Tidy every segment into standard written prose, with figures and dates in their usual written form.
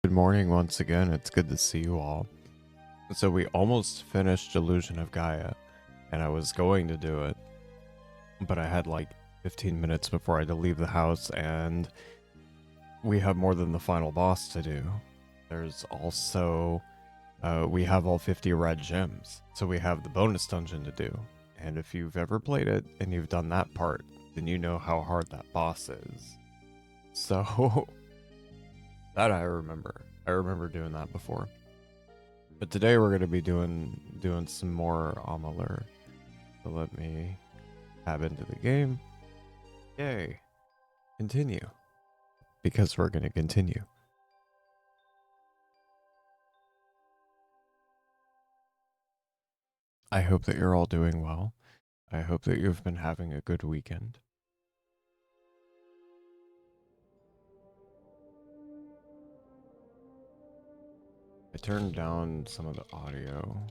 Good morning once again. It's good to see you all. So we almost finished Illusion of Gaia, and I was going to do it, but I had like 15 minutes before I had to leave the house, and we have more than the final boss to do. There's also, we have all 50 red gems, so we have the bonus dungeon to do. And if you've ever played it and you've done that part, then you know how hard that boss is. So, that I remember. I remember doing that before. But today we're going to be doing some more Amalur. So let me tab into the game. Yay. Continue. Because we're going to continue. I hope that you're all doing well. I hope that you've been having a good weekend. I turned down some of the audio.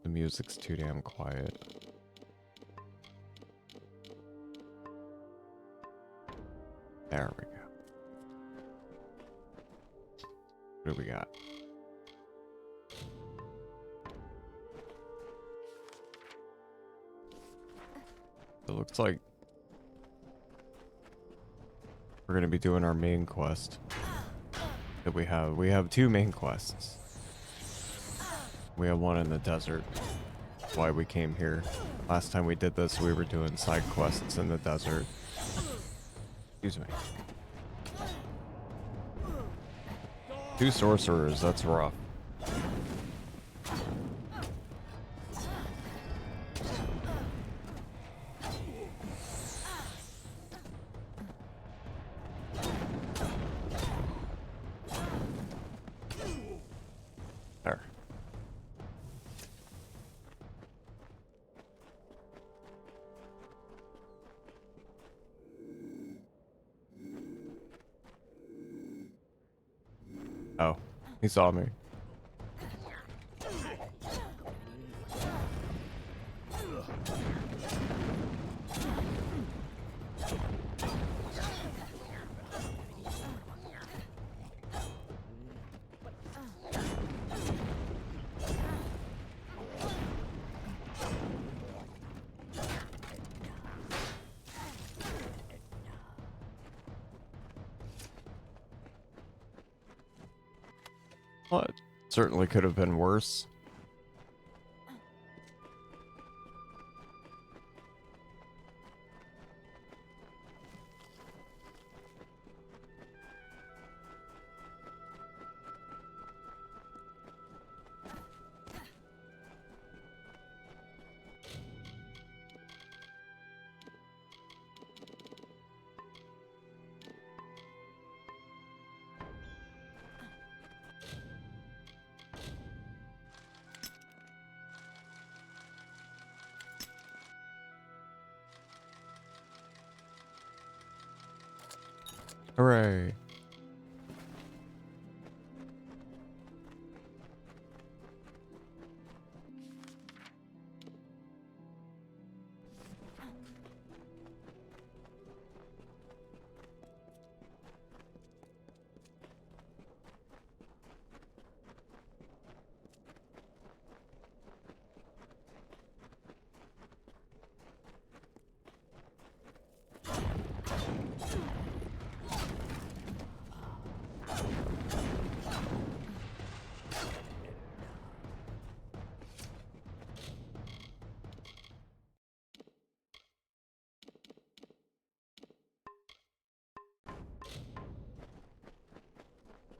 The music's too damn quiet. There we go. What do we got? It looks like we're going to be doing our main quest that we have. We have two main quests. We have one in the desert. That's why we came here. Last time we did this, we were doing side quests in the desert. Excuse me. Two sorcerers, that's rough. There. Oh, he saw me. Well, it certainly could have been worse. Hooray.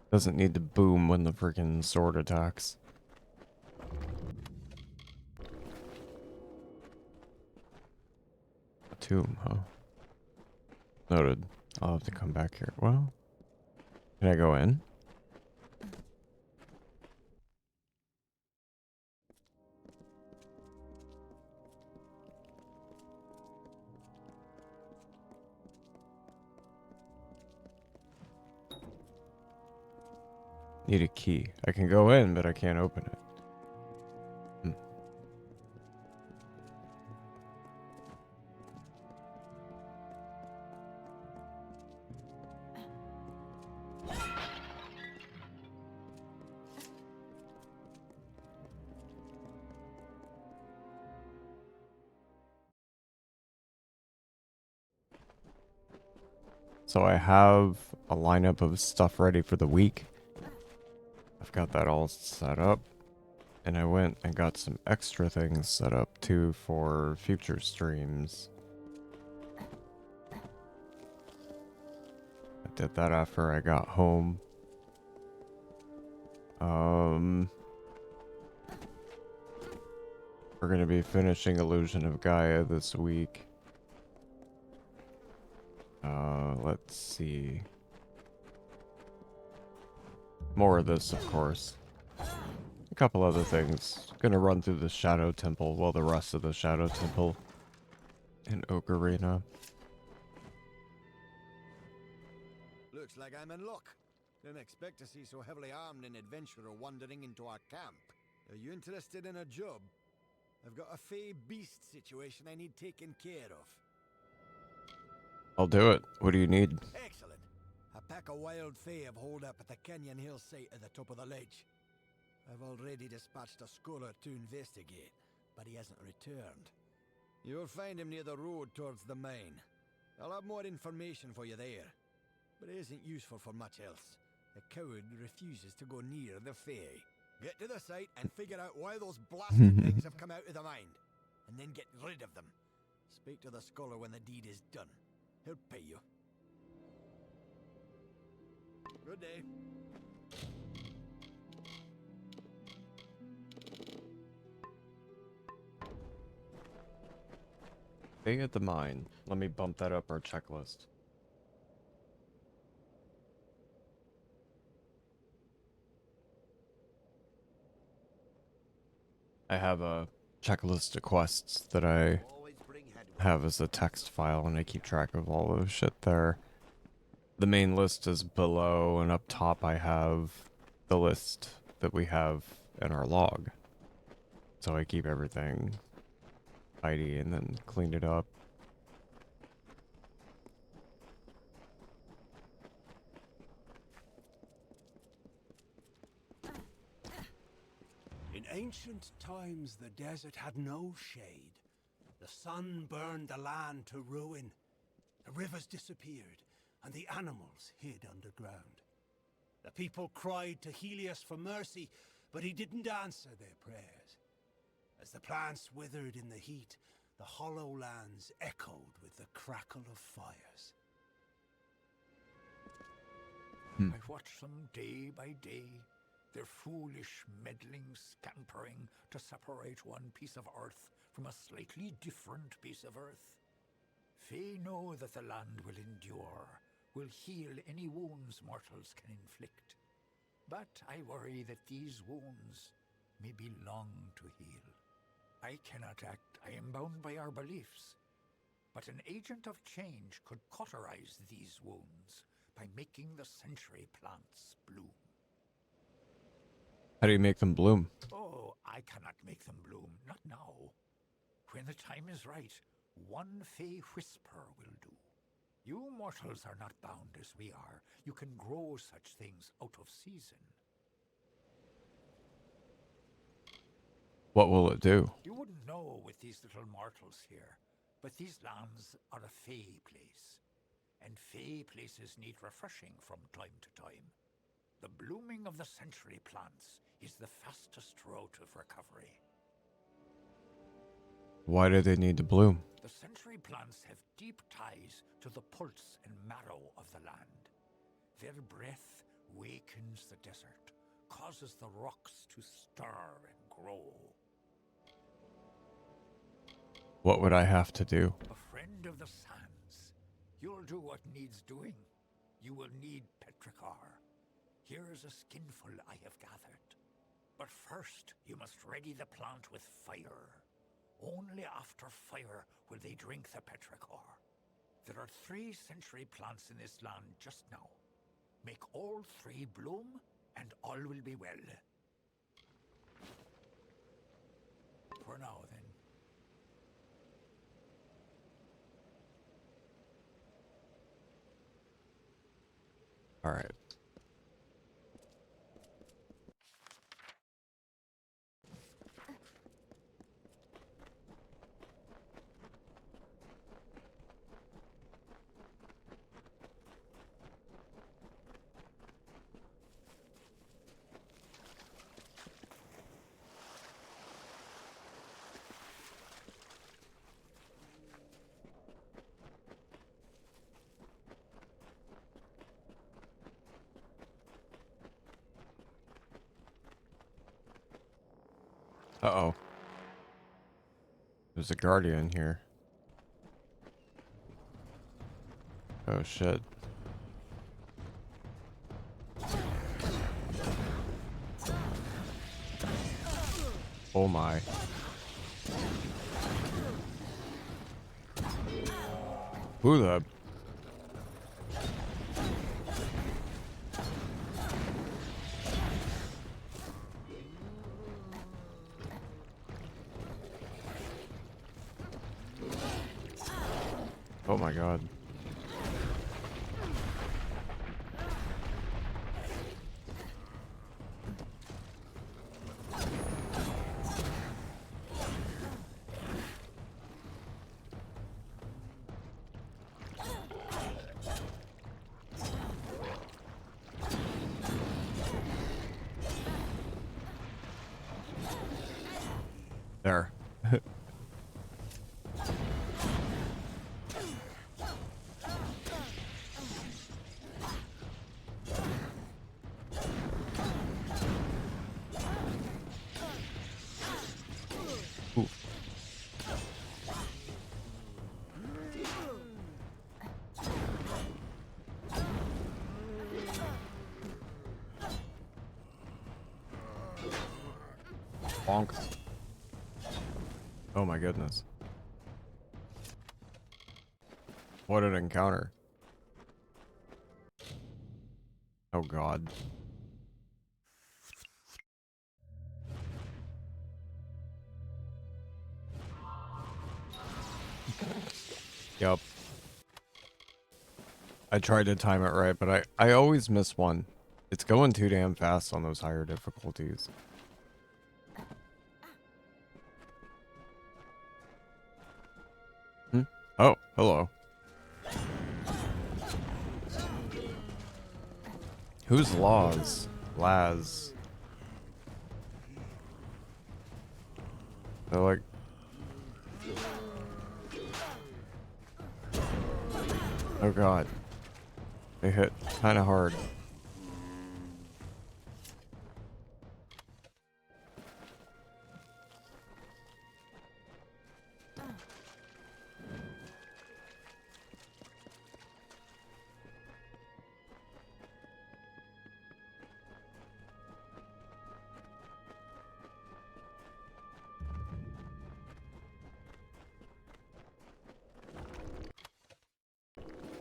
Doesn't need to boom when the freaking sword attacks. A tomb, huh? Noted. I'll have to come back here. Well, can I go in? Need a key. I can go in, but I can't open it. Hmm. So I have a lineup of stuff ready for the week. I've got that all set up. And I went and got some extra things set up too for future streams. I did that after I got home. We're gonna be finishing Illusion of Gaia this week. Let's see. More of this, of course. A couple other things. Gonna run through the Shadow Temple, well, the rest of the Shadow Temple in Oak Arena. Looks like I'm in luck. Didn't expect to see so heavily armed an adventurer wandering into our camp. Are you interested in a job? I've got a fey beast situation I need taken care of. I'll do it. What do you need? Excellent. A pack of wild fey have holed up at the Canyon Hill site at the top of the ledge. I've already dispatched a scholar to investigate, but he hasn't returned. You'll find him near the road towards the mine. I'll have more information for you there, but it isn't useful for much else. The coward refuses to go near the fey. Get to the site and figure out why those blasted things have come out of the mine, and then get rid of them. Speak to the scholar when the deed is done. He'll pay you. Good day. Stay at the mine. Let me bump that up our checklist. I have a checklist of quests that I have as a text file, and I keep track of all those shit there. The main list is below, and up top I have the list that we have in our log. So I keep everything tidy and then clean it up. In ancient times, the desert had no shade. The sun burned the land to ruin. The rivers disappeared, and the animals hid underground. The people cried to Helios for mercy, but he didn't answer their prayers. As the plants withered in the heat, the hollow lands echoed with the crackle of fires. I watch them day by day, their foolish, meddling scampering to separate one piece of earth from a slightly different piece of earth. Fey know that the land will endure, will heal any wounds mortals can inflict. But I worry that these wounds may be long to heal. I cannot act, I am bound by our beliefs. But an agent of change could cauterize these wounds by making the century plants bloom. How do you make them bloom? Oh, I cannot make them bloom, not now. When the time is right, one fey whisper will do. You mortals are not bound as we are. You can grow such things out of season. What will it do? You wouldn't know with these little mortals here, but these lands are a fey place. And fey places need refreshing from time to time. The blooming of the century plants is the fastest road of recovery. Why do they need to bloom? The century plants have deep ties to the pulse and marrow of the land. Their breath wakens the desert, causes the rocks to stir and grow. What would I have to do? A friend of the sands. You'll do what needs doing. You will need petrichor. Here's a skinful I have gathered. But first, you must ready the plant with fire. Only after fire will they drink the petrichor. There are 3 century plants in this land just now. Make all 3 bloom, and all will be well. For now, then. All right. Uh-oh. There's a guardian here. Oh, shit. Oh, my. Who the... Oh my god. There. Ooh. Bonk. Oh my goodness. What an encounter. Oh god. Yup. I tried to time it right, but I always miss one. It's going too damn fast on those higher difficulties. Hmm? Oh, hello. Who's Laz? Laz. They're like... Oh god. They hit kinda hard.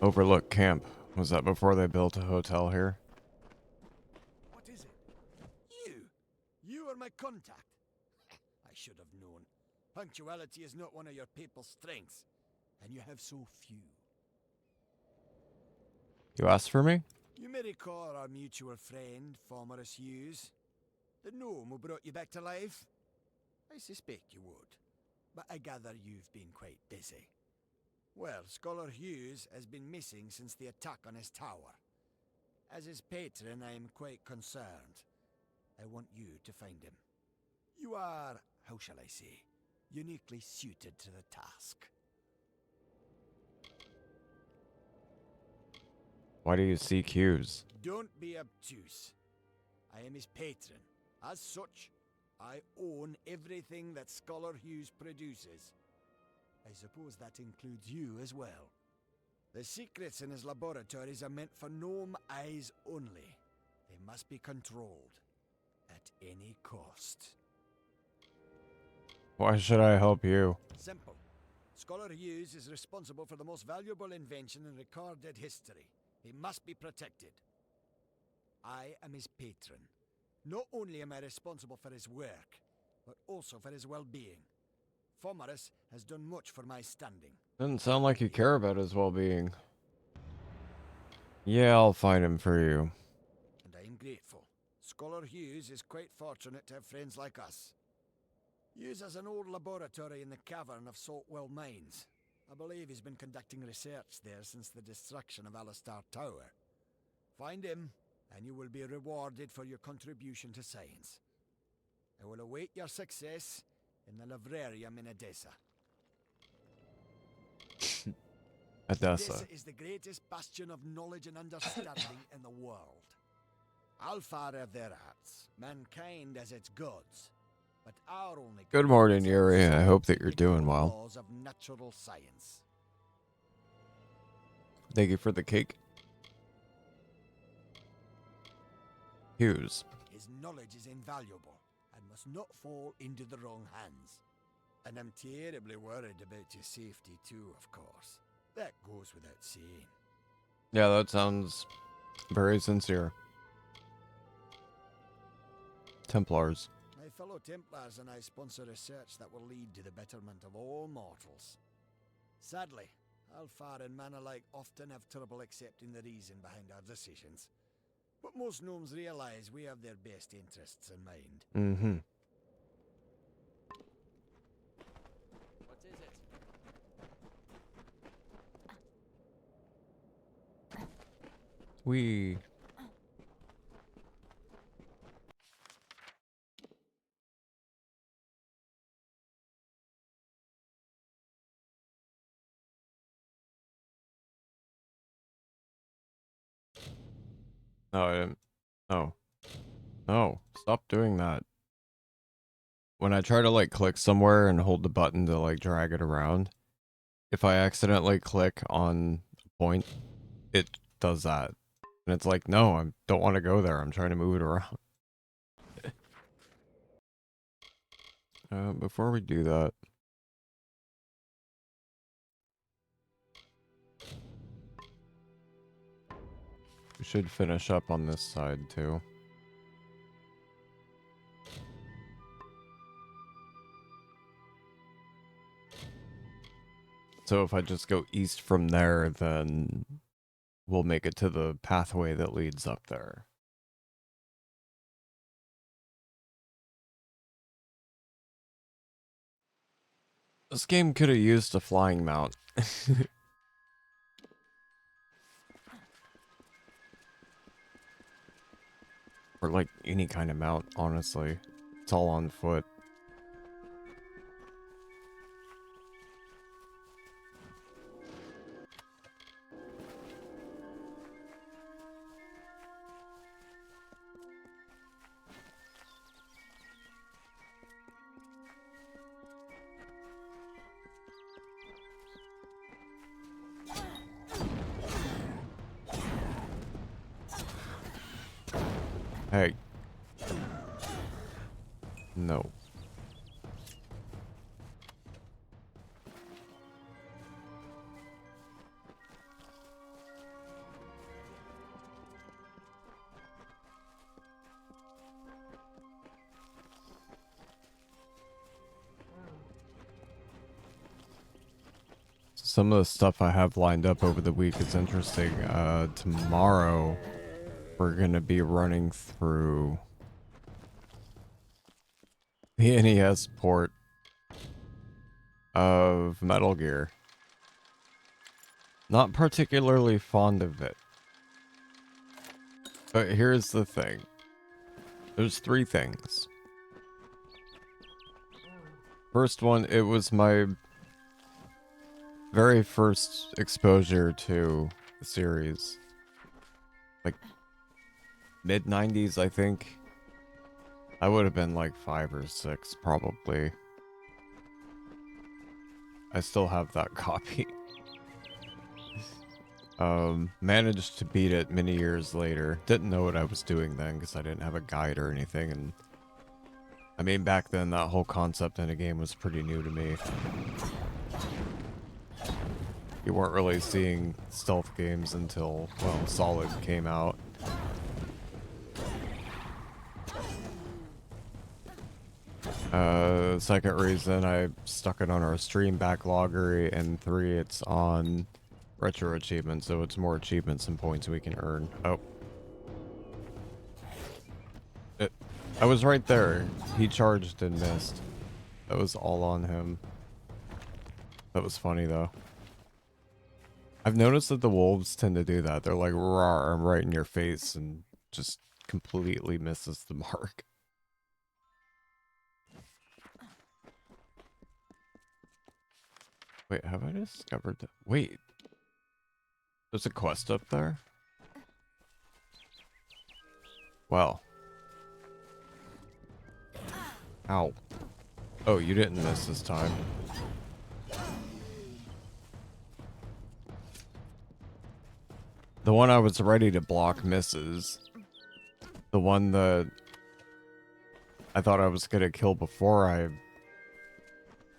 Overlook Camp. Was that before they built a hotel here? What is it? You are my contact. I should have known. Punctuality is not one of your people's strengths, and you have so few. You asked for me? You may recall our mutual friend, Formerus Hughes. The gnome who brought you back to life? I suspect you would, but I gather you've been quite busy. Well, Scholar Hughes has been missing since the attack on his tower. As his patron, I am quite concerned. I want you to find him. You are, how shall I say, uniquely suited to the task. Why do you seek Hughes? Don't be obtuse. I am his patron. As such, I own everything that Scholar Hughes produces. I suppose that includes you as well. The secrets in his laboratories are meant for gnome eyes only. They must be controlled at any cost. Why should I help you? Simple. Scholar Hughes is responsible for the most valuable invention in recorded history. He must be protected. I am his patron. Not only am I responsible for his work, but also for his well-being. Formerus has done much for my standing. Doesn't sound like you care about his well-being. Yeah, I'll find him for you. And I am grateful. Scholar Hughes is quite fortunate to have friends like us. Hughes has an old laboratory in the cavern of Saltwell Mines. I believe he's been conducting research there since the destruction of Alistar Tower. Find him, and you will be rewarded for your contribution to science. I will await your success in the Librarium in Edessa. Edessa. This is the greatest bastion of knowledge and understanding in the world. Alfar have their arts, mankind has its gods. But our only Good morning, confidence Yuri. is I hope that you're in the doing well. laws of natural science. Thank you for the cake. Hughes. His knowledge is invaluable and must not fall into the wrong hands. And I'm terribly worried about your safety too, of course. That goes without saying. Yeah, that sounds very sincere. Templars. My fellow Templars and I sponsor research that will lead to the betterment of all mortals. Sadly, Alfar and man alike often have trouble accepting the reason behind our decisions. But most gnomes realize we have their best interests in mind. Mm-hmm. What is it? We. No, I didn't. No. No. Stop doing that. When I try to like click somewhere and hold the button to like drag it around, if I accidentally click on a point, it does that. And it's like, no, I don't want to go there. I'm trying to move it around. Before we do that, we should finish up on this side too. So if I just go east from there, then we'll make it to the pathway that leads up there. This game could have used a flying mount. Or like any kind of mount, honestly. It's all on foot. Hey. No. Some of the stuff I have lined up over the week is interesting. Tomorrow, we're going to be running through the NES port of Metal Gear. Not particularly fond of it. But here's the thing. There's three things. First one, it was my very first exposure to the series. Like, mid-90s, I think. I would have been like 5 or 6, probably. I still have that copy. Managed to beat it many years later. Didn't know what I was doing then because I didn't have a guide or anything. And I mean, back then that whole concept in a game was pretty new to me. You weren't really seeing stealth games until, well, Solid came out. Second reason, I stuck it on our stream backloggery, and 3, it's on retro achievements, so it's more achievements than points we can earn. Oh. I was right there. He charged and missed. That was all on him. That was funny, though. I've noticed that the wolves tend to do that. They're like, "Rawr, I'm right in your face," and just completely misses the mark. Wait, have I discovered that? Wait. There's a quest up there? Well. Ow. Oh, you didn't miss this time. The one I was ready to block misses. The one that I thought I was gonna kill before I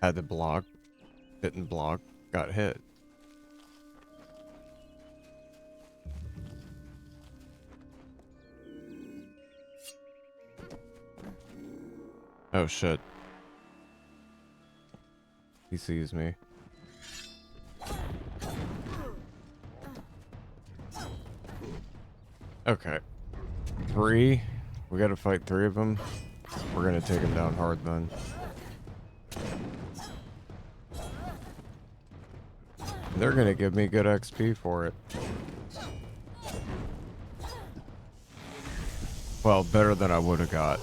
had to block, didn't block, got hit. Oh shit. He sees me. Okay. 3. We gotta fight 3 of them. We're gonna take him down hard then. They're gonna give me good XP for it. Well, better than I would have got.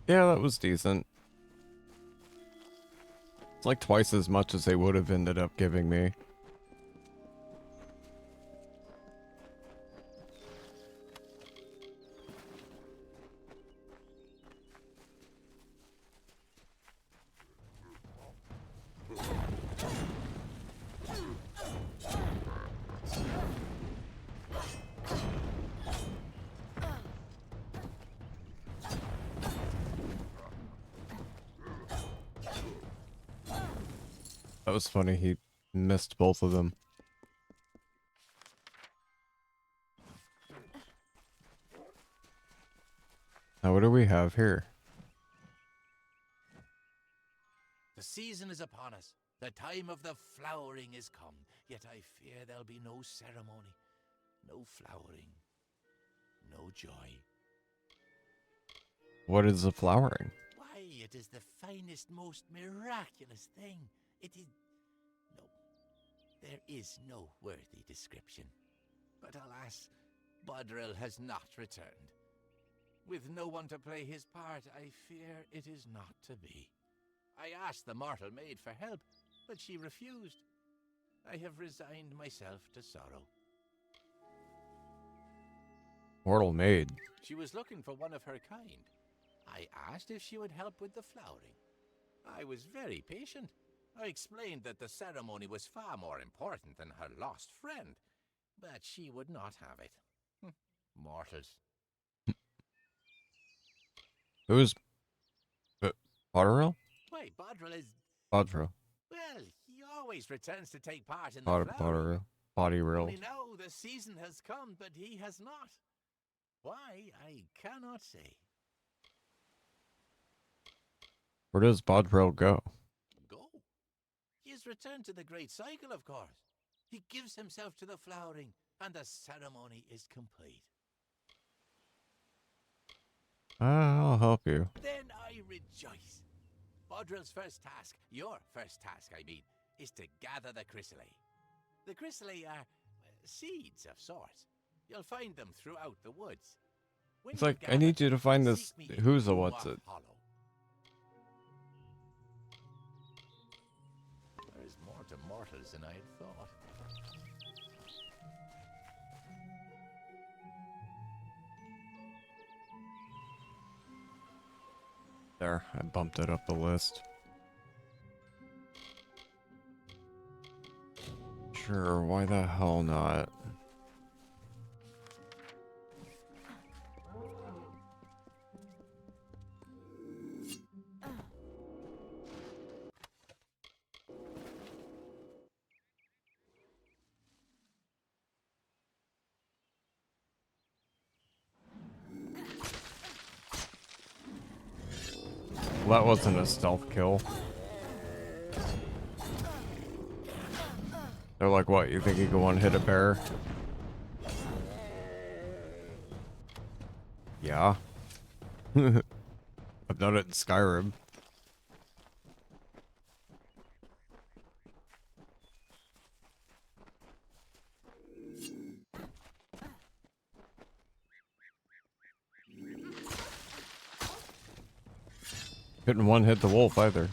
Yeah, that was decent. It's like twice as much as they would have ended up giving me. That was funny, he missed both of them. Now what do we have here? The season is upon us. The time of the flowering is come. Yet I fear there'll be no ceremony, no flowering, no joy. What is the flowering? Why, it is the finest, most miraculous thing. It is... No, there is no worthy description. But alas, Bodril has not returned. With no one to play his part, I fear it is not to be. I asked the mortal maid for help, but she refused. I have resigned myself to sorrow. Mortal maid. She was looking for one of her kind. I asked if she would help with the flowering. I was very patient. I explained that the ceremony was far more important than her lost friend, but she would not have it. Mortals. Who's... Potterell? Why, Bodril is... Potterell. Well, he always returns to take part in the flowering. Potterell. Bodyrill. Only now the season has come, but he has not. Why, I cannot say. Where does Bodrell go? Go? He has returned to the great cycle, of course. He gives himself to the flowering, and the ceremony is complete. I'll help you. Then I rejoice. Bodril's first task, your first task, I mean, is to gather the chrysalis. The chrysalis are seeds of sorts. You'll find them throughout the woods. When It's you've like, I gathered need you them, to find this... seek me in Who's the Uwa what's it? Hollow. There is more to mortals than I had thought. There, I bumped it up the list. Sure, why the hell not? Well, that wasn't a stealth kill. They're like, what, you think you can one-hit a bear? Yeah. I've done it in Skyrim. Couldn't one-hit the wolf either.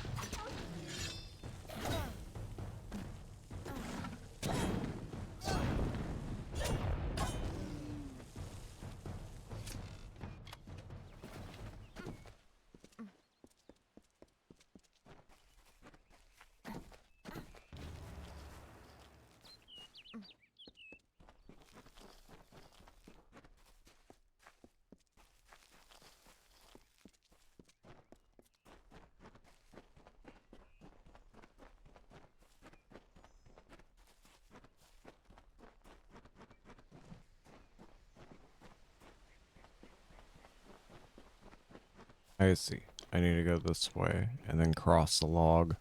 I see. I need to go this way and then cross the log.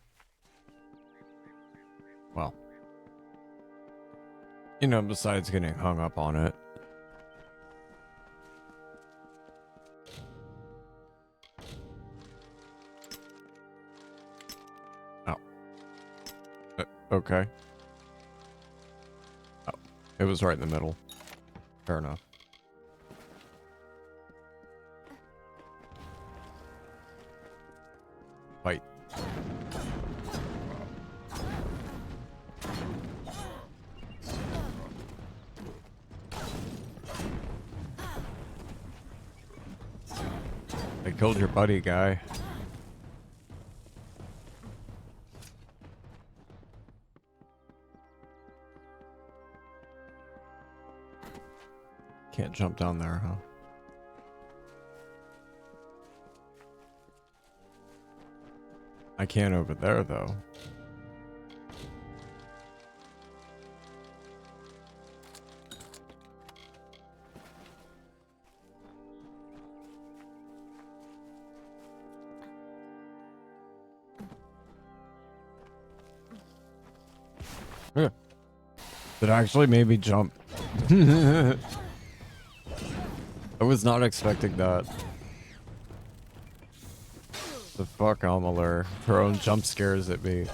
Well, you know, besides getting hung up on it. Oh. Okay. Oh, it was right in the middle. Fair enough. Fight. I killed your buddy, guy. Can't jump down there, huh? I can over there, though. Yeah. It actually made me jump. I was not expecting that. The fuck, Amalur. Throwing jump scares at me.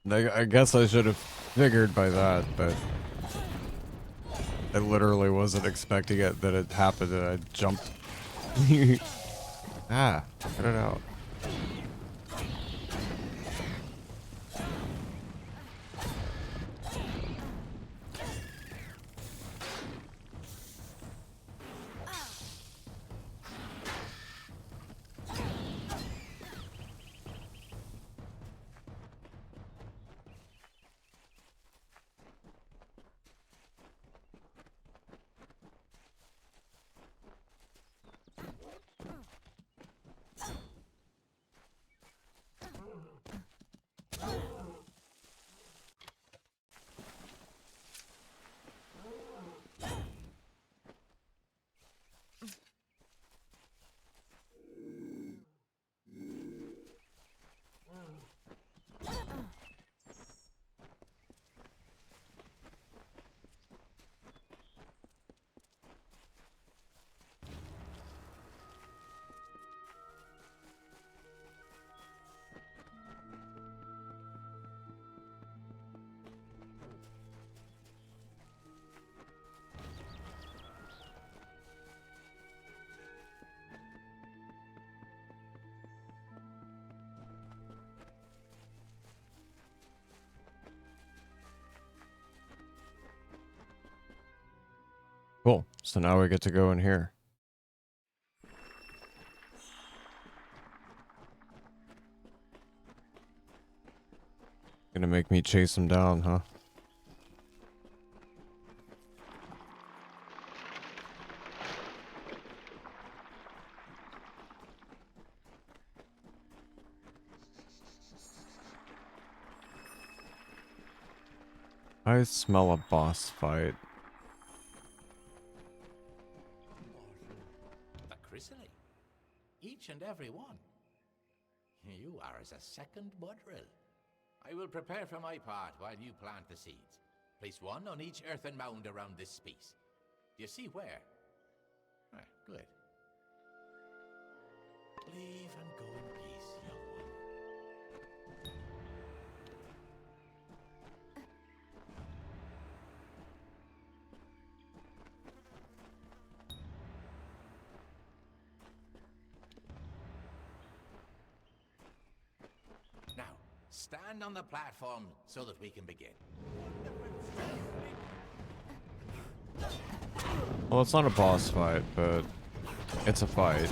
I guess I should have figured by that, but I literally wasn't expecting it that it happened and I jumped. Ah, cut it out. Cool. So now we get to go in here. Gonna make me chase him down, huh? I smell a boss fight. The chrysalis. Each and every one. You are as a second Budrill. I will prepare for my part while you plant the seeds. Place one on each earthen mound around this space. Do you see where? Ah, good. Leave and go in peace, young one. Now, stand on the platform so that we can begin. Well, it's not a boss fight, but it's a fight.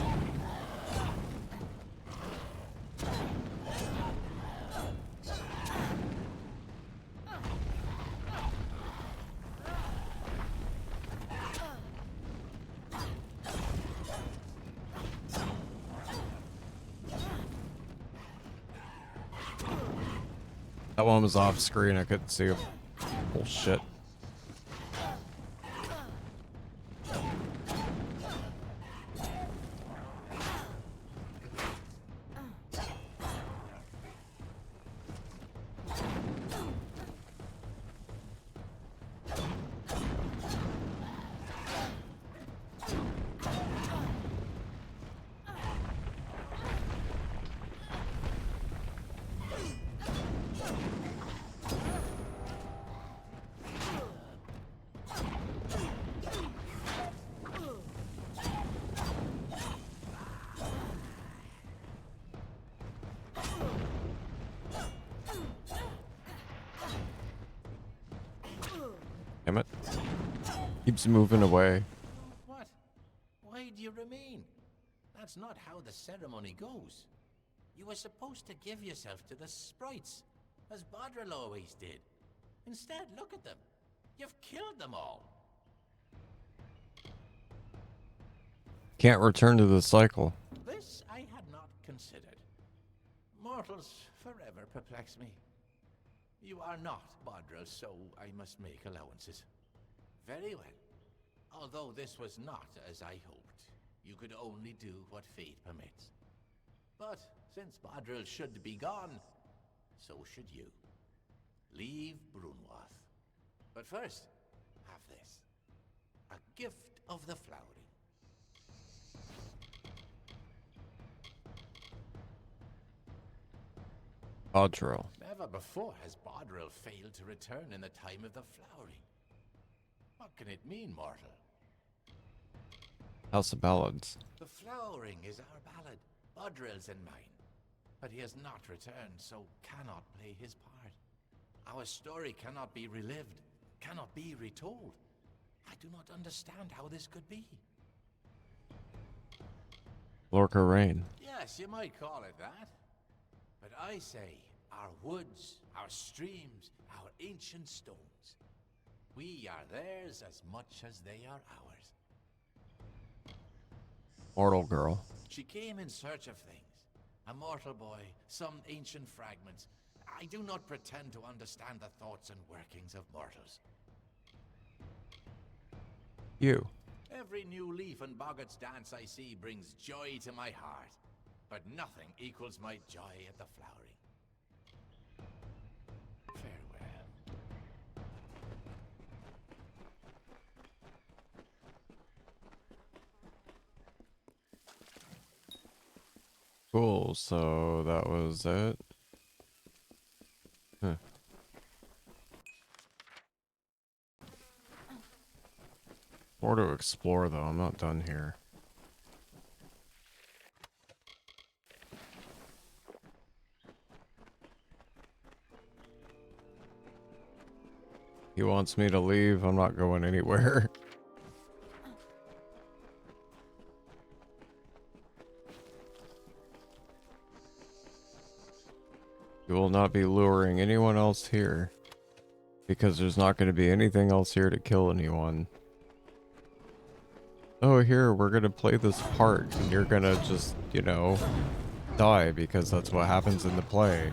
That one was off screen. I couldn't see him. Bullshit. Damn it. Keeps moving away. What? Why do you remain? That's not how the ceremony goes. You were supposed to give yourself to the sprites, as Bodril always did. Instead, look at them. You've killed them all. Can't return to the cycle. This I had not considered. Mortals forever perplex me. You are not Bodril, so I must make allowances. Very well. Although this was not as I hoped, you could only do what fate permits. But since Bodril should be gone, so should you. Leave Brunwath. But first, have this. A gift of the flowering. Bodril. Never before has Bodril failed to return in the time of the flowering. What can it mean, mortal? House of Ballads. The flowering is our ballad, Bodril's and mine. But he has not returned, so cannot play his part. Our story cannot be relived, cannot be retold. I do not understand how this could be. Lorca Rain. Yes, you might call it that. But I say, our woods, our streams, our ancient stones. We are theirs as much as they are ours. Mortal girl. She came in search of things. A mortal boy, some ancient fragments. I do not pretend to understand the thoughts and workings of mortals. You. Every new leaf in Boggart's dance I see brings joy to my heart. But nothing equals my joy at the flowering. Farewell. Cool, so that was it. Huh. More to explore though, I'm not done here. He wants me to leave, I'm not going anywhere. You will not be luring anyone else here. Because there's not going to be anything else here to kill anyone. Oh, here, we're going to play this part, and you're going to just, you know, die because that's what happens in the play.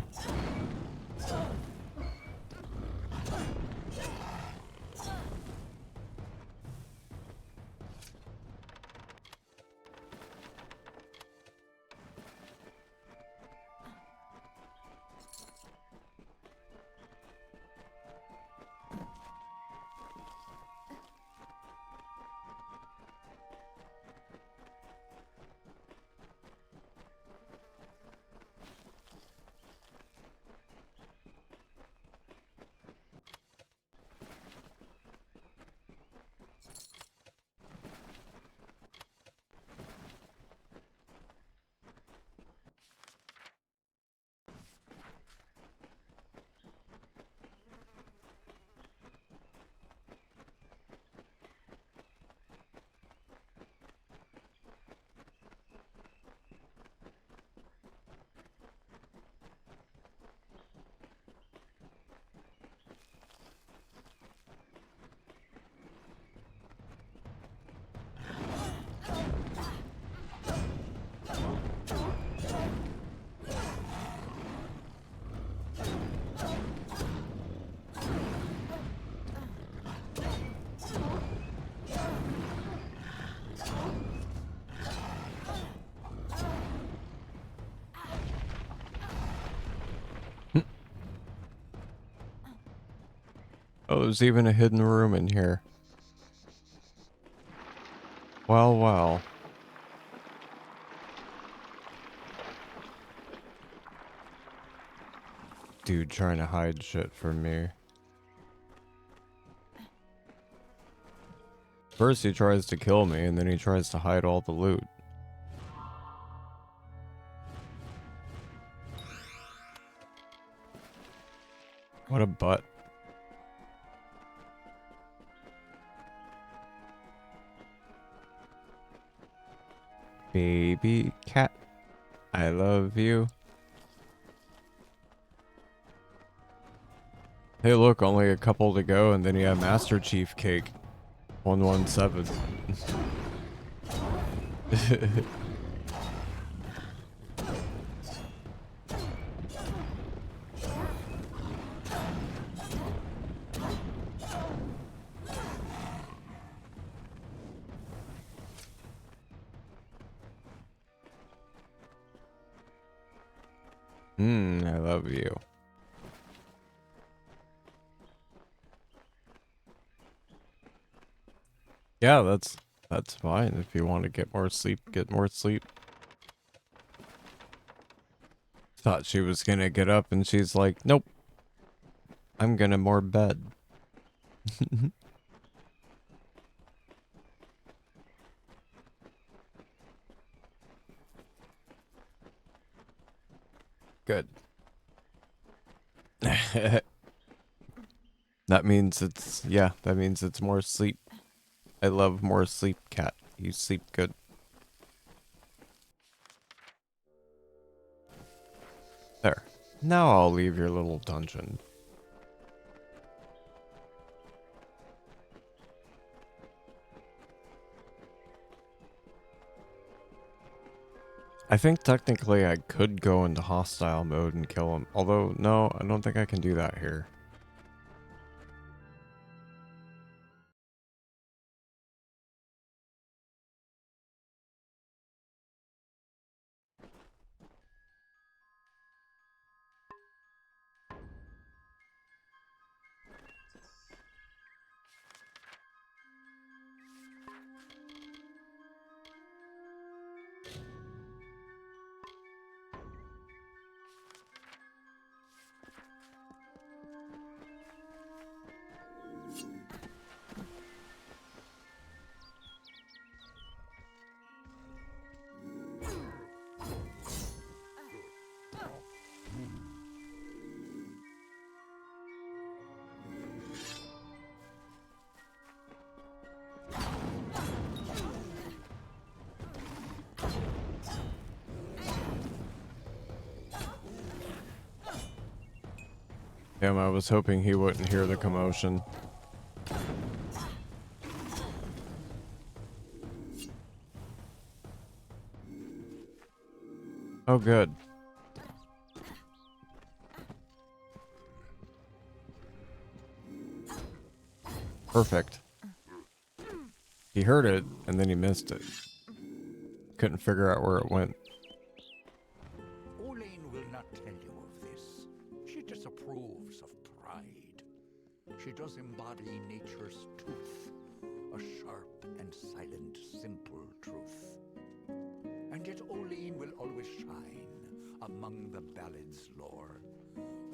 Oh, there's even a hidden room in here. Well, well. Dude trying to hide shit from me. First he tries to kill me, and then he tries to hide all the loot. What a butt. Baby cat, I love you. Hey look, only a couple to go, and then you have Master Chief Cake. 117. I love you. Yeah, that's fine. If you want to get more sleep, get more sleep. Thought she was gonna get up and she's like, nope. I'm gonna more bed. Good. That means that means it's more sleep. I love more sleep, cat. You sleep good. There. Now I'll leave your little dungeon. I think technically I could go into hostile mode and kill him. Although, no, I don't think I can do that here. Damn, I was hoping he wouldn't hear the commotion. Oh, good. Perfect. He heard it, and then he missed it. Couldn't figure out where it went. Elaine will not tell you of this. She disapproves of pride. She does embody nature's tooth, a sharp and silent, simple truth. And yet Elaine will always shine among the ballad's lore.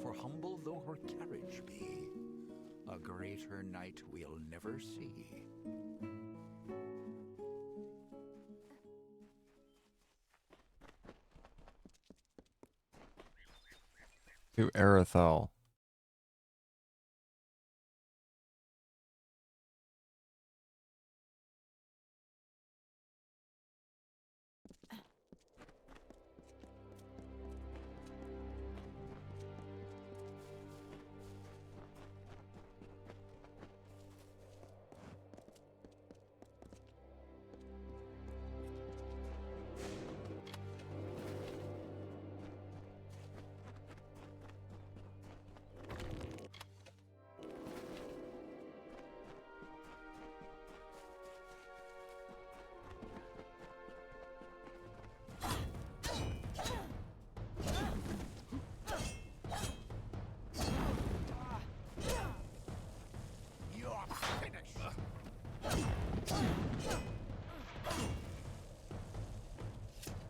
For humble though her carriage be, a greater knight we'll never see. To Arethel.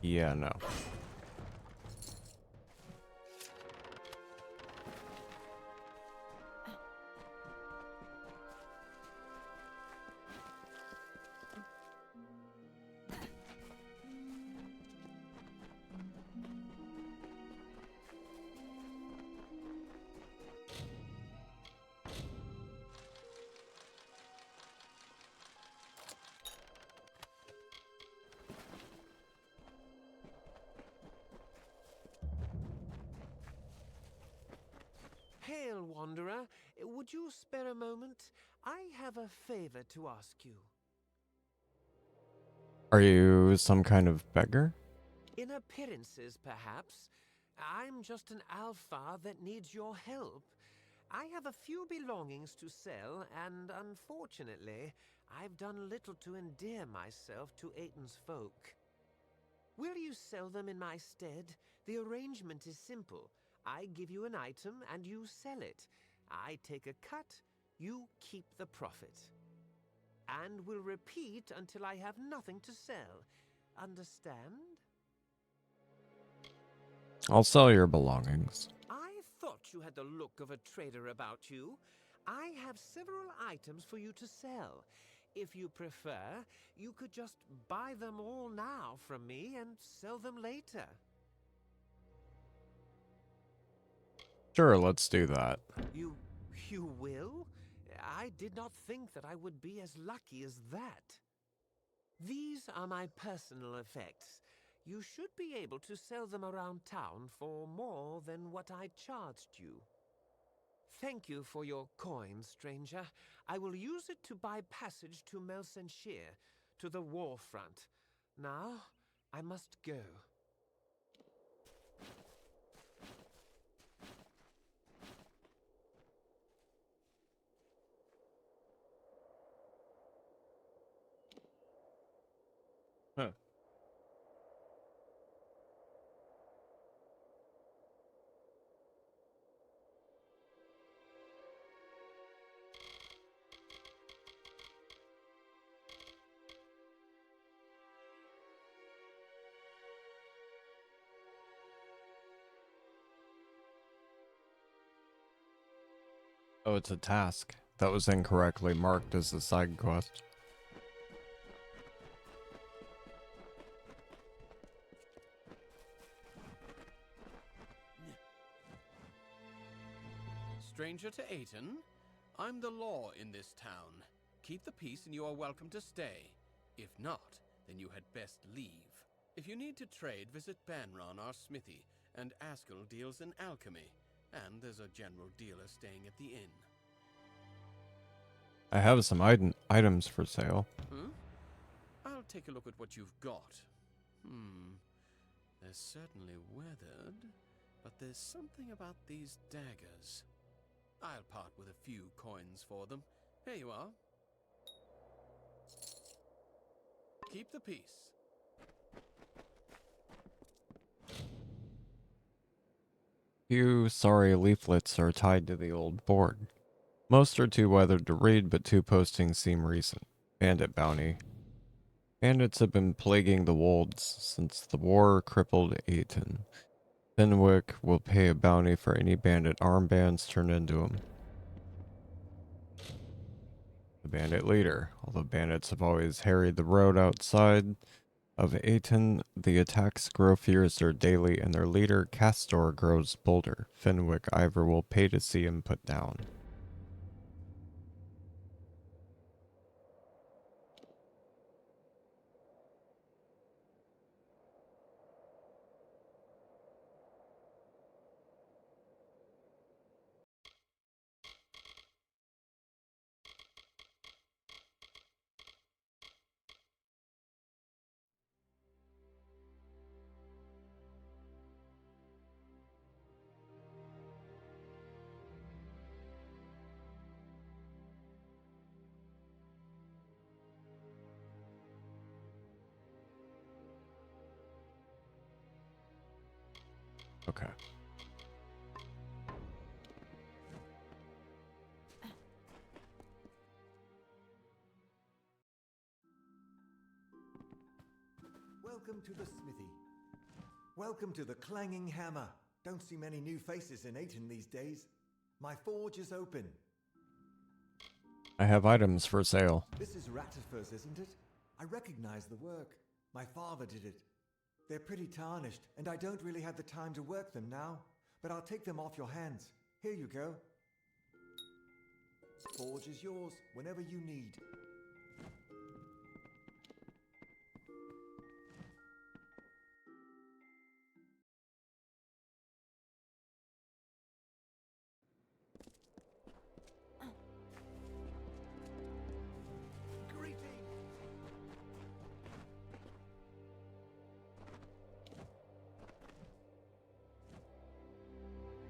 Yeah, no. Hail, Wanderer. Would you spare a moment? I have a favor to ask you. Are you some kind of beggar? In appearances, perhaps. I'm just an alpha that needs your help. I have a few belongings to sell, and unfortunately, I've done little to endear myself to Aiton's folk. Will you sell them in my stead? The arrangement is simple. I give you an item and you sell it. I take a cut, you keep the profit. And will repeat until I have nothing to sell. Understand? I'll sell your belongings. I thought you had the look of a trader about you. I have several items for you to sell. If you prefer, you could just buy them all now from me and sell them later. Sure, let's do that. You will? I did not think that I would be as lucky as that. These are my personal effects. You should be able to sell them around town for more than what I charged you. Thank you for your coin, stranger. I will use it to buy passage to Melsenshire, to the war front. Now, I must go. Huh. Oh, it's a task. That was incorrectly marked as a side quest. Stranger to Aiton, I'm the law in this town. Keep the peace and you are welcome to stay. If not, then you had best leave. If you need to trade, visit Banron, our smithy, and Askell deals in alchemy. And there's a general dealer staying at the inn. I have some items for sale. I'll take a look at what you've got. They're certainly weathered, but there's something about these daggers. I'll part with a few coins for them. Here you are. Keep the peace. Few sorry leaflets are tied to the old board. Most are too weathered to read, but two postings seem recent. Bandit bounty. Bandits have been plaguing the wolds since the war crippled Aiton. Fenwick will pay a bounty for any bandit armbands turned into him. The bandit leader. Although bandits have always harried the road outside of Aiton, the attacks grow fiercer daily and their leader, Castor, grows bolder. Fenwick Ivor will pay to see him put down. Okay. Welcome to the smithy. Welcome to the Clanging Hammer. Don't see many new faces in Ayton these days. My forge is open. I have items for sale. This is Ratifer's, isn't it? I recognize the work. My father did it. They're pretty tarnished, and I don't really have the time to work them now. But I'll take them off your hands. Here you go. Forge is yours whenever you need.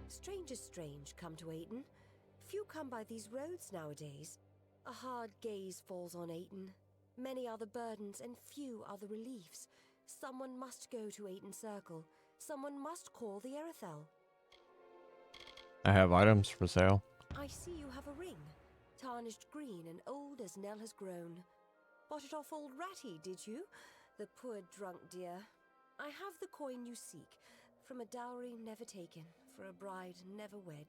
Strangers strange come to Ayton. Few come by these roads nowadays. A hard gaze falls on Ayton. Many are the burdens and few are the reliefs. Someone must go to Ayton Circle. Someone must call the Erethel. I have items for sale. I see you have a ring. Tarnished green and old as Nell has grown. Bought it off old Ratty, did you? The poor drunk dear. I have the coin you seek. From a dowry never taken, for a bride never wed.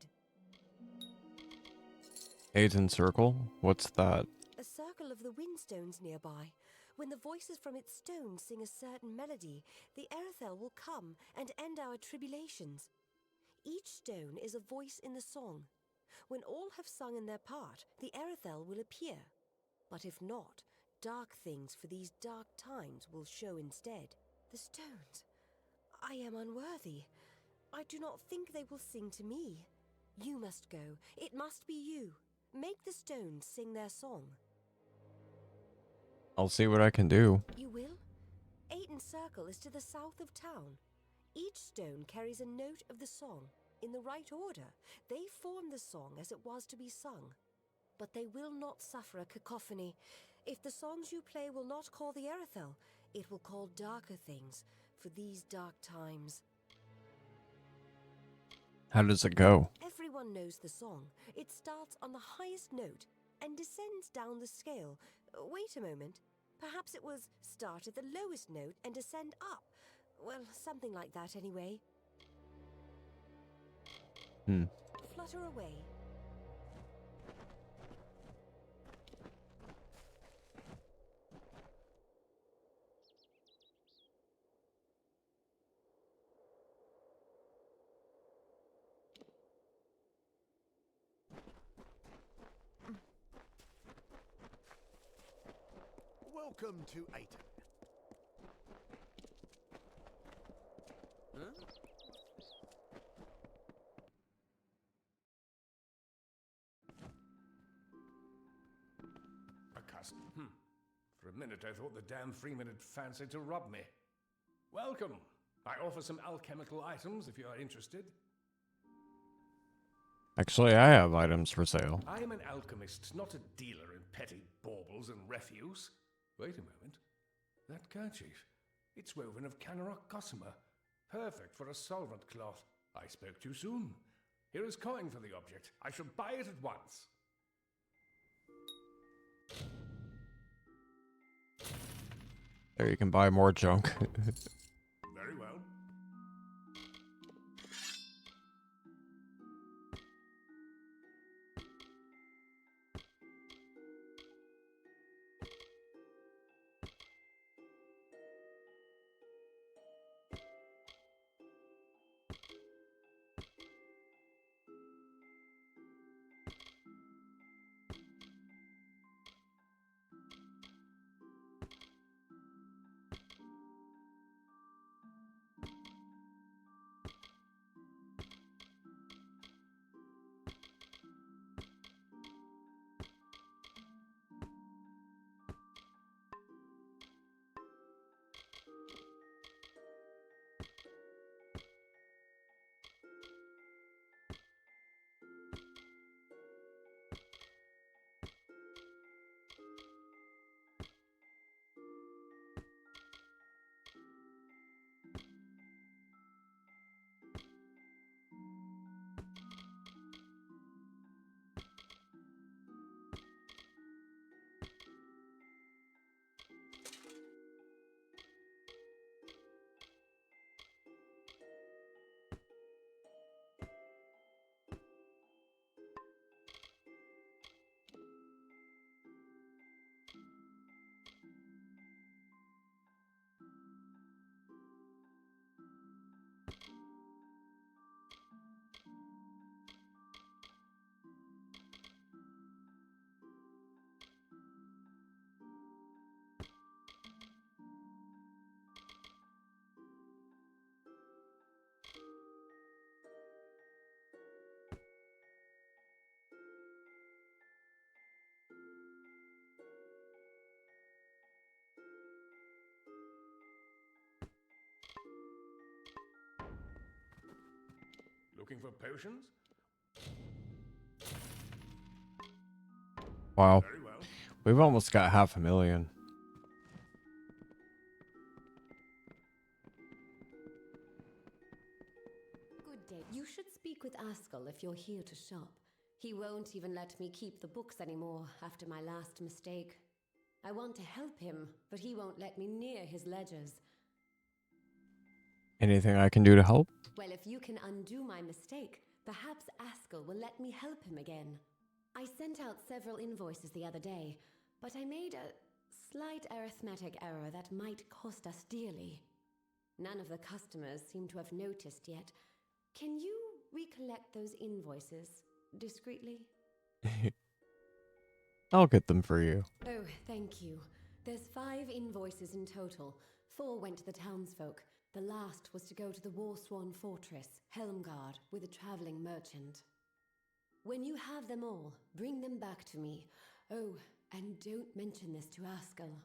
Ayton Circle? What's that? A circle of the windstones nearby. When the voices from its stones sing a certain melody, the Erethel will come and end our tribulations. Each stone is a voice in the song. When all have sung in their part, the Erethel will appear. But if not, dark things for these dark times will show instead. The stones. I am unworthy. I do not think they will sing to me. You must go. It must be you. Make the stones sing their song. I'll see what I can do. You will? Ayton Circle is to the south of town. Each stone carries a note of the song. In the right order, they form the song as it was to be sung. But they will not suffer a cacophony. If the songs you play will not call the Erethel, it will call darker things for these dark times. How does it go? Everyone knows the song. It starts on the highest note and descends down the scale. Wait a moment. Perhaps it was start at the lowest note and descend up. Well, something like that anyway. Flutter away. Welcome to Ayton. Huh? A custom. For a minute I thought the damn Freeman had fancied to rob me. Welcome. I offer some alchemical items if you are interested. Actually, I have items for sale. I am an alchemist, not a dealer in petty baubles and refuse. Wait a moment. That kerchief. It's woven of Canarok gossamer. Perfect for a solvent cloth. I spoke too soon. Here is coin for the object. I shall buy it at once. There, you can buy more junk. Very well. Looking for potions? Wow. Very well. We've almost got 500,000. Good day. You should speak with Askell if you're here to shop. He won't even let me keep the books anymore after my last mistake. I want to help him, but he won't let me near his ledgers. Anything I can do to help? Well, if you can undo my mistake, perhaps Askell will let me help him again. I sent out several invoices the other day, but I made a slight arithmetic error that might cost us dearly. None of the customers seem to have noticed yet. Can you recollect those invoices discreetly? I'll get them for you. Oh, thank you. There's 5 invoices in total. 4 went to the townsfolk. The last was to go to the Warsworn Fortress, Helmgard, with a traveling merchant. When you have them all, bring them back to me. Oh, and don't mention this to Askell.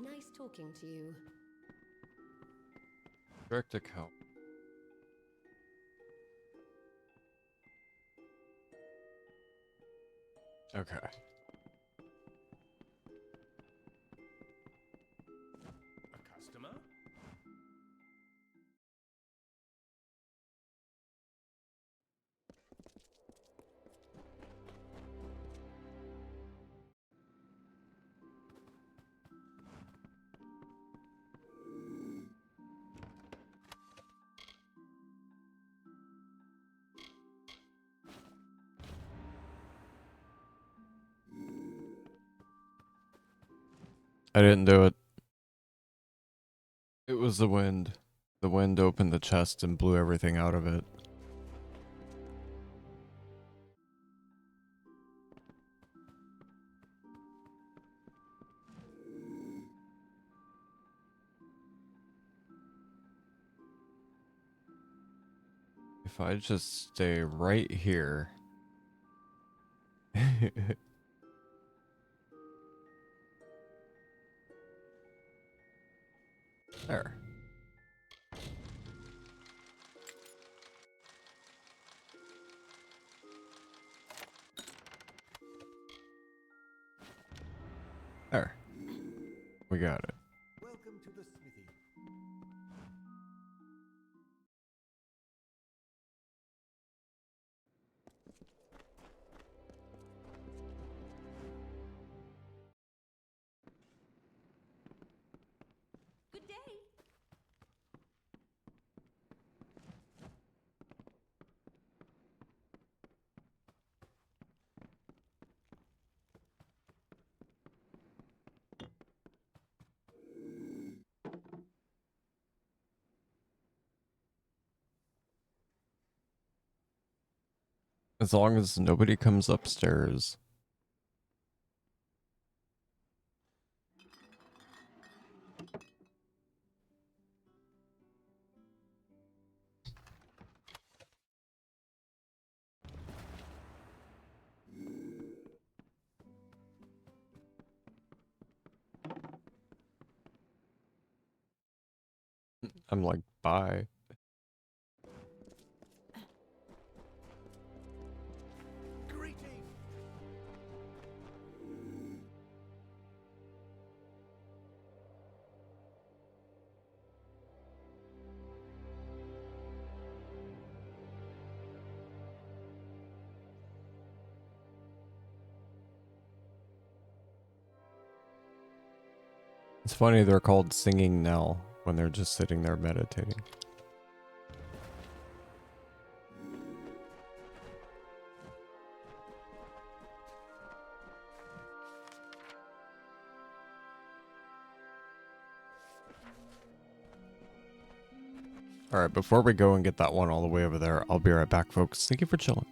Nice talking to you. Direct account. Okay. A customer? I didn't do it. It was the wind. The wind opened the chest and blew everything out of it. If I just stay right here. There. There. We got it. Welcome to the smithy. Good day. As long as nobody comes upstairs. I'm like, bye. Greeting! It's funny they're called singing Nell when they're just sitting there meditating. Alright, before we go and get that one all the way over there, I'll be right back, folks. Thank you for chilling.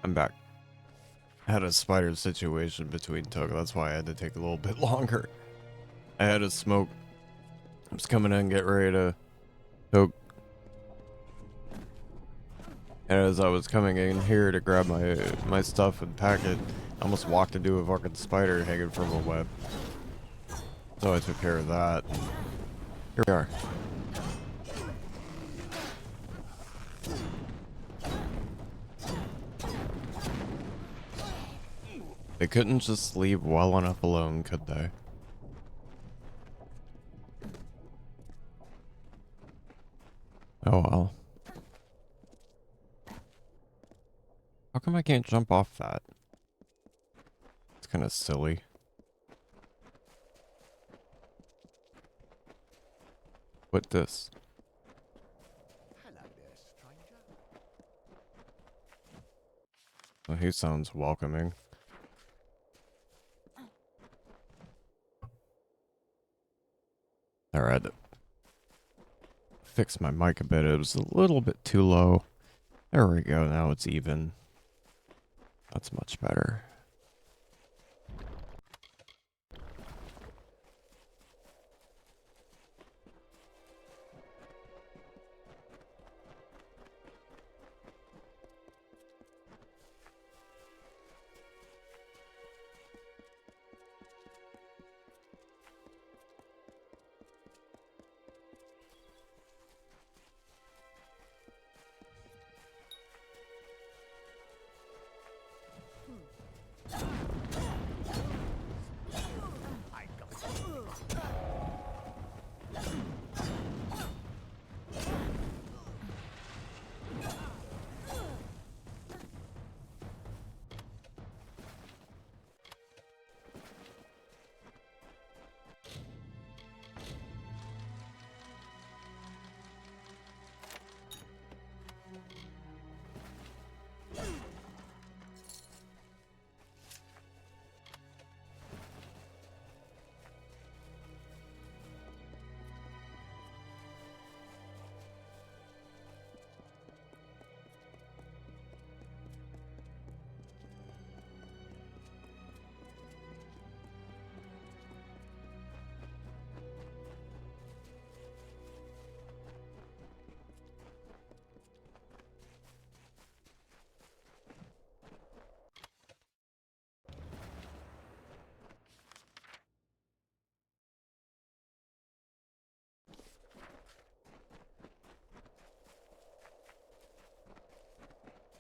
I'm back. I had a spider situation between took, that's why I had to take a little bit longer. I had to smoke. I was coming in, get ready to toke. And as I was coming in here to grab my stuff and pack it, I almost walked into a fucking spider hanging from a web. So I took care of that. Here we are. They couldn't just leave well enough alone, could they? Oh well. How come I can't jump off that? It's kind of silly. What this? Hello there, stranger. Well, he sounds welcoming. Alright. Fix my mic a bit. It was a little bit too low. There we go. Now it's even. That's much better.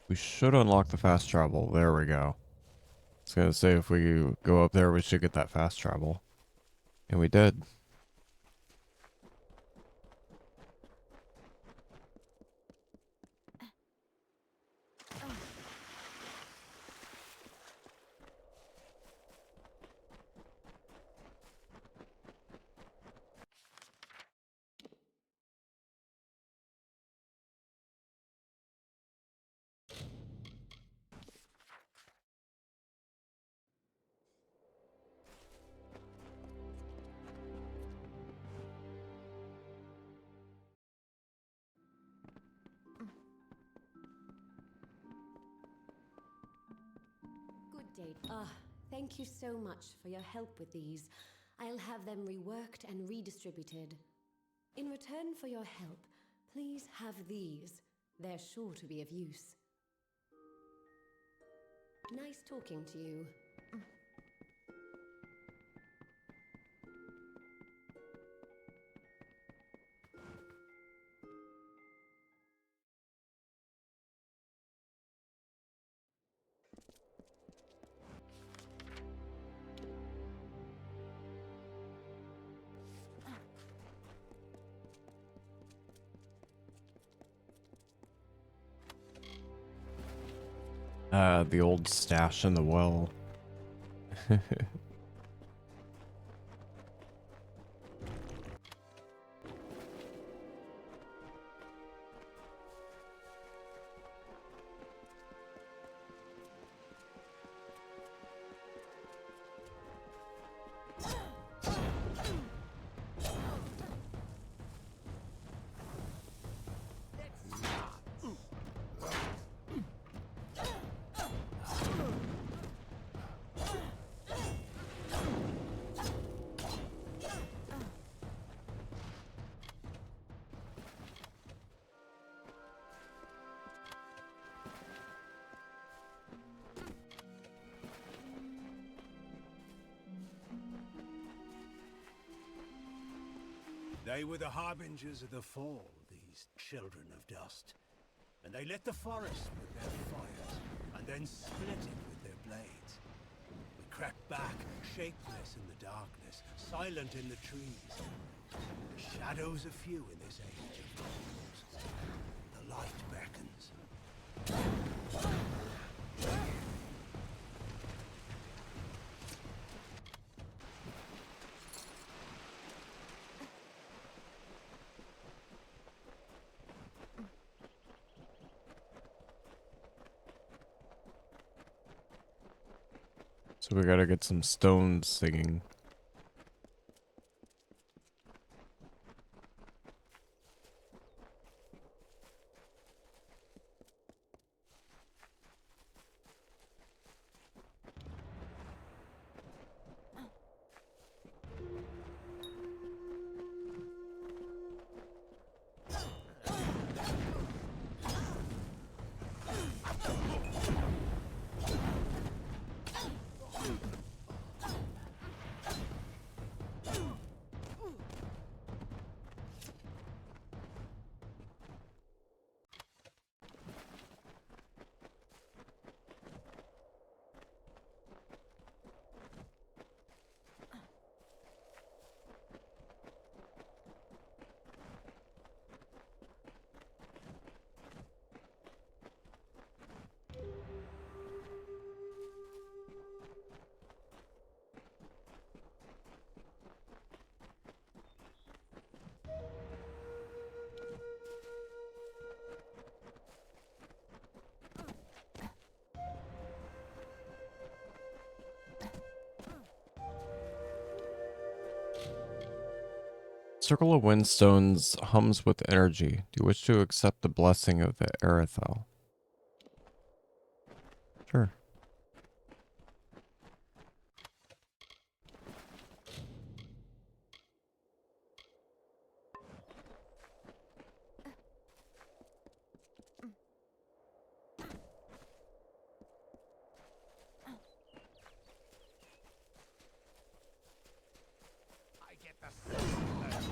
We should unlock the fast travel. There we go. I was gonna say if we go up there, we should get that fast travel. And we did. Good day. Thank you so much for your help with these. I'll have them reworked and redistributed. In return for your help, please have these. They're sure to be of use. Nice talking to you. The old stash in the well. They were the harbingers of the fall, these children of dust. And they lit the forest with their fires, and then split it with their blades. We crept back, shapeless in the darkness, silent in the trees. The shadows are few in this age of ghouls. The light beckons. So we gotta get some stones singing. Circle of Windstones hums with energy. Do you wish to accept the blessing of the Arethel? Sure. I get the sense you're finished.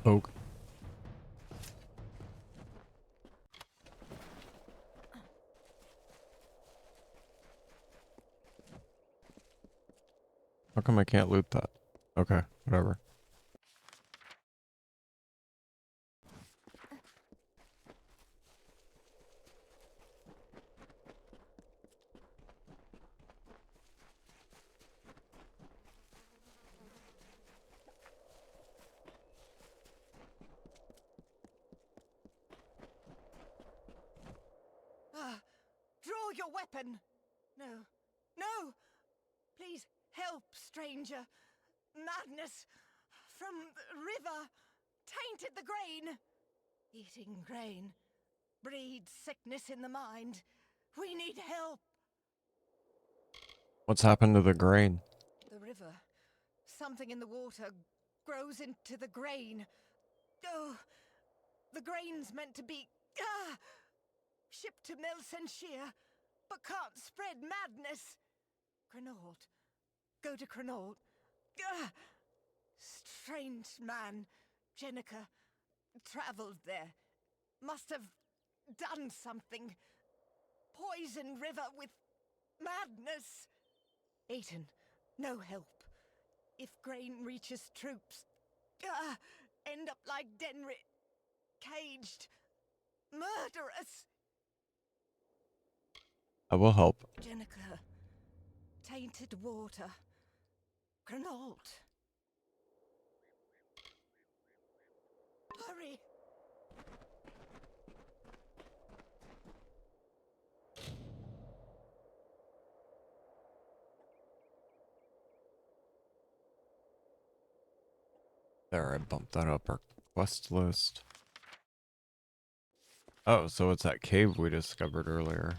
Oak. How come I can't loot that? Okay, whatever. Draw your weapon! No, no! Please help, stranger. Madness from the river tainted the grain. Eating grain breeds sickness in the mind. We need help. What's happened to the grain? The river, something in the water, grows into the grain. Oh, the grain's meant to be shipped to Melsenshire, but can't spread madness. Crenault. Go to Crenault. Strange man. Jenica travelled there. Must have done something. Poison river with madness. Aiton, no help. If grain reaches troops, end up like Denry. Caged. Murderous. I will help. Jenica. Tainted water. Crenault. Hurry! There, I bumped that up our quest list. Oh, so it's that cave we discovered earlier.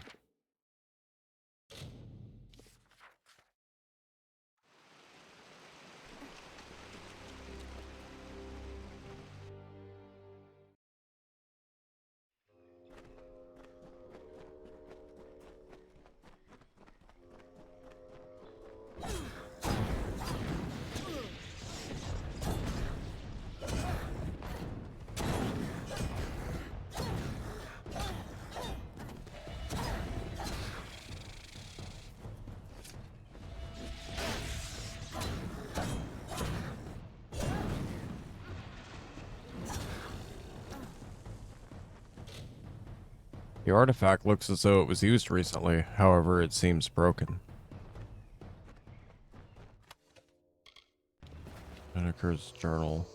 The artifact looks as though it was used recently, however, it seems broken. Henniker's journal.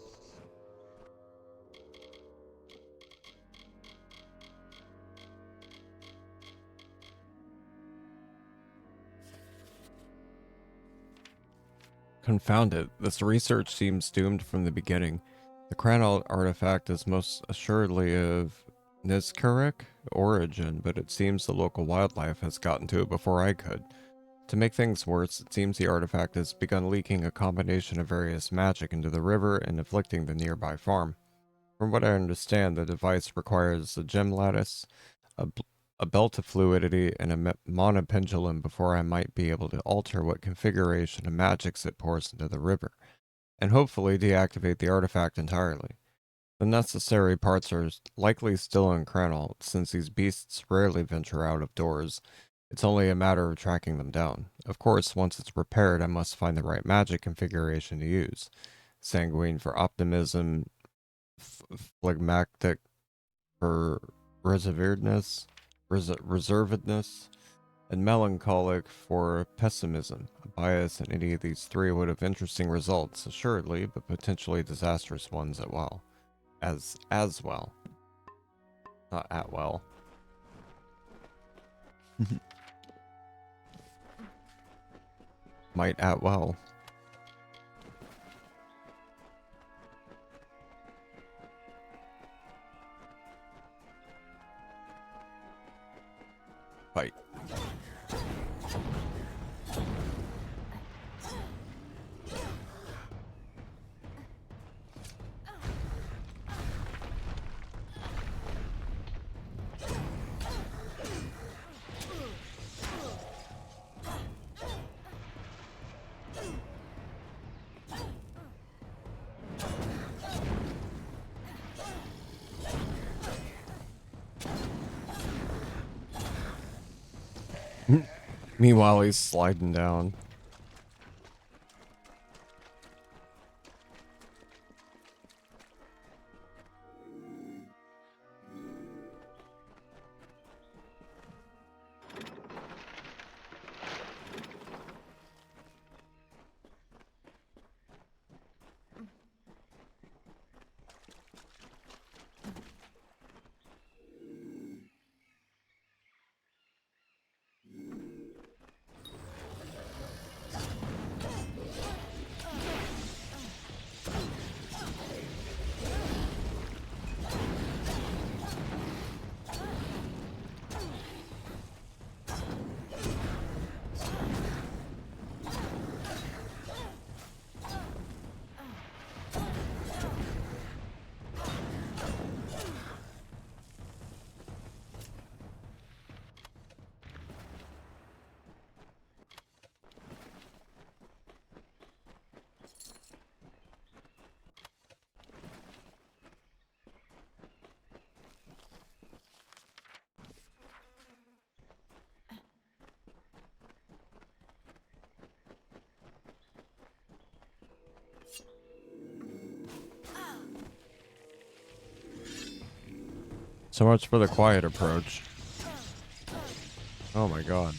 Confound it, this research seems doomed from the beginning. The Cranal artifact is most assuredly of Nizkarek origin, but it seems the local wildlife has gotten to it before I could. To make things worse, it seems the artifact has begun leaking a combination of various magic into the river and afflicting the nearby farm. From what I understand, the device requires a gem lattice, a belt of fluidity, and a monopendulum before I might be able to alter what configuration of magics it pours into the river, and hopefully deactivate the artifact entirely. The necessary parts are likely still in Cranal, since these beasts rarely venture out of doors. It's only a matter of tracking them down. Of course, once it's repaired, I must find the right magic configuration to use. Sanguine for optimism, phlegmatic for reservedness, and melancholic for pessimism. A bias in any of these three would have interesting results, assuredly, but potentially disastrous ones as well. As well. Not at well. Might at well. Fight. Meanwhile, he's sliding down. So much for the quiet approach. Oh my god.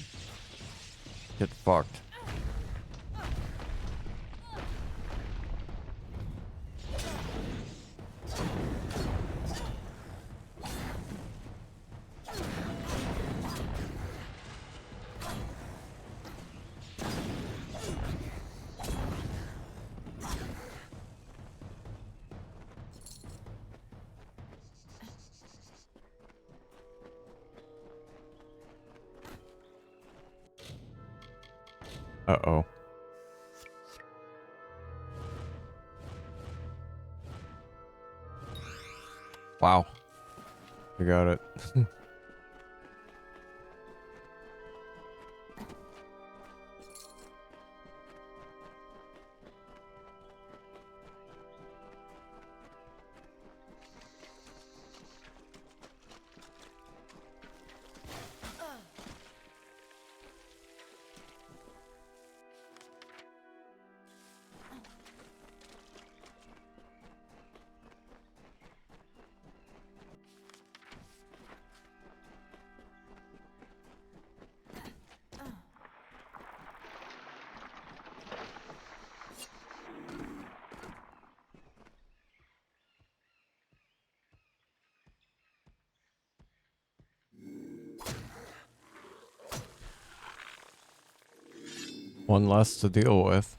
Get fucked. Uh-oh. Wow. I got it. One less to deal with.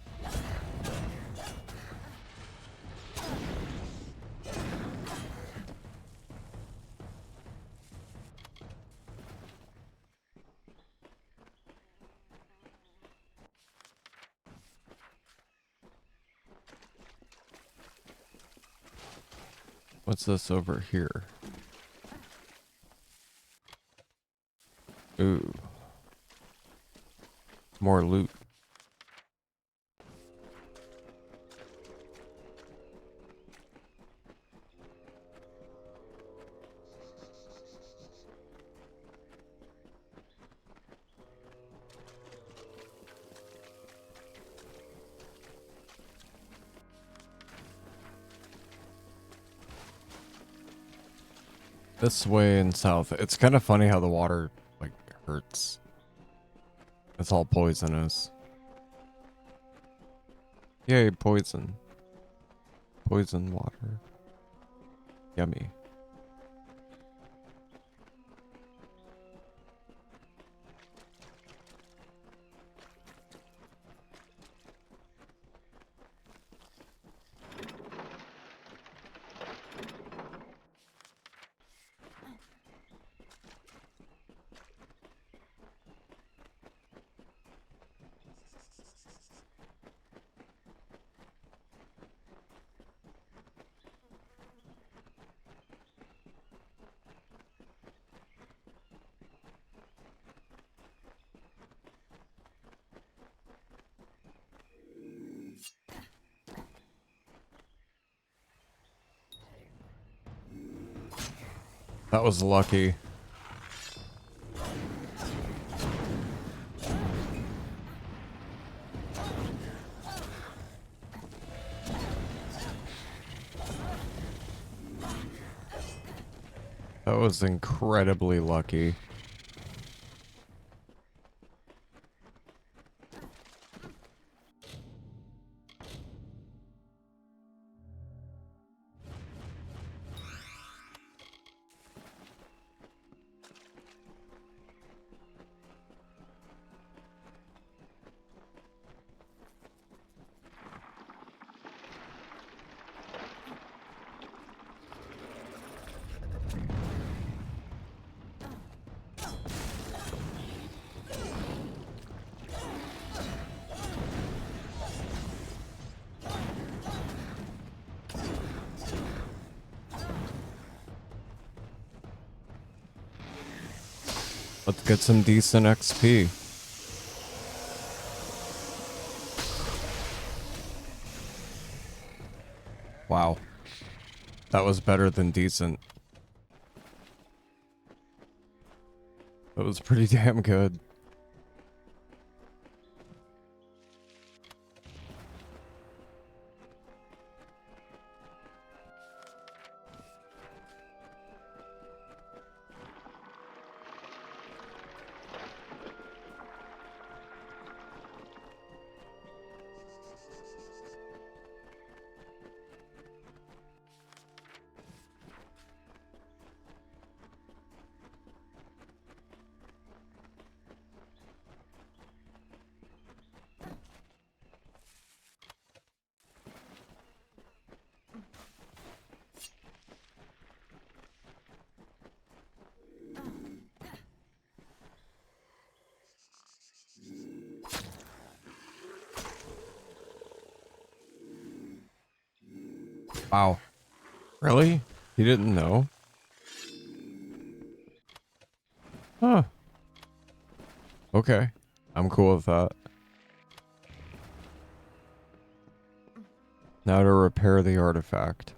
What's this over here? Ooh. More loot. This way and south. It's kind of funny how the water, like, hurts. It's all poisonous. Yay, poison. Poison water. Yummy. That was lucky. That was incredibly lucky. Let's get some decent XP. Wow. That was better than decent. That was pretty damn good. Wow. Really? He didn't know? Huh. Okay. I'm cool with that. Now to repair the artifact.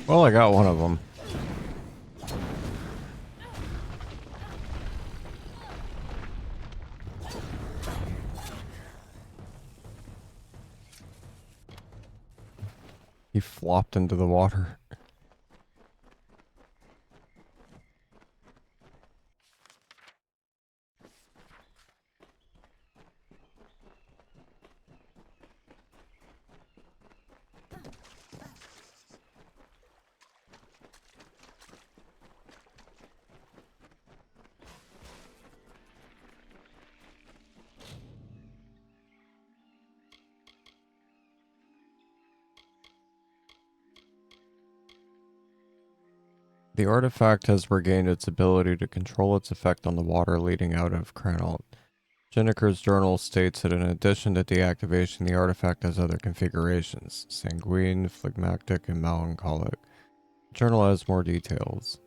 Well, I got one of them. He flopped into the water. The artifact has regained its ability to control its effect on the water leading out of Cranalt. Jenniker's journal states that in addition to deactivation, the artifact has other configurations: sanguine, phlegmatic, and melancholic. The journal has more details.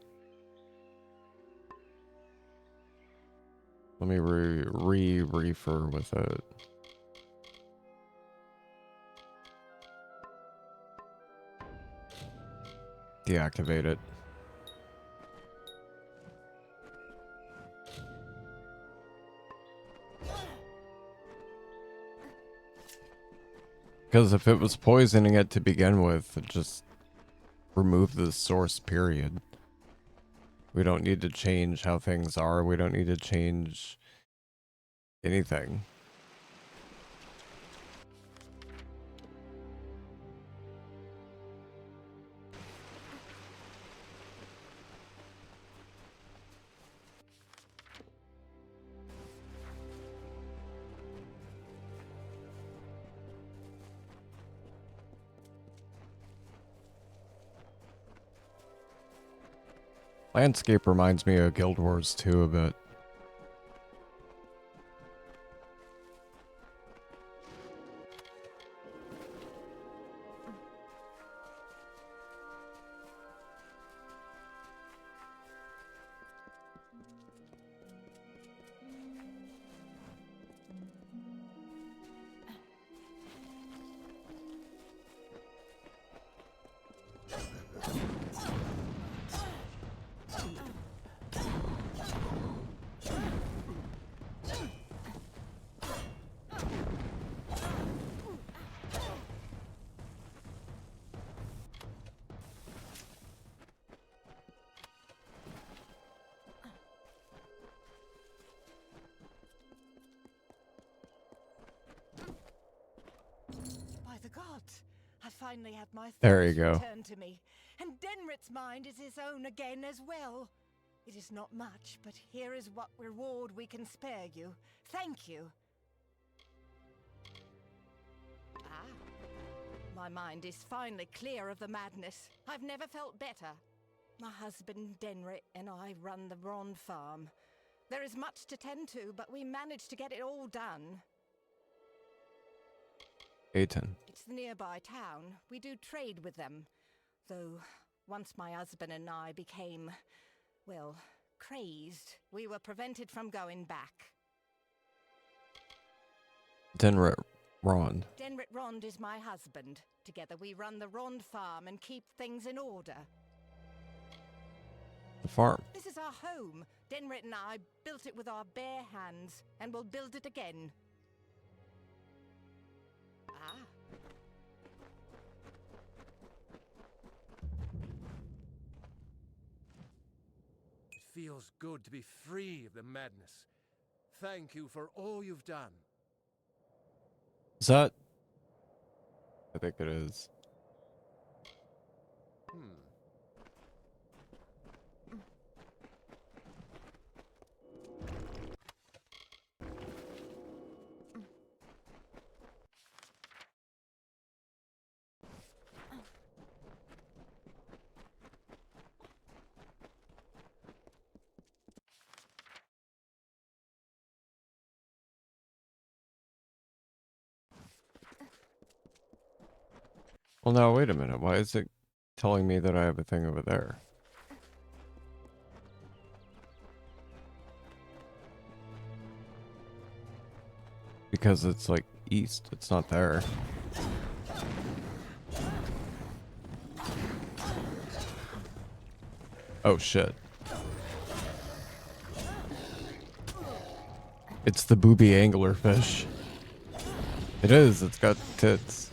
Let me refer with it. Deactivate it. Because if it was poisoning it to begin with, just remove the source, period. We don't need to change how things are. We don't need to change anything. Landscape reminds me of Guild Wars 2 a bit. The gods! I finally had my There you thoughts go. returned to me, and Denrit's mind is his own again as well. It is not much, but here is what reward we can spare you. Thank you. Ah, my mind is finally clear of the madness. I've never felt better. My husband Denrit and I run the Ron farm. There is much to tend to, but we managed to get it all done. Aiton. It's the nearby town. We do trade with them. Though, once my husband and I became, well, crazed, we were prevented from going back. Denrit Rond. Denrit Rond is my husband. Together we run the Rond farm and keep things in order. The farm. This is our home. Denrit and I built it with our bare hands, and will build it again. feels good to be free of the madness. Thank you for all you've done. Is that? I think it is. Well, now wait a minute. Why is it telling me that I have a thing over there? Because it's like east. It's not there. Oh shit. It's the booby anglerfish. It is. It's got tits.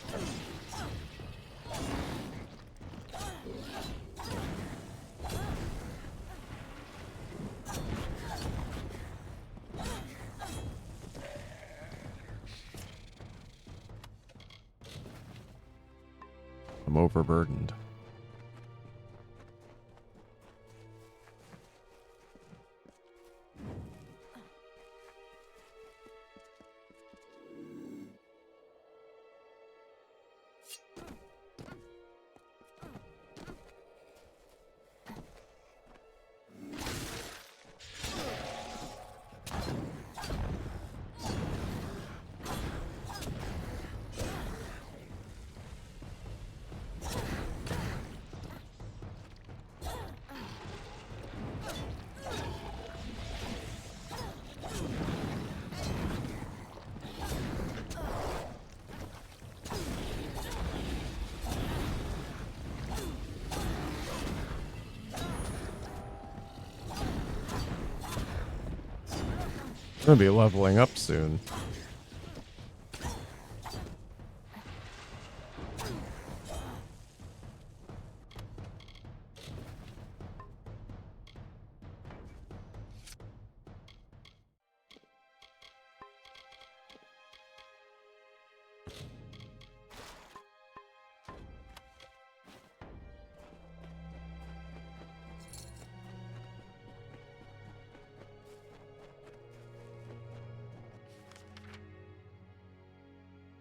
I'm overburdened. I'm gonna be leveling up soon.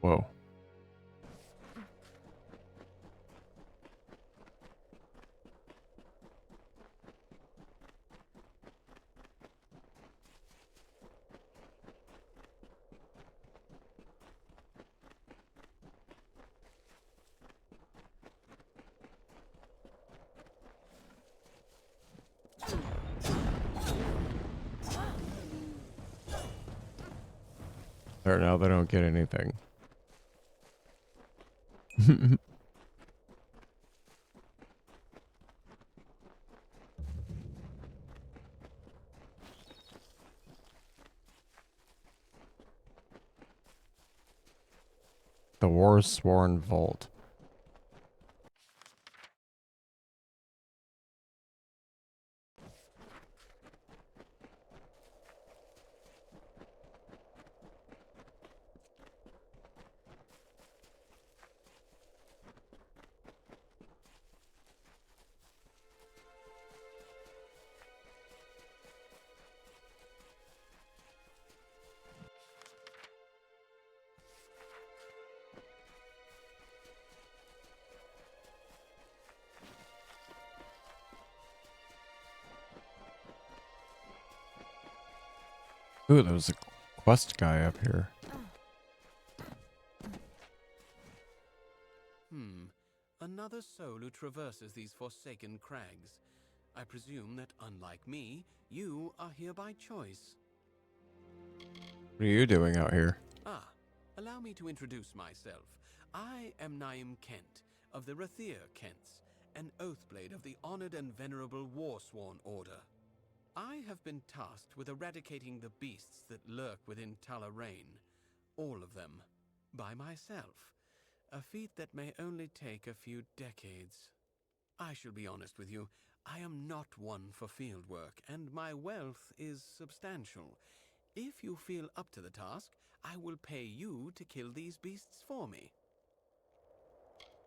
Whoa. There, now they don't get anything. The War-Sworn Vault. Ooh, there was a quest guy up here. Another soul who traverses these forsaken crags. I presume that, unlike me, you are here by choice. What are you doing out here? Allow me to introduce myself. I am Naim Kent, of the Rathir Kents, an Oathblade of the honored and venerable War-Sworn Order. I have been tasked with eradicating the beasts that lurk within Talarain, all of them, by myself, a feat that may only take a few decades. I shall be honest with you, I am not one for field work, and my wealth is substantial. If you feel up to the task, I will pay you to kill these beasts for me.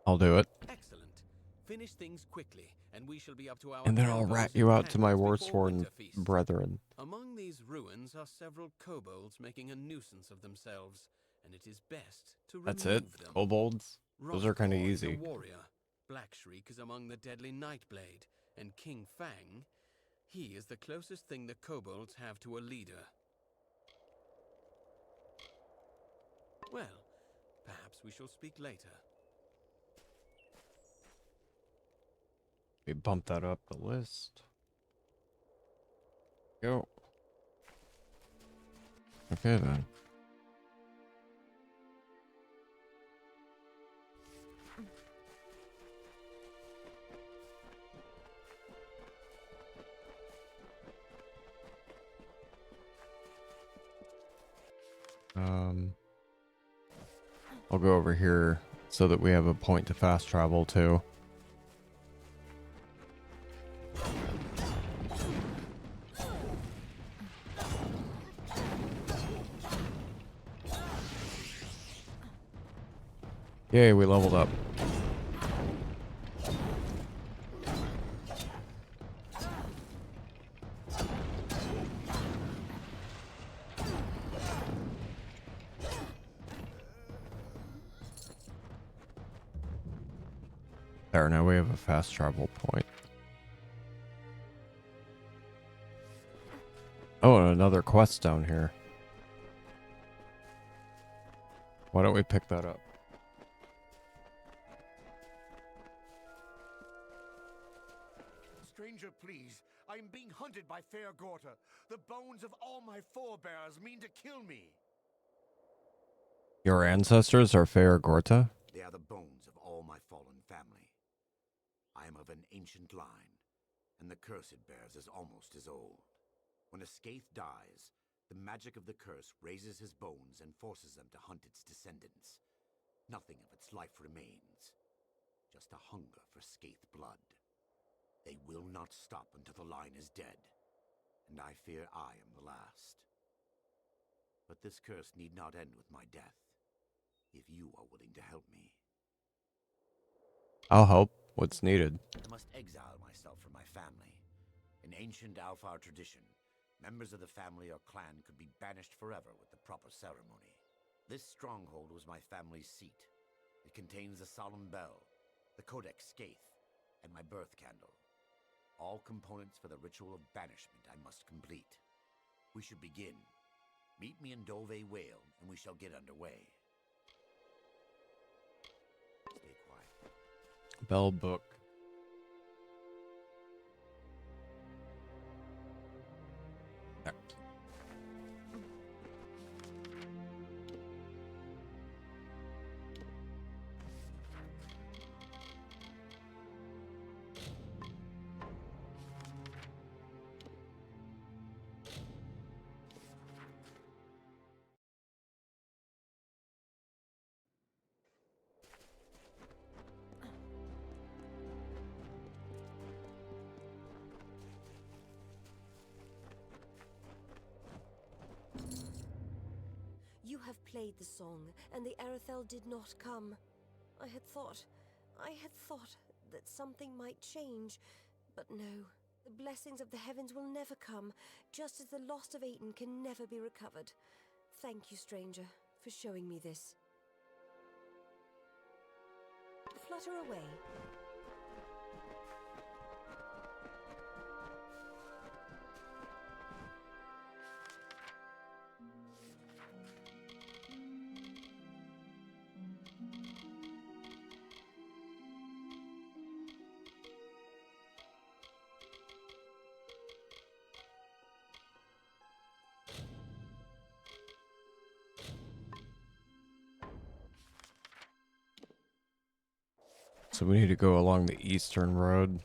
I'll do it. Excellent. Finish things quickly, and we shall be up to our And then I'll elbows rat in you out to my cannons before Warsworn winter feast. brethren. Among these ruins are several kobolds making a nuisance of themselves, and it is best to remove That's it? them. Kobolds? Those are kind of Rothpaw easy. is a warrior. Blackshriek is among the deadly Nightblade, and King Fang, he is the closest thing the kobolds have to a leader. Well, perhaps we shall speak later. We bump that up the list. Go. Okay then. I'll go over here so that we have a point to fast travel to. Yay, we leveled up. There, now we have a fast travel point. Oh, and another quest down here. Why don't we pick that up? Stranger, please. I am being hunted by Fair Gorta. The bones of all my forebears mean to kill me. Your ancestors are Fair Gorta? They are the bones of all my fallen family. I am of an ancient line, and the curse it bears is almost as old. When a Skaith dies, the magic of the curse raises his bones and forces them to hunt its descendants. Nothing of its life remains, just a hunger for Skaith blood. They will not stop until the line is dead, and I fear I am the last. But this curse need not end with my death, if you are willing to help me. I'll help. What's needed? I must exile myself from my family. In ancient Alfar tradition, members of the family or clan could be banished forever with the proper ceremony. This stronghold was my family's seat. It contains the solemn bell, the Codex Skaith, and my birth candle. All components for the ritual of banishment I must complete. We should begin. Meet me in Dove Whale, and we shall get underway. Stay quiet. Bell book. There. You have played the song, and the Arethel did not come. I had thought that something might change, but no. The blessings of the heavens will never come, just as the lost of Aten can never be recovered. Thank you, stranger, for showing me this. Flutter away. So we need to go along the eastern road.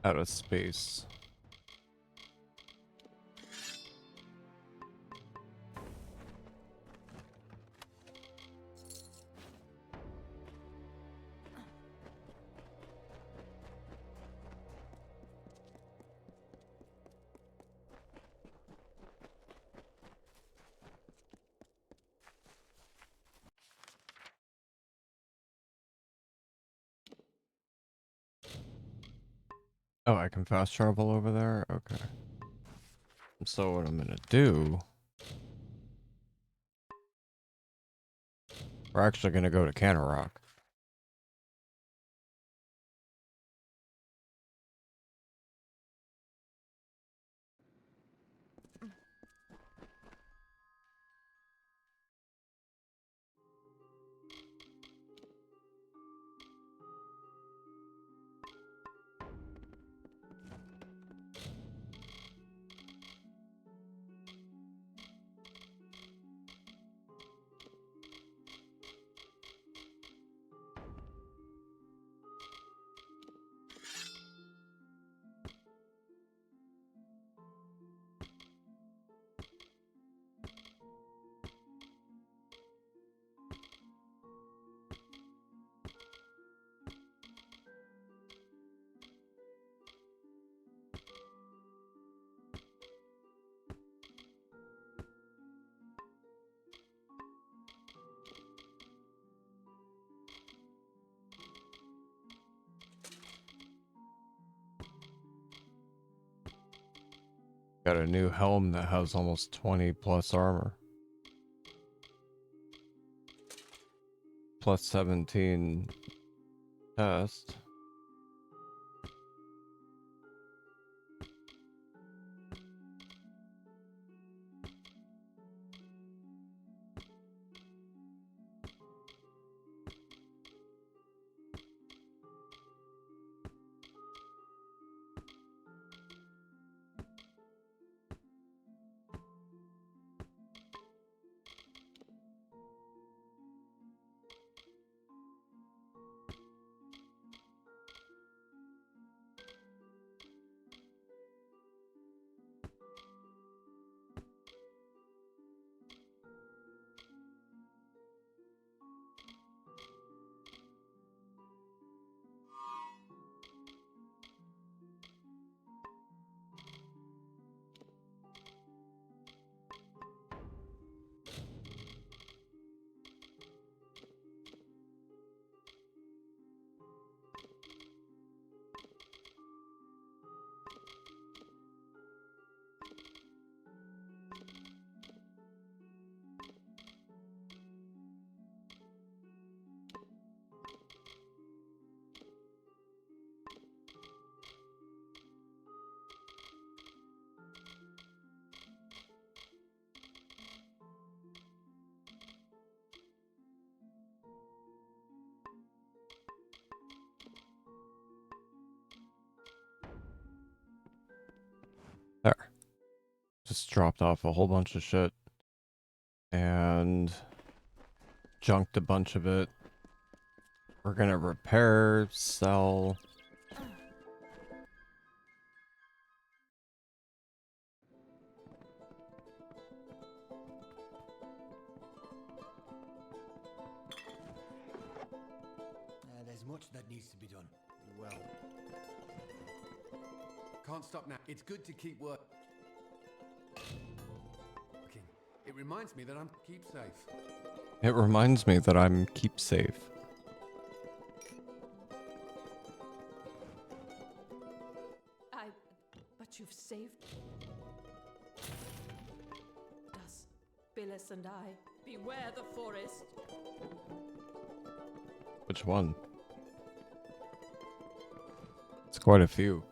out of space. Oh, I can fast travel over there? Okay. So what I'm gonna do... We're actually gonna go to Cannerock. Got a new helm that has almost 20 plus armor. Plus 17 test. There. Just dropped off a whole bunch of shit. And junked a bunch of it. We're gonna repair, sell. There's much that needs to be done. Well, can't stop now. It's good to keep working. It reminds me that I'm keep safe. It reminds me that I'm keep safe. But you've saved us, Billis and I. Beware the forest. Which one? It's quite a few.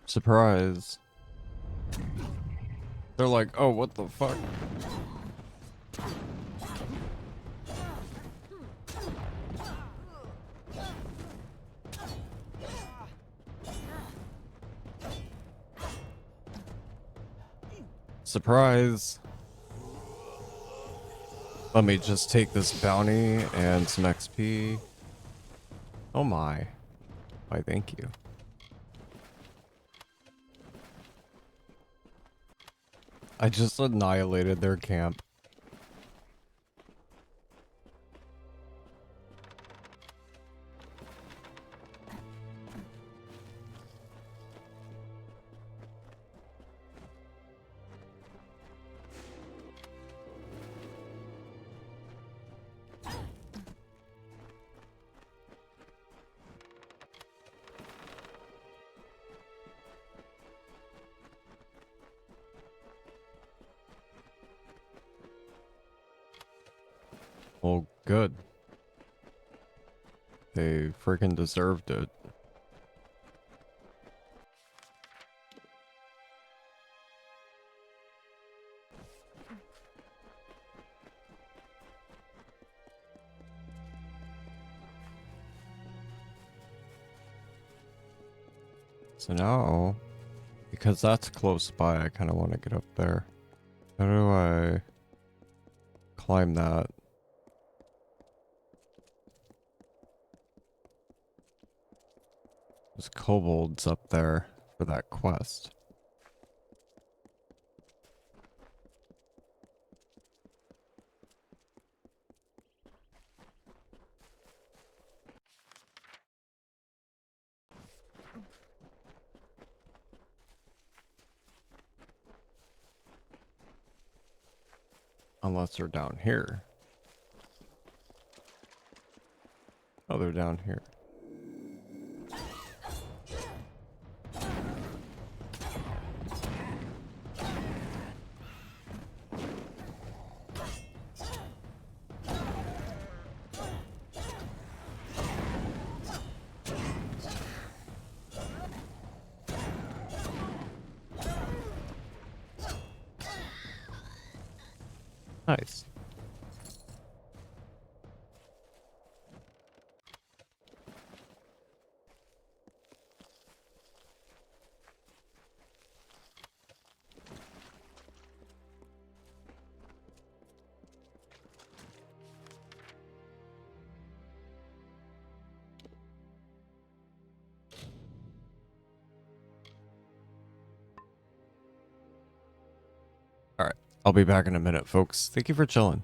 Surprise. They're like, oh, what the fuck? Surprise. Let me just take this bounty and some XP. Oh my. Why, thank you. I just annihilated their camp. Well, good. They freaking deserved it. So now, because that's close by, I kind of want to get up there. How do I climb that? There's kobolds up there for that quest. Unless they're down here. Oh, they're down here. Nice. Alright, I'll be back in a minute, folks. Thank you for chilling.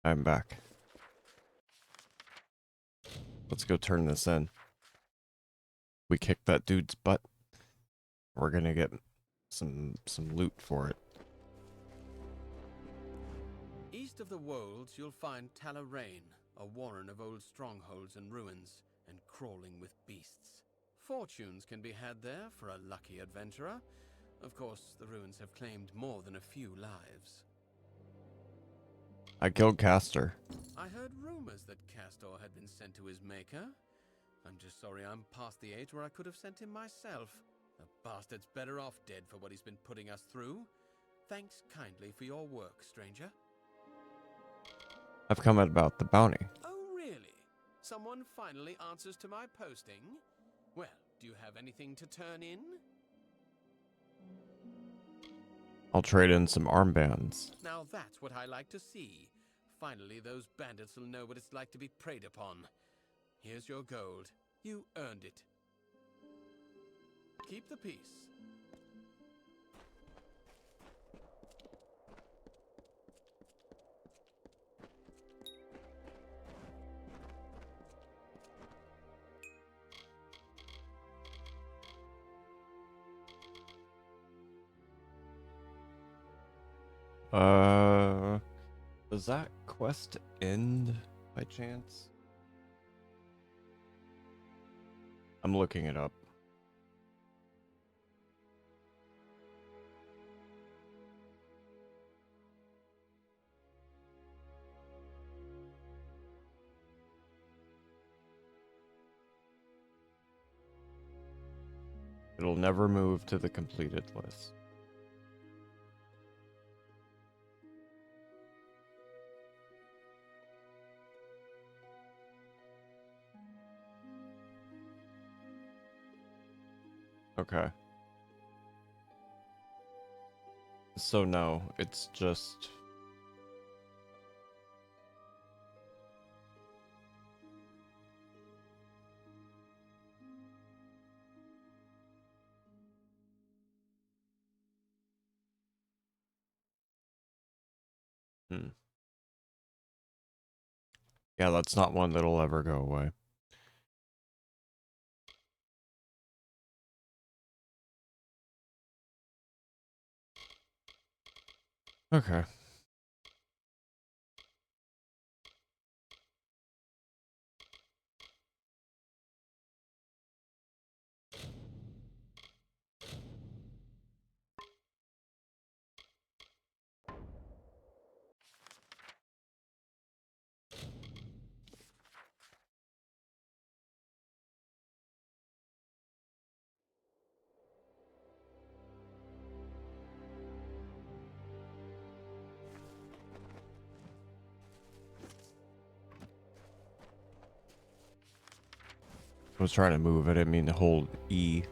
I'm back. Let's go turn this in. We kicked that dude's butt. We're gonna get some loot for it. East of the Wolds, you'll find Talarain, a warren of old strongholds and ruins, and crawling with beasts. Fortunes can be had there for a lucky adventurer. Of course, the ruins have claimed more than a few lives. I killed Castor. I heard rumors that Castor had been sent to his maker. I'm just sorry I'm past the age where I could have sent him myself. The bastard's better off dead for what he's been putting us through. Thanks kindly for your work, stranger. I've come about the bounty. Oh, really? Someone finally answers to my posting? Well, do you have anything to turn in? I'll trade in some armbands. Now that's what I like to see. Finally, those bandits will know what it's like to be preyed upon. Here's your gold. You earned it. Keep the peace. Does that quest end by chance? I'm looking it up. It'll never move to the completed list. Okay. So no, it's just... Yeah, that's not one that'll ever go away. Okay. I was trying to move. I didn't mean to hold E.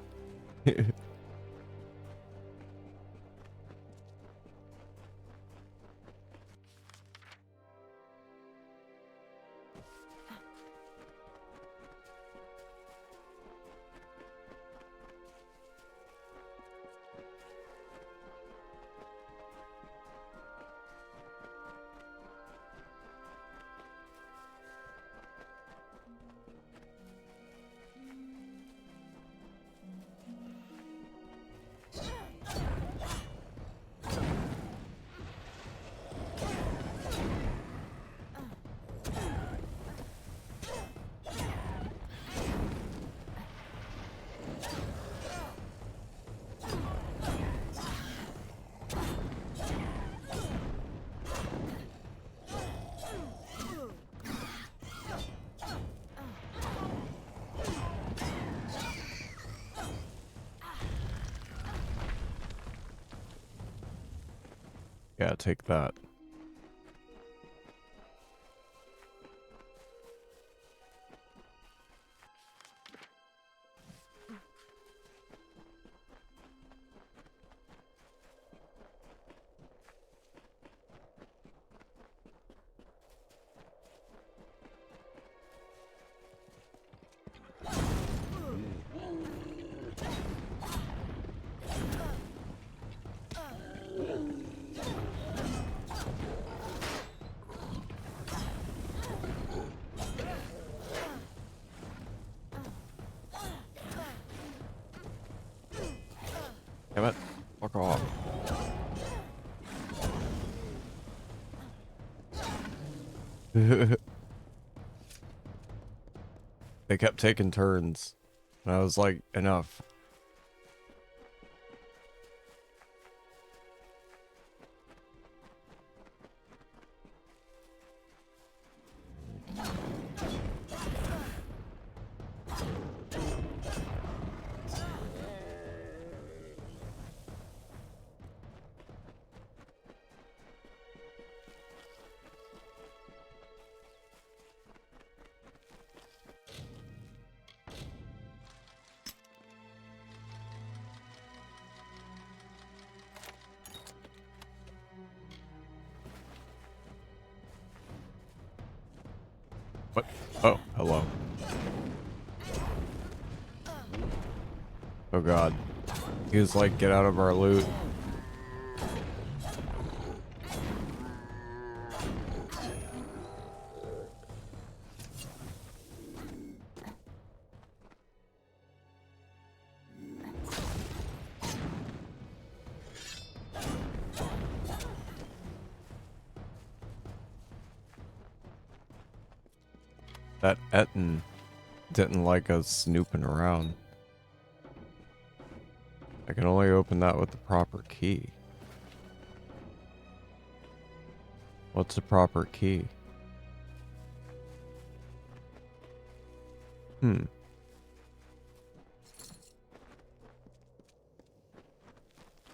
Yeah, take that. They kept taking turns. And I was like, enough. What? Oh, hello. Oh god. He was like, get out of our loot. That Etten didn't like us snooping around. I can only open that with the proper key. What's the proper key?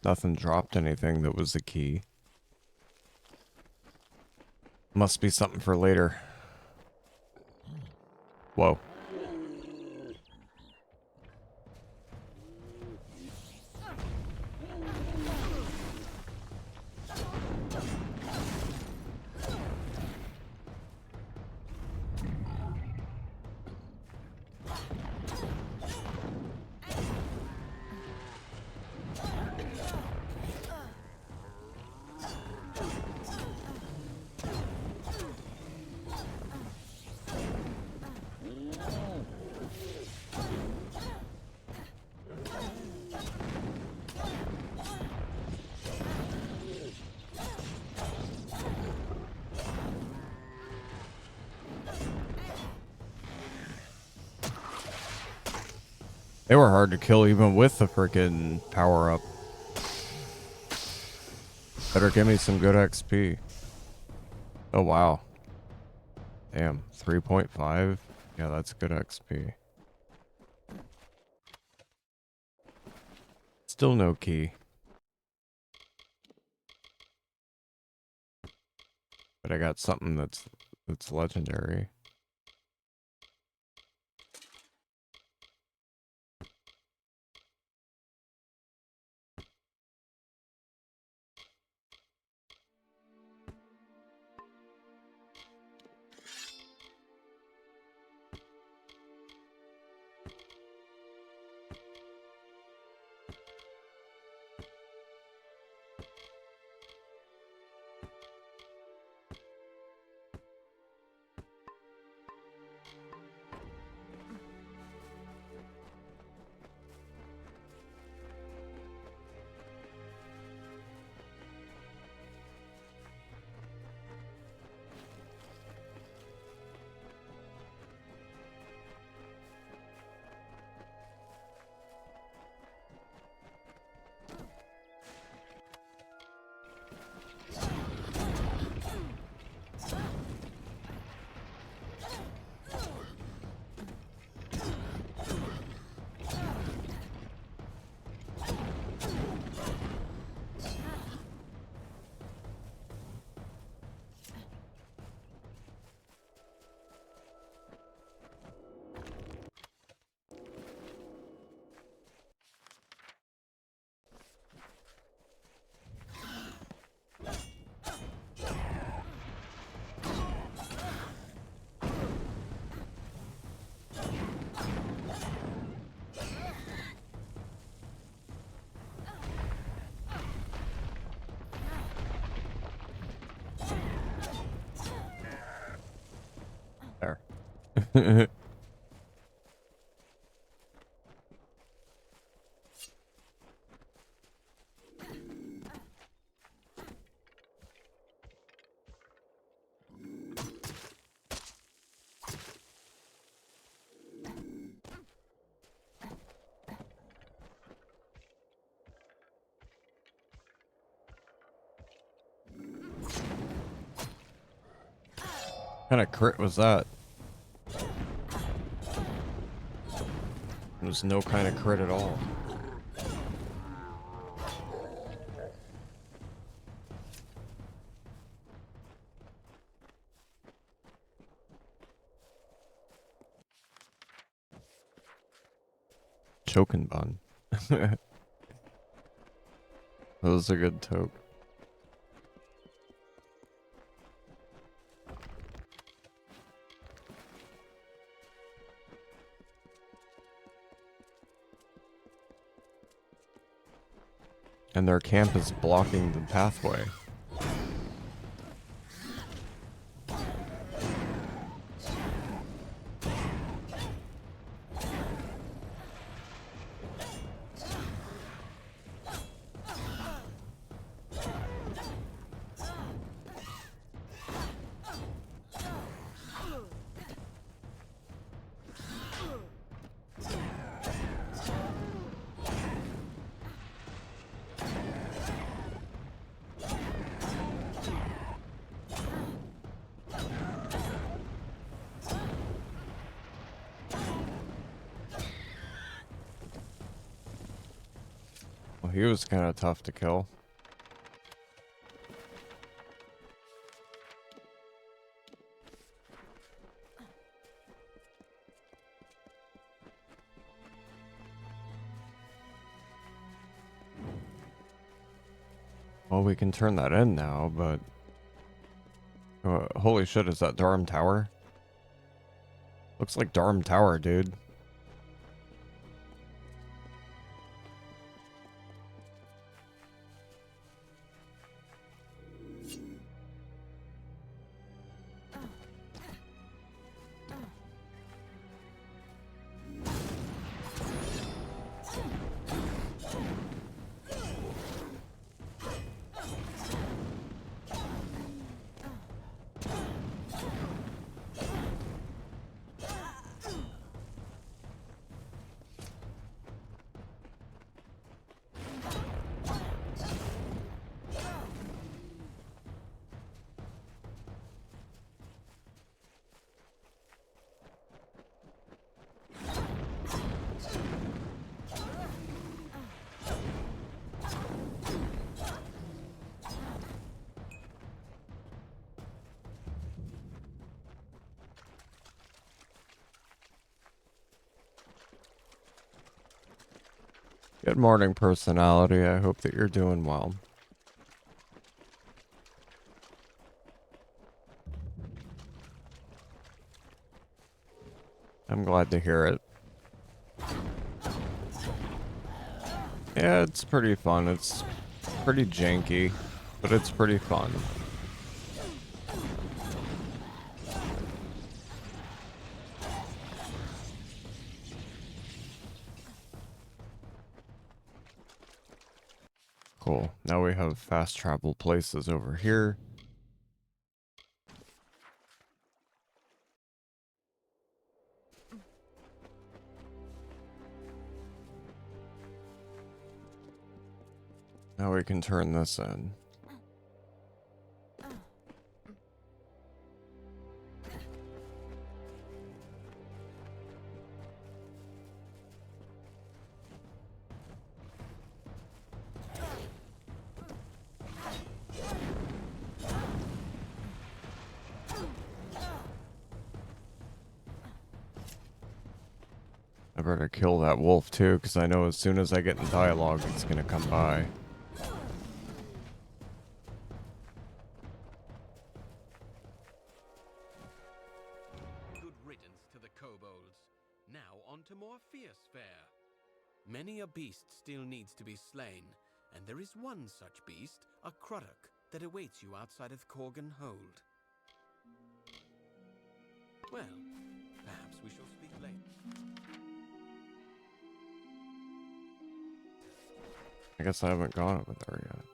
Nothing dropped anything that was the key. Must be something for later. Whoa. They were hard to kill even with the freaking power-up. Better give me some good XP. Oh, wow. Damn, 3.5? Yeah, that's good XP. Still no key. But I got something that's legendary. There. What kind of crit was that? There was no kind of crit at all. Chokin bun. That was a good toke. And their camp is blocking the pathway. Well, he was kind of tough to kill. Well, we can turn that in now, but... holy shit, is that Durham Tower? Looks like Durham Tower, dude. Good morning, personality. I hope that you're doing well. I'm glad to hear it. Yeah, it's pretty fun. It's pretty janky, but it's pretty fun. Cool. Now we have fast travel places over here. Now we can turn this in. I better kill that wolf too, because I know as soon as I get in dialogue, it's gonna come by. Good riddance to the kobolds. Now on to more fierce fare. Many a beast still needs to be slain, and there is one such beast, a Cruddock, that awaits you outside of Corgan Hold. Well, perhaps we shall speak later. I guess I haven't gone over there yet.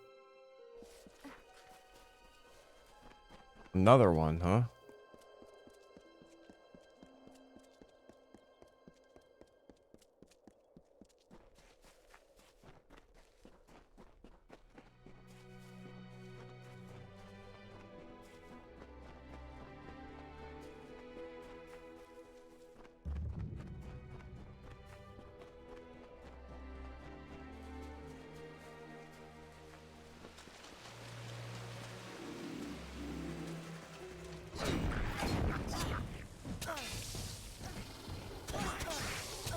Another one, huh?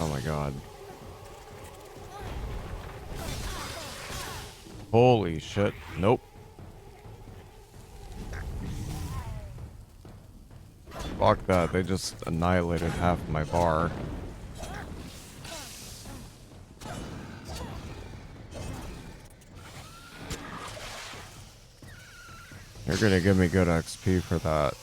Oh my god. Holy shit. Nope. Fuck that. They just annihilated half my bar. You're gonna give me good XP for that.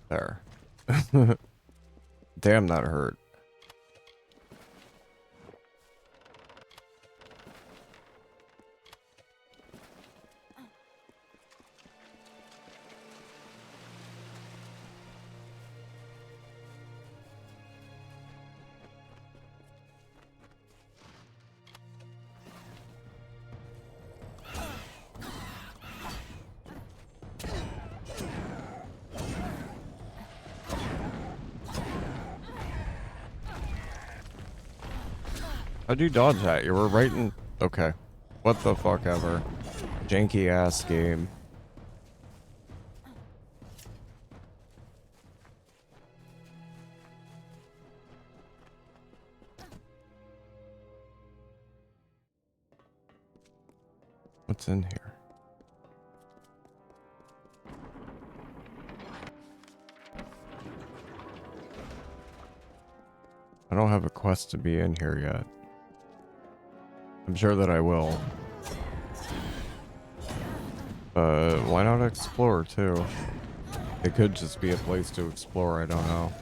There. Damn, that hurt. How'd you dodge that? You were right in... Okay. What the fuck ever. Janky ass game. What's in here? I don't have a quest to be in here yet. I'm sure that I will. Why not explore too? It could just be a place to explore, I don't know.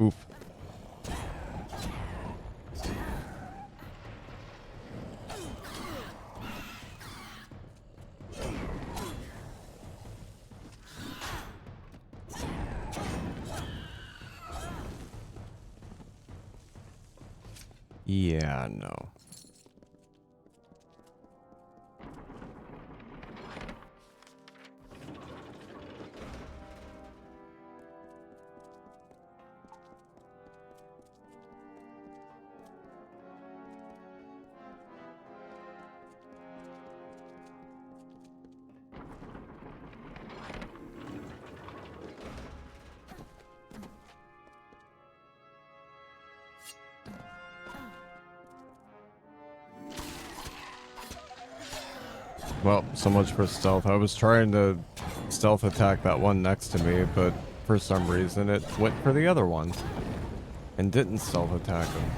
Oof. Yeah, no. Well, so much for stealth. I was trying to stealth attack that one next to me, but for some reason it went for the other one and didn't stealth attack him.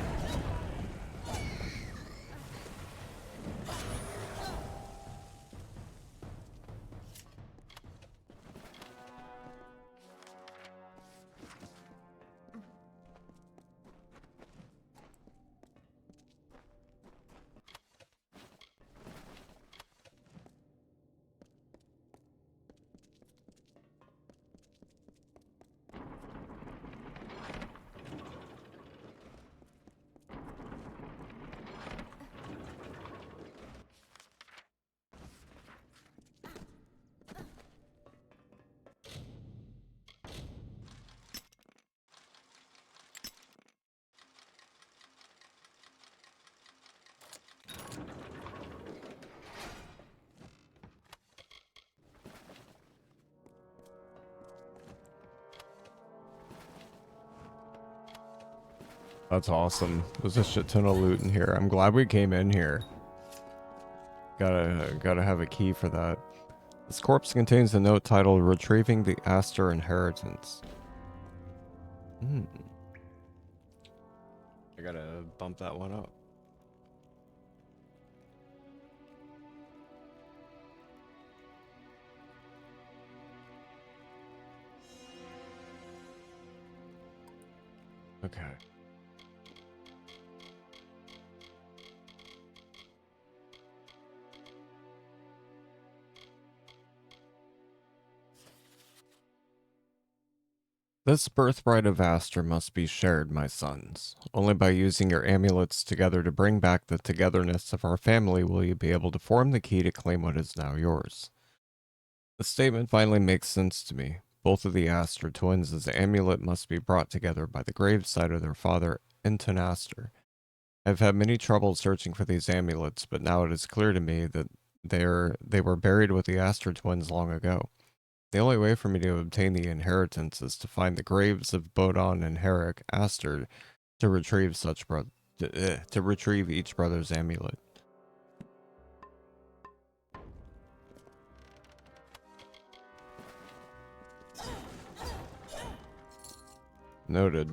That's awesome. There's a shit ton of loot in here. I'm glad we came in here. Gotta have a key for that. This corpse contains a note titled Retrieving the Astor Inheritance. I gotta bump that one up. Okay. This birthright of Astor must be shared, my sons. Only by using your amulets together to bring back the togetherness of our family will you be able to form the key to claim what is now yours. The statement finally makes sense to me. Both of the Astor twins' amulet must be brought together by the graveside of their father, Inton Astor. I've had many troubles searching for these amulets, but now it is clear to me that they were buried with the Astor twins long ago. The only way for me to obtain the inheritance is to find the graves of Bodon and Herrick Astor to retrieve to retrieve each brother's amulet. Noted.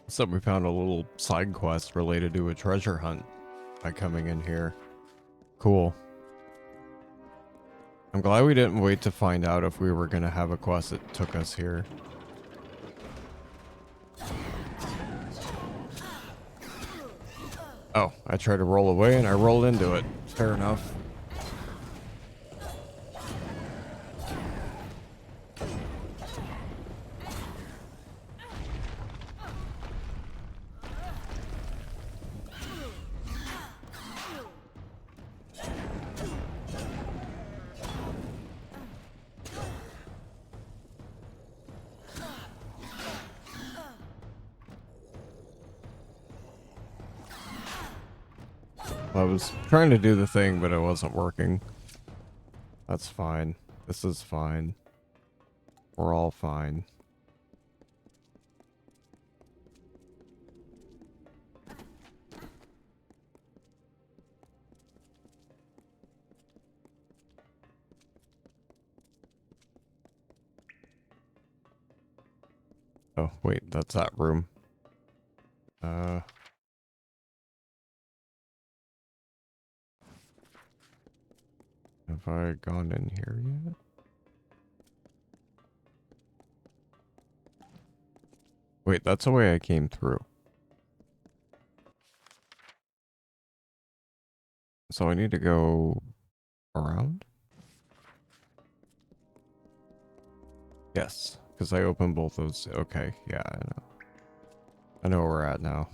So we found a little side quest related to a treasure hunt by coming in here. Cool. I'm glad we didn't wait to find out if we were going to have a quest that took us here. Oh, I tried to roll away and I rolled into it. Fair enough. I was trying to do the thing, but it wasn't working. That's fine. This is fine. We're all fine. Oh, wait, that's that room. Have I gone in here yet? Wait, that's the way I came through. So I need to go around? Yes, because I opened both those. Okay, yeah, I know. I know where we're at now.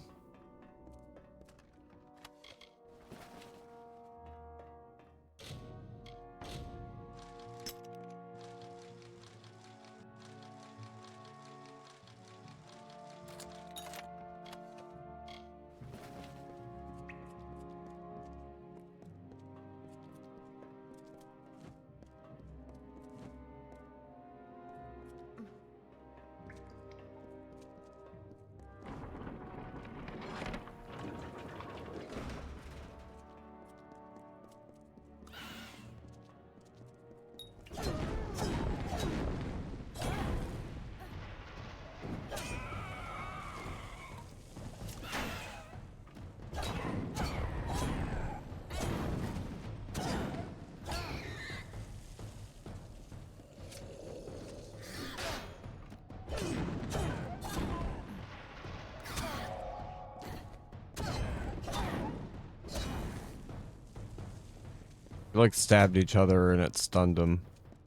We like stabbed each other and it stunned them.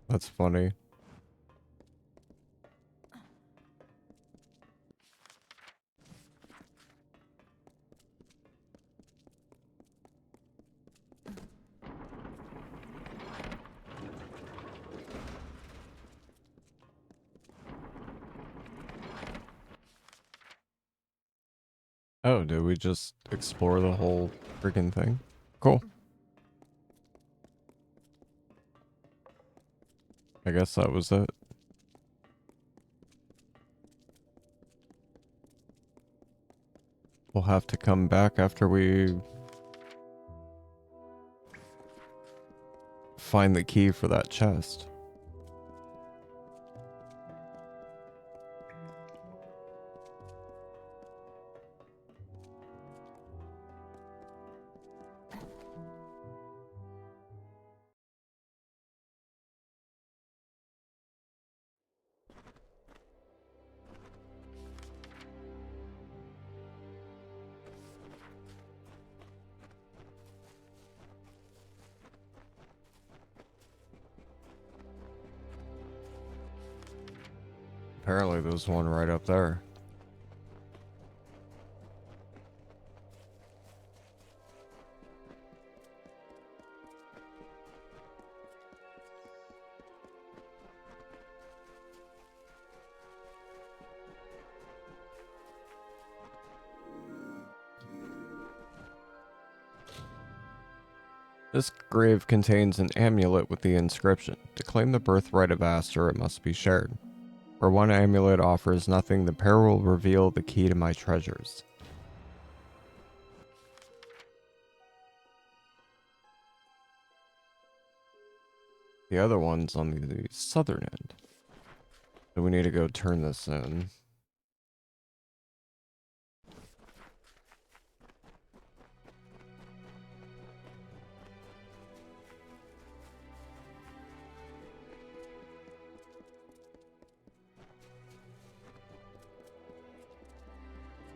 That's funny. Oh, did we just explore the whole freaking thing? Cool. I guess that was it. We'll have to come back after we find the key for that chest. Apparently there's one right up there. This grave contains an amulet with the inscription, "To claim the birthright of Aster, it must be shared. Where one amulet offers nothing, the pair will reveal the key to my treasures." The other one's on the southern end. So we need to go turn this in.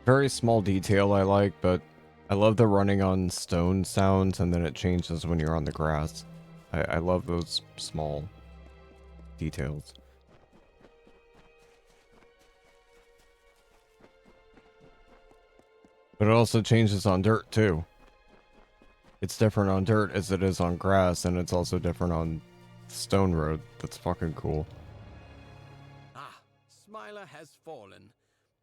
Very small detail I like, but I love the running on stone sounds and then it changes when you're on the grass. I love those small details. But it also changes on dirt too. It's different on dirt as it is on grass, and it's also different on stone road. That's fucking cool. Ah, Smiler has fallen.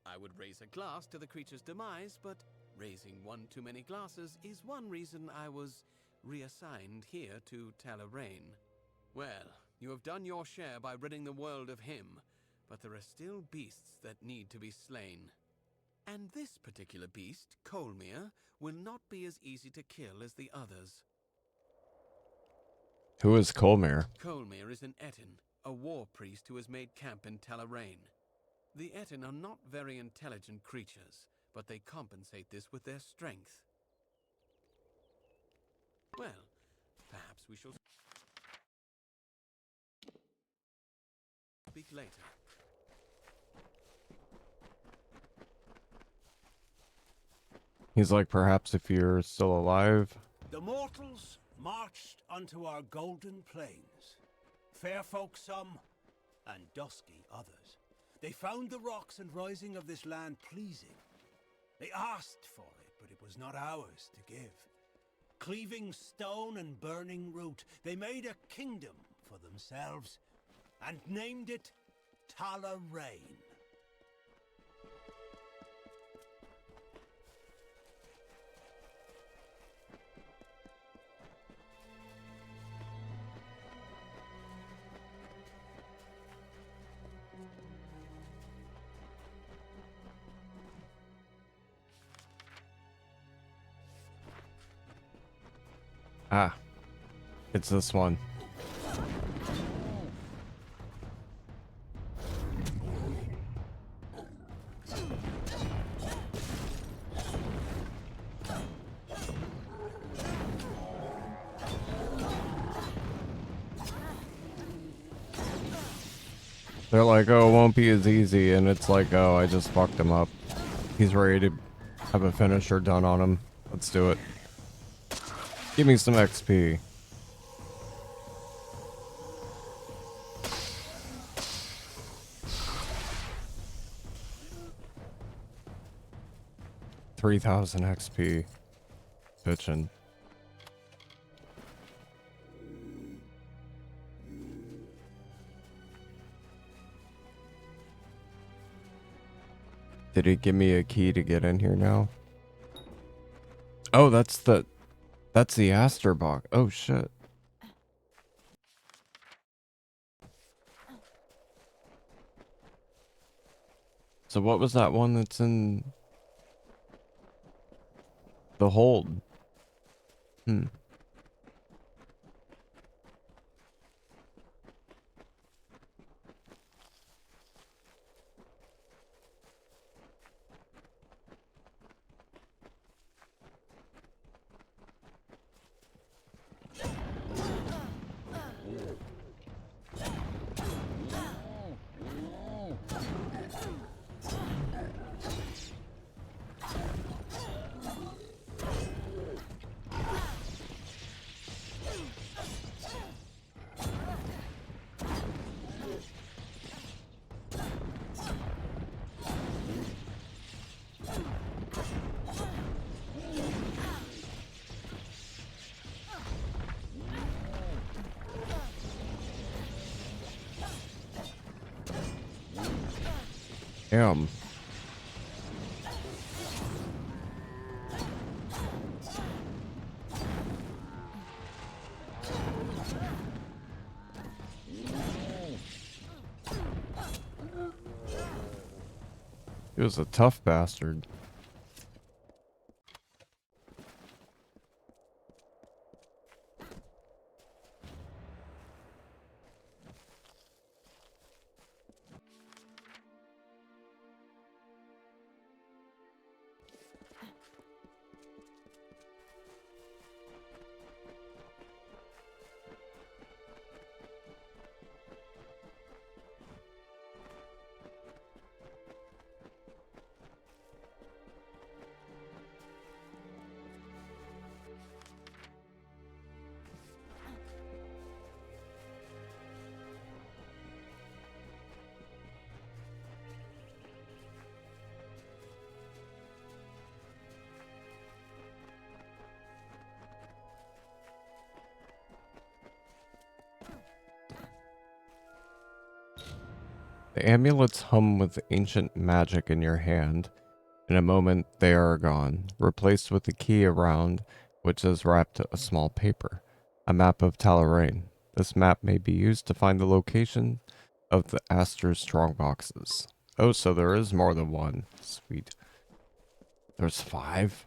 I would raise a glass to the creature's demise, but raising one too many glasses is one reason I was reassigned here to Talarain. Well, you have done your share by ridding the world of him, but there are still beasts that need to be slain. And this particular beast, Colmere, will not be as easy to kill as the others. Who is Colmere? Colmere is an Etin, a war priest who has made camp in Talarain. The Etin are not very intelligent creatures, but they compensate this with their strength. Well, perhaps we shall speak later. He's like, perhaps if you're still alive. The mortals marched unto our golden plains, fair folk some, and dusky others. They found the rocks and rising of this land pleasing. They asked for it, but it was not ours to give. Cleaving stone and burning root, they made a kingdom for themselves, and named it Talarain. Ah, it's this one. They're like, oh, it won't be as easy, and it's like, oh, I just fucked him up. He's ready to have a finisher done on him. Let's do it. Give me some XP. $3,000 XP. Bitchin'. Did it give me a key to get in here now? Oh, that's the... That's the Aster box. Oh shit. So what was that one that's in the hold? Hmm. Damn. He was a tough bastard. The amulets hum with ancient magic in your hand. In a moment, they are gone, replaced with the key around which is wrapped a small paper, a map of Talarain. This map may be used to find the location of the Aster's strongboxes. Oh, so there is more than one. Sweet. There's 5?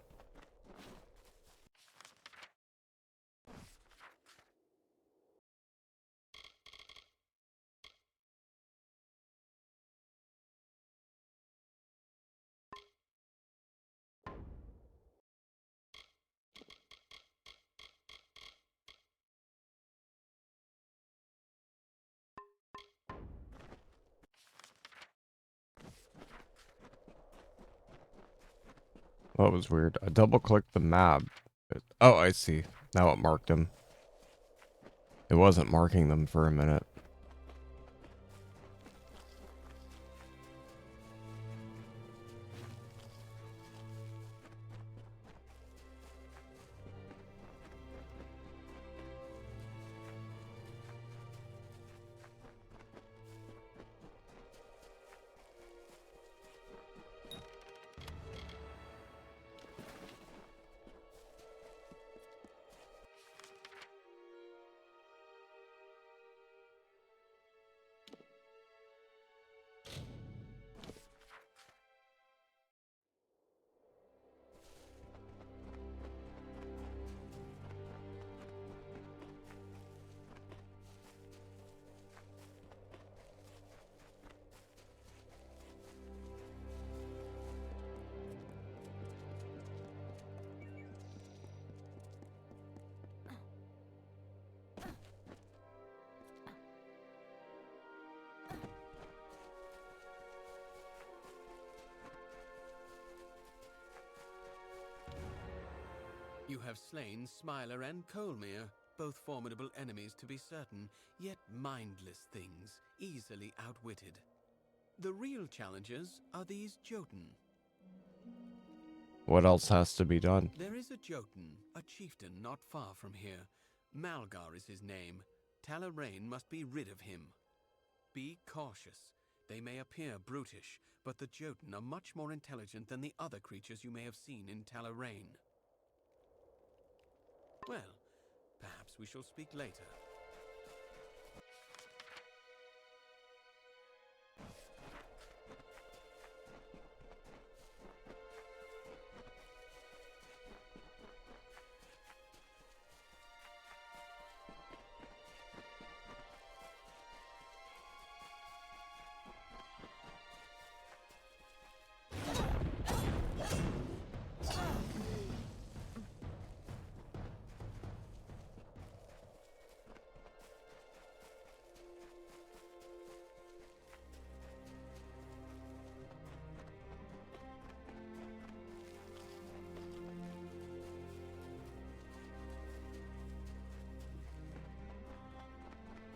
That was weird. I double-clicked the map. Oh, I see. Now it marked them. It wasn't marking them for a minute. You have slain Smiler and Colmere, both formidable enemies to be certain, yet mindless things, easily outwitted. The real challengers are these Jotun. What else has to be done? There is a Jotun, a chieftain not far from here. Malgar is his name. Talarain must be rid of him. Be cautious. They may appear brutish, but the Jotun are much more intelligent than the other creatures you may have seen in Talarain. Well, perhaps we shall speak later.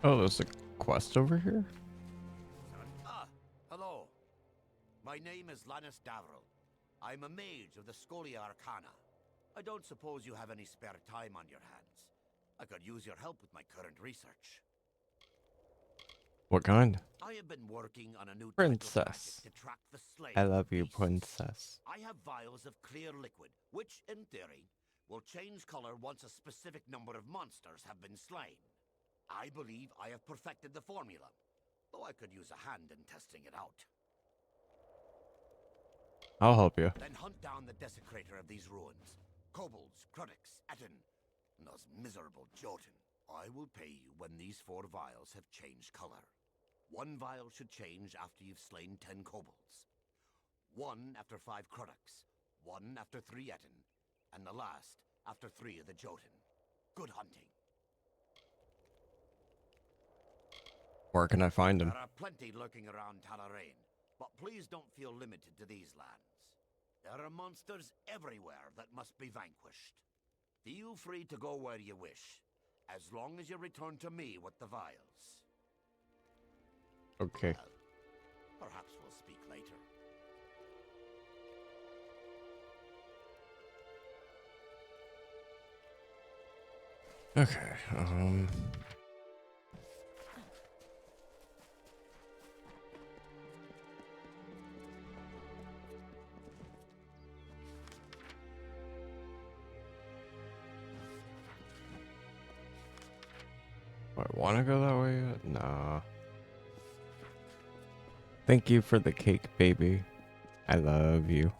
Oh, there's a quest over here? Ah, hello. My name is Lannis Davril. I'm a mage of the Scholia Arcana. I don't suppose you have any spare time on your hands. I could use your help with my current research. What kind? I have been working on a new Princess. to track the slain I love you, beasts. princess. I have vials of clear liquid, which, in theory, will change color once a specific number of monsters have been slain. I believe I have perfected the formula, though I could use a hand in testing it out. I'll help you. Then hunt down the desecrator of these ruins. Kobolds, Krudix, Etten, and those miserable Jotun. I will pay you when these 4 vials have changed color. 1 vial should change after you've slain 10 kobolds. 1 after 5 Krudix. 1 after 3 Etten. And the last after 3 of the Jotun. Good hunting. Where can I find him? There are plenty lurking around Talarain, but please don't feel limited to these lands. There are monsters everywhere that must be vanquished. Feel free to go where you wish, as long as you return to me with the vials. Okay. Well, perhaps we'll speak later. Okay, do I want to go that way yet? Nah. Thank you for the cake, baby. I love you.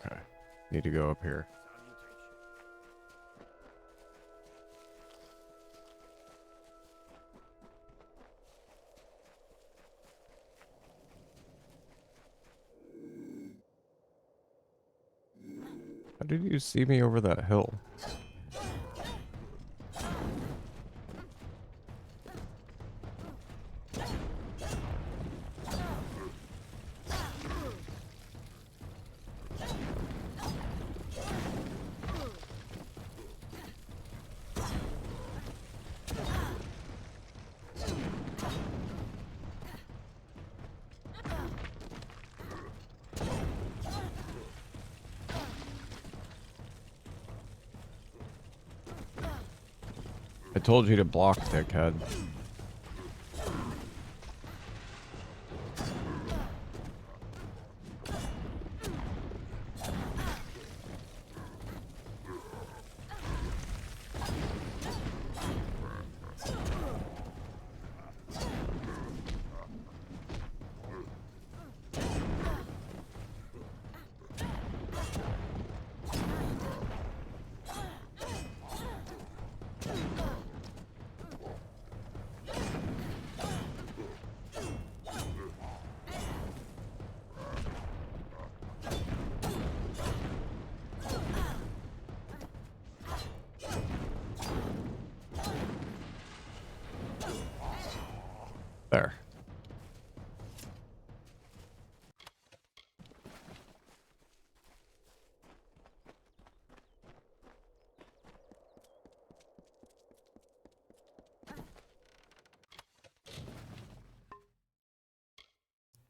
Okay. Need to go up here. How did you see me over that hill? I told you to block, dickhead. There.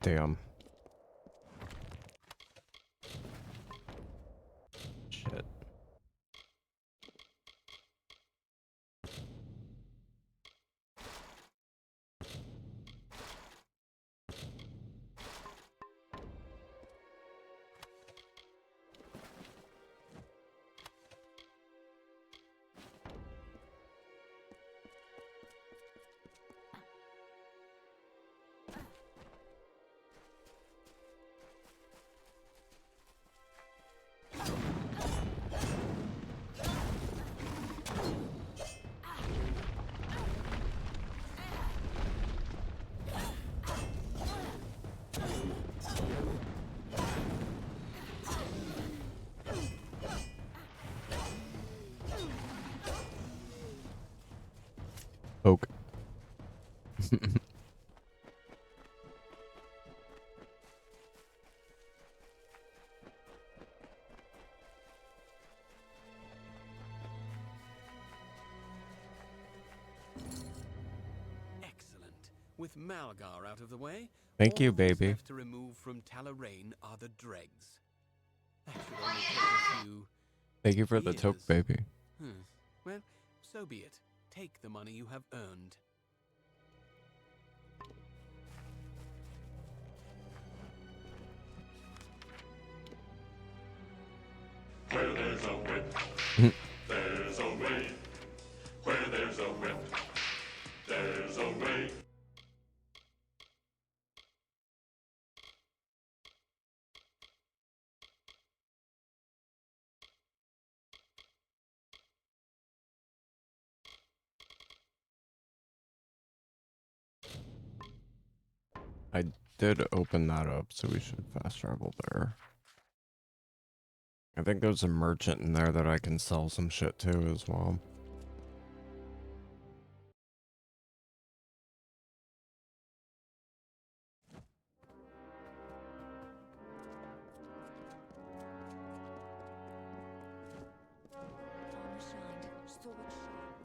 Damn. Shit. Oak. Excellent. With Malgar out of the way, Thank all you, that's baby. left to remove from Talarain are the dregs. That should only take a few Thank you for the years. toke, baby. Well, so be it. Take the money you have earned. Where there's a whip, there's a way. Where there's a whip, there's a way. I did open that up, so we should fast travel there. I think there's a merchant in there that I can sell some shit to as well. Armor shined, sword sharp.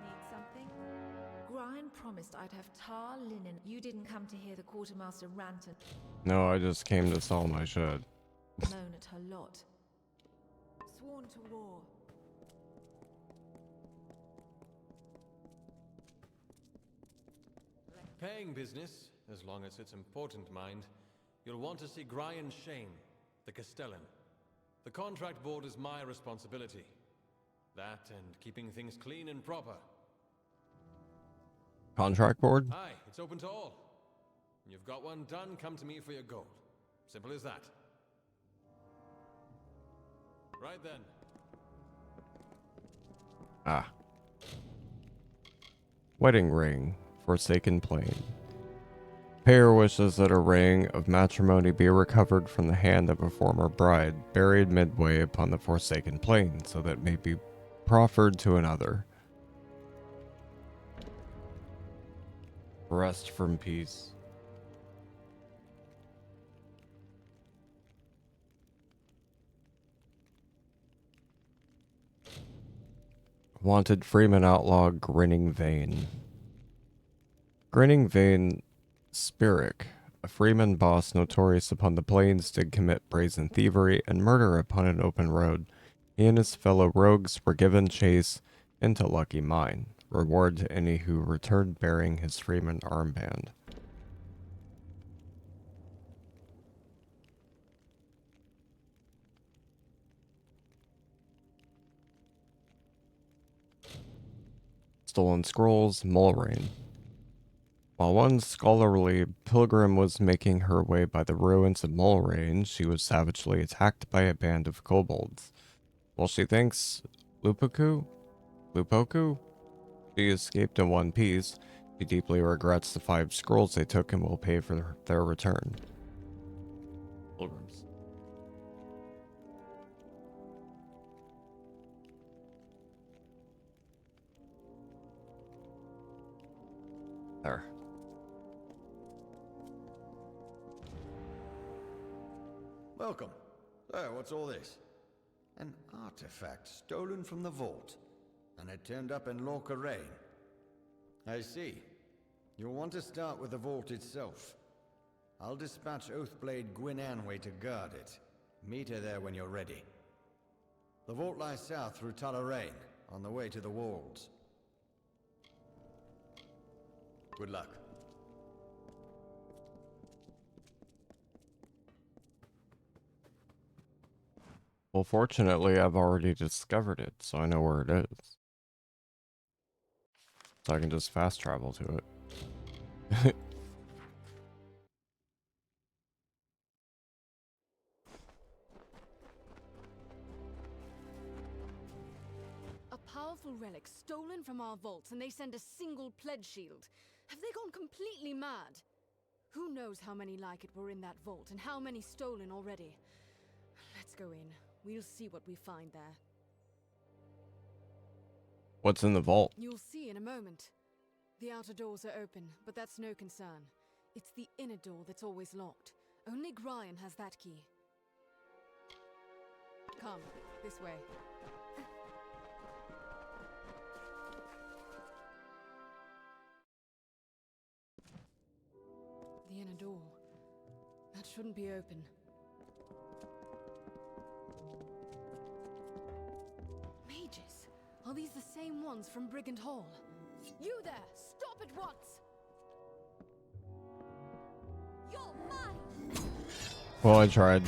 Need something? Grian promised I'd have tar linen. You didn't come to hear the quartermaster rant and No, I just came to sell my shit. moan at her lot. Sworn to war. Paying business, as long as it's important, mind. You'll want to see Grian Shane, the Castellan. The contract board is my responsibility. That and keeping things clean and proper. Contract board? Aye, it's open to all. You've got one done, come to me for your gold. Simple as that. Right then. Ah. Wedding ring. Forsaken Plain. Payer wishes that a ring of matrimony be recovered from the hand of a former bride, buried midway upon the Forsaken Plain, so that it may be proffered to another. Rest from peace. Wanted Freeman outlaw Grinning Vein. Grinning Vein Spirik, a freeman boss notorious upon the plains, did commit brazen thievery and murder upon an open road. He and his fellow rogues were given chase into Lucky Mine. Reward to any who returned bearing his freeman armband. Stolen Scrolls, Mulrain. While one scholarly pilgrim was making her way by the ruins of Mulrain, she was savagely attacked by a band of kobolds. While she thanks Lupoku, she escaped in one piece. She deeply regrets the 5 scrolls they took and will pay for their return. Pilgrims. There. Welcome. So, what's all this? An artifact stolen from the vault, and it turned up in Lorca Rain. I see. You'll want to start with the vault itself. I'll dispatch Oathblade Gwyn Anway to guard it. Meet her there when you're ready. The vault lies south through Talarain, on the way to the walls. Good luck. Well, fortunately, I've already discovered it, so I know where it is. So I can just fast travel to it. A powerful relic stolen from our vaults, and they send a single pledge shield. Have they gone completely mad? Who knows how many like it were in that vault, and how many stolen already? Let's go in. We'll see what we find there. What's in the vault? You'll see in a moment. The outer doors are open, but that's no concern. It's the inner door that's always locked. Only Gryan has that key. Come, this way. The inner door. That shouldn't be open. Mages! Are these the same ones from Brigand Hall? You there! Stop at once! You're mine! Well, I tried.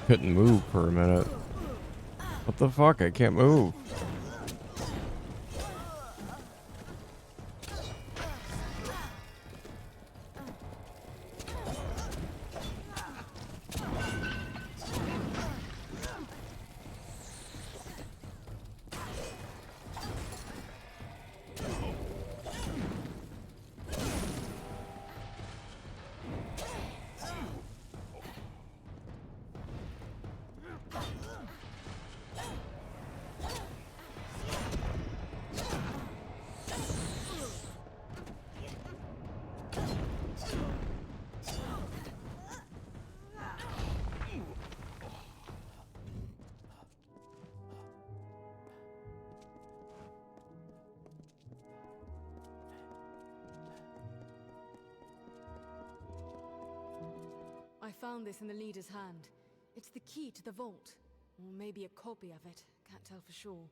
Couldn't move for a minute. What the fuck? I can't move. I found this in the leader's hand. It's the key to the vault. Or maybe a copy of it. Can't tell for sure.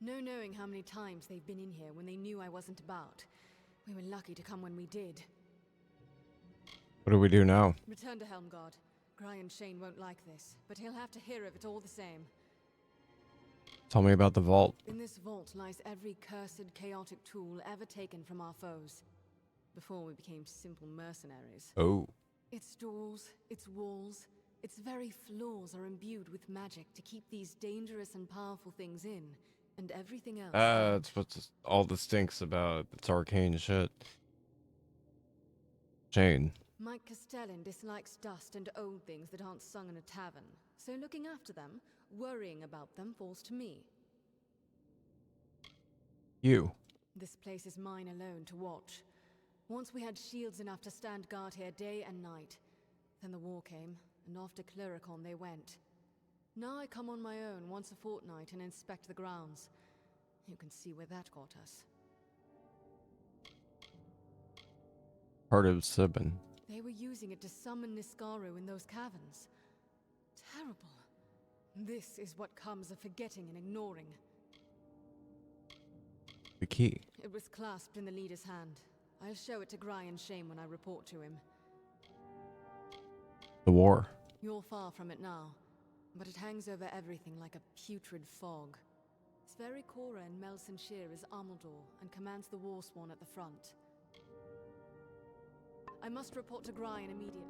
No knowing how many times they've been in here when they knew I wasn't about. We were lucky to come when we did. What do we do now? Return to Helmgard. Gryan Shane won't like this, but he'll have to hear of it all the same. Tell me about the vault. In this vault lies every cursed, chaotic tool ever taken from our foes. Before we became simple mercenaries. Oh. Its doors, its walls, its very floors are imbued with magic to keep these dangerous and powerful things in, and everything else. That's what all the stinks about. It's arcane shit. Shane. Mike Castellan dislikes dust and old things that aren't sung in a tavern, so looking after them, worrying about them, falls to me. You. This place is mine alone to watch. Once we had shields enough to stand guard here day and night. Then the war came, and off to Cluricon they went. Now I come on my own once a fortnight and inspect the grounds. You can see where that got us. Part of Sibin. They were using it to summon Niskaru in those caverns. Terrible. This is what comes of forgetting and ignoring. The key. It was clasped in the leader's hand. I'll show it to Gryan Shane when I report to him. The war. You're far from it now, but it hangs over everything like a putrid fog. Sverikora in Melsenshire is Amalur and commands the Warsworn at the front. I must report to Gryan immediately.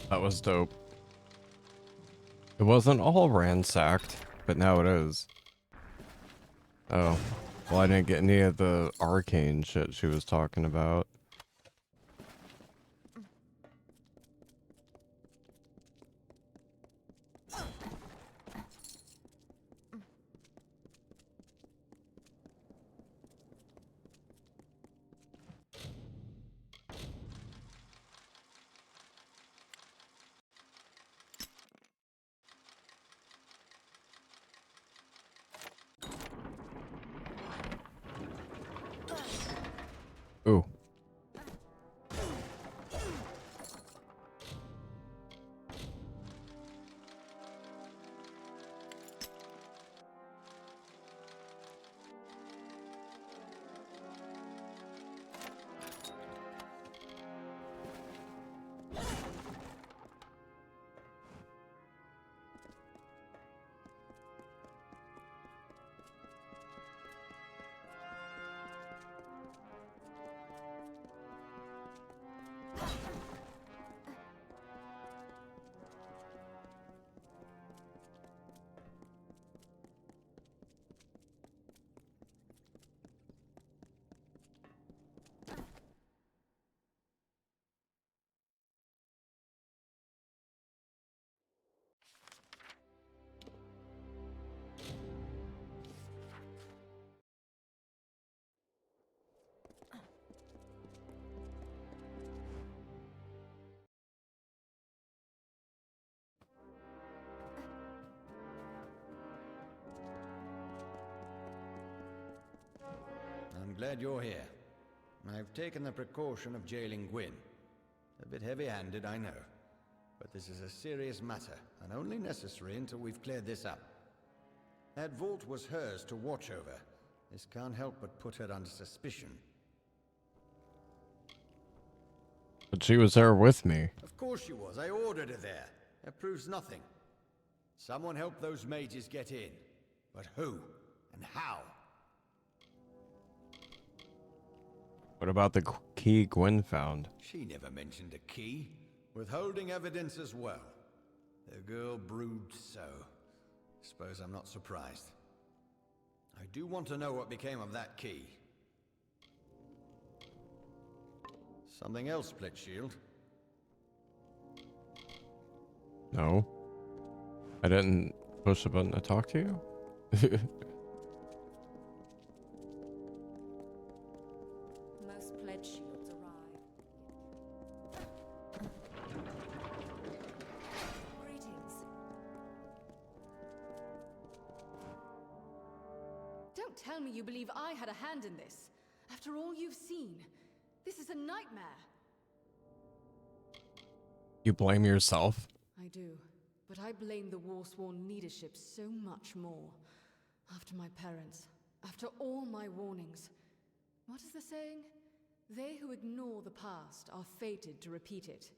That was dope. It wasn't all ransacked, but now it is. Oh. Well, I didn't get any of the arcane shit she was talking about. Ooh. glad you're here. I've taken the precaution of jailing Gwyn. A bit heavy-handed, I know. But this is a serious matter, and only necessary until we've cleared this up. That vault was hers to watch over. This can't help but put her under suspicion. But she was there with me. Of course she was. I ordered her there. That proves nothing. Someone help those mages get in. But who? And how? What about the key Gwyn found? She never mentioned a key. Withholding evidence as well. The girl broods so. Suppose I'm not surprised. I do want to know what became of that key. Something else, Blitzshield? No. I didn't push the button to talk to you? Most pledge shields arrive. Greetings. Don't tell me you believe I had a hand in this. After all you've seen, this is a nightmare. You blame yourself? I do, but I blame the Warsworn leadership so much more. After my parents, after all my warnings. What is the saying? They who ignore the past are fated to repeat it.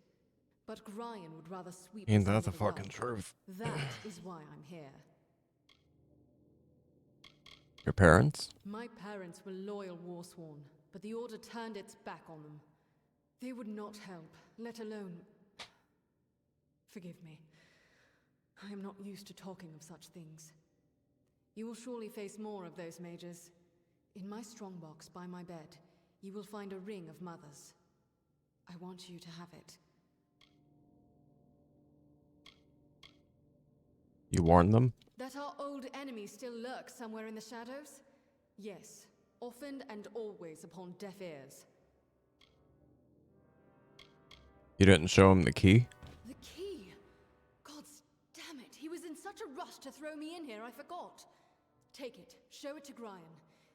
But Gryan would rather sweep Ain't us that under the rug. fucking truth? That is why I'm here. Your parents? My parents were loyal Warsworn, but the Order turned its back on them. They would not help, let alone... Forgive me. I am not used to talking of such things. You will surely face more of those mages. In my strongbox by my bed, you will find a ring of mothers. I want you to have it. You warned them? That our old enemy still lurks somewhere in the shadows? Yes, often and always upon deaf ears. You didn't show him the key? The key! Gods damn it, he was in such a rush to throw me in here, I forgot. Take it, show it to Gryan.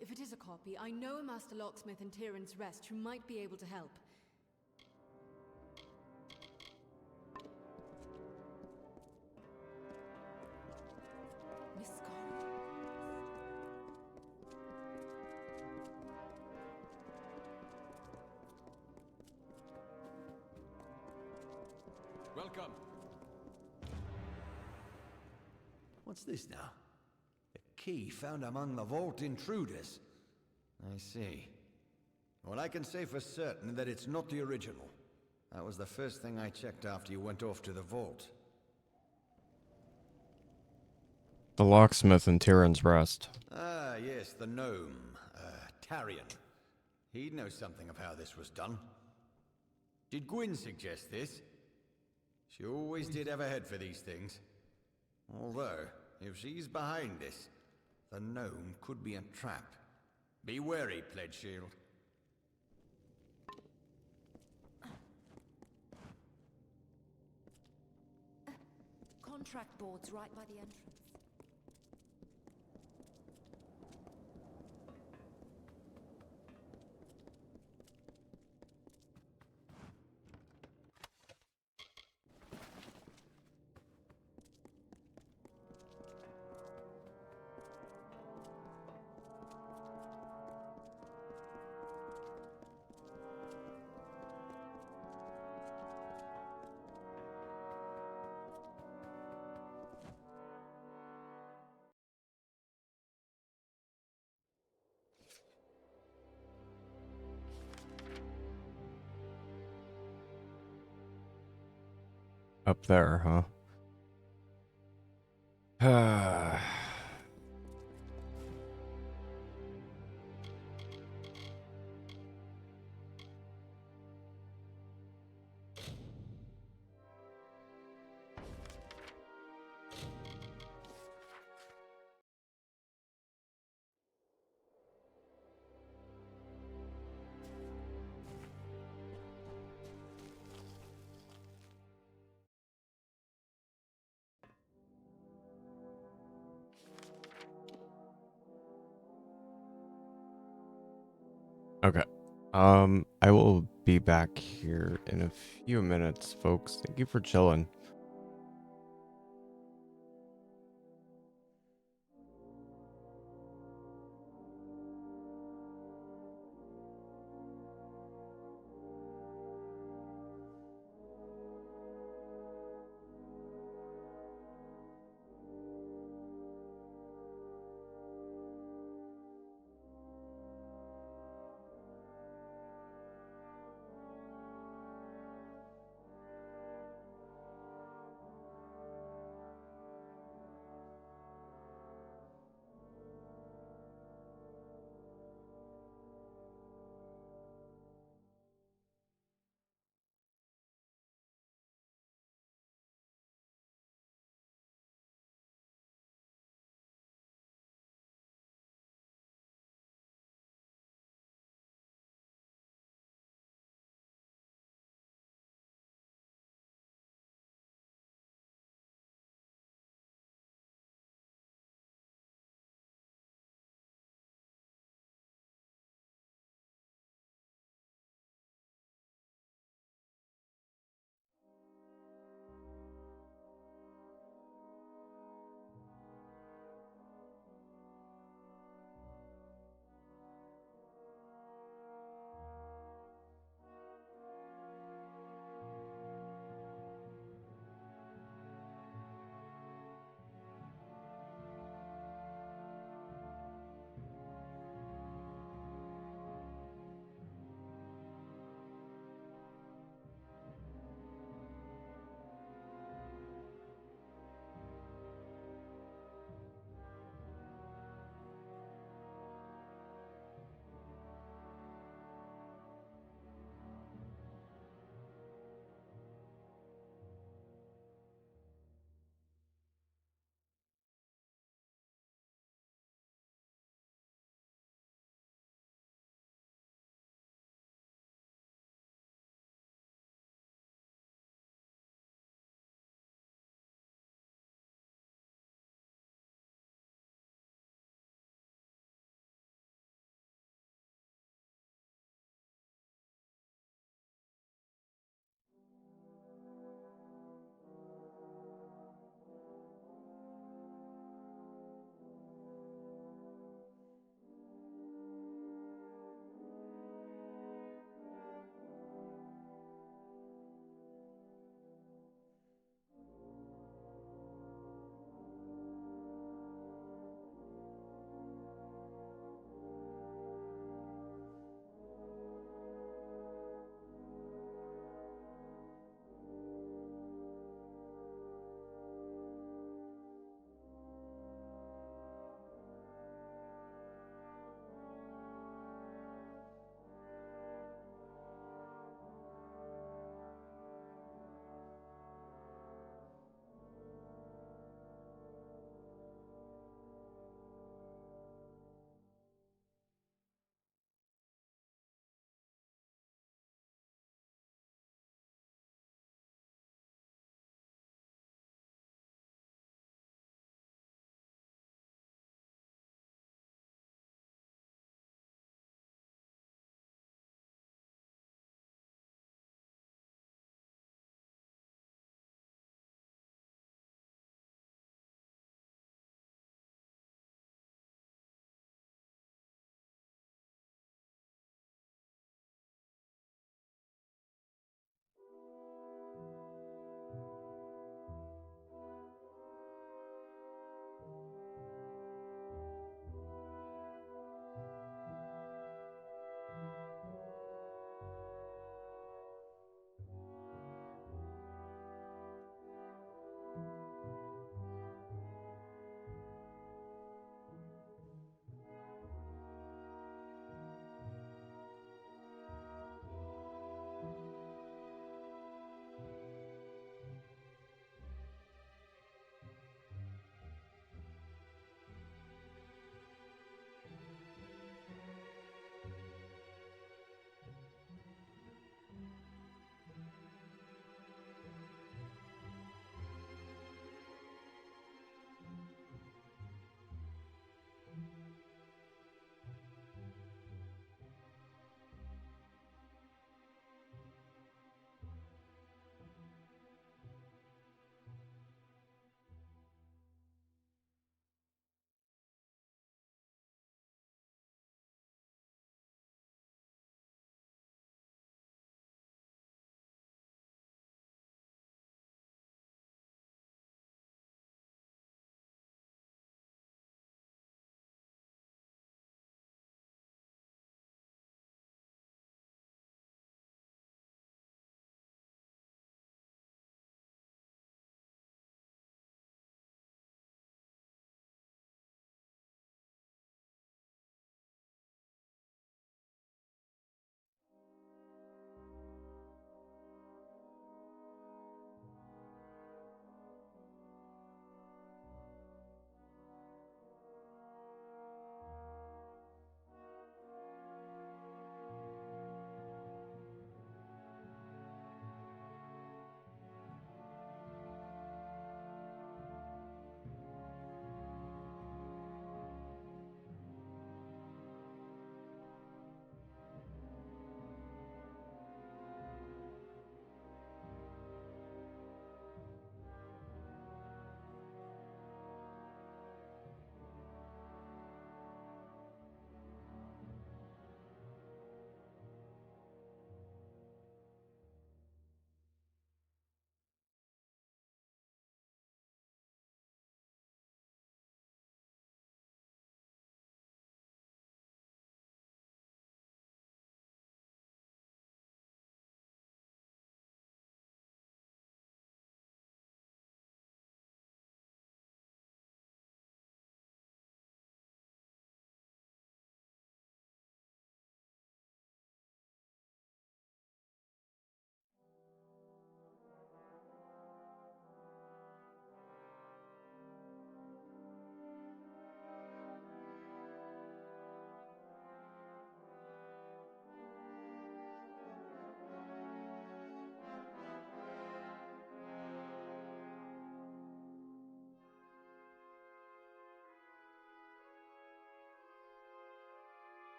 If it is a copy, I know a Master Locksmith in Tyrion's Rest who might be able to help. Miss Scarlet. Welcome. What's this now? A key found among the vault intruders. I see. Well, I can say for certain that it's not the original. That was the first thing I checked after you went off to the vault. The locksmith in Tyrion's Rest. Ah, yes, the gnome. Tarion. He'd know something of how this was done. Did Gwyn suggest this? She always did have a head for these things. Although, if she's behind this, the gnome could be a trap. Be wary, Pledge Shield. Contract boards right by the entrance. Up there, huh? Okay. I will be back here in a few minutes, folks. Thank you for chilling.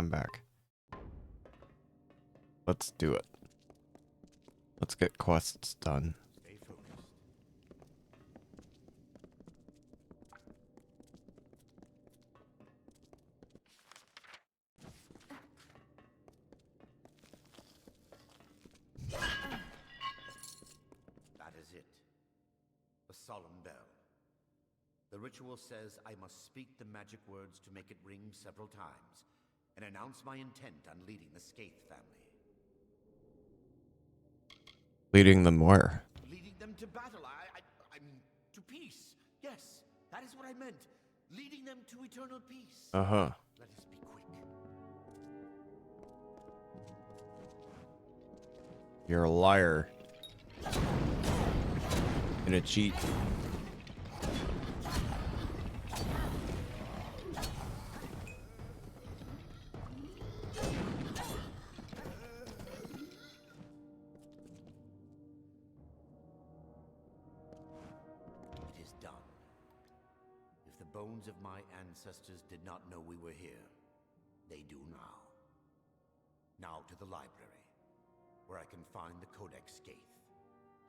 I'm back. Let's do it. Let's get quests done. Stay focused. That is it. A solemn bell. The ritual says I must speak the magic words to make it ring several times, and announce my intent on leading the Skaith family. Leading them where? Leading them to battle. I mean, to peace. Yes, that is what I meant. Leading them to eternal peace. Uh-huh. Let us be quick. You're a liar. And a cheat. It is done. If the bones of my ancestors did not know we were here, they do now. Now to the library, where I can find the Codex Skaith.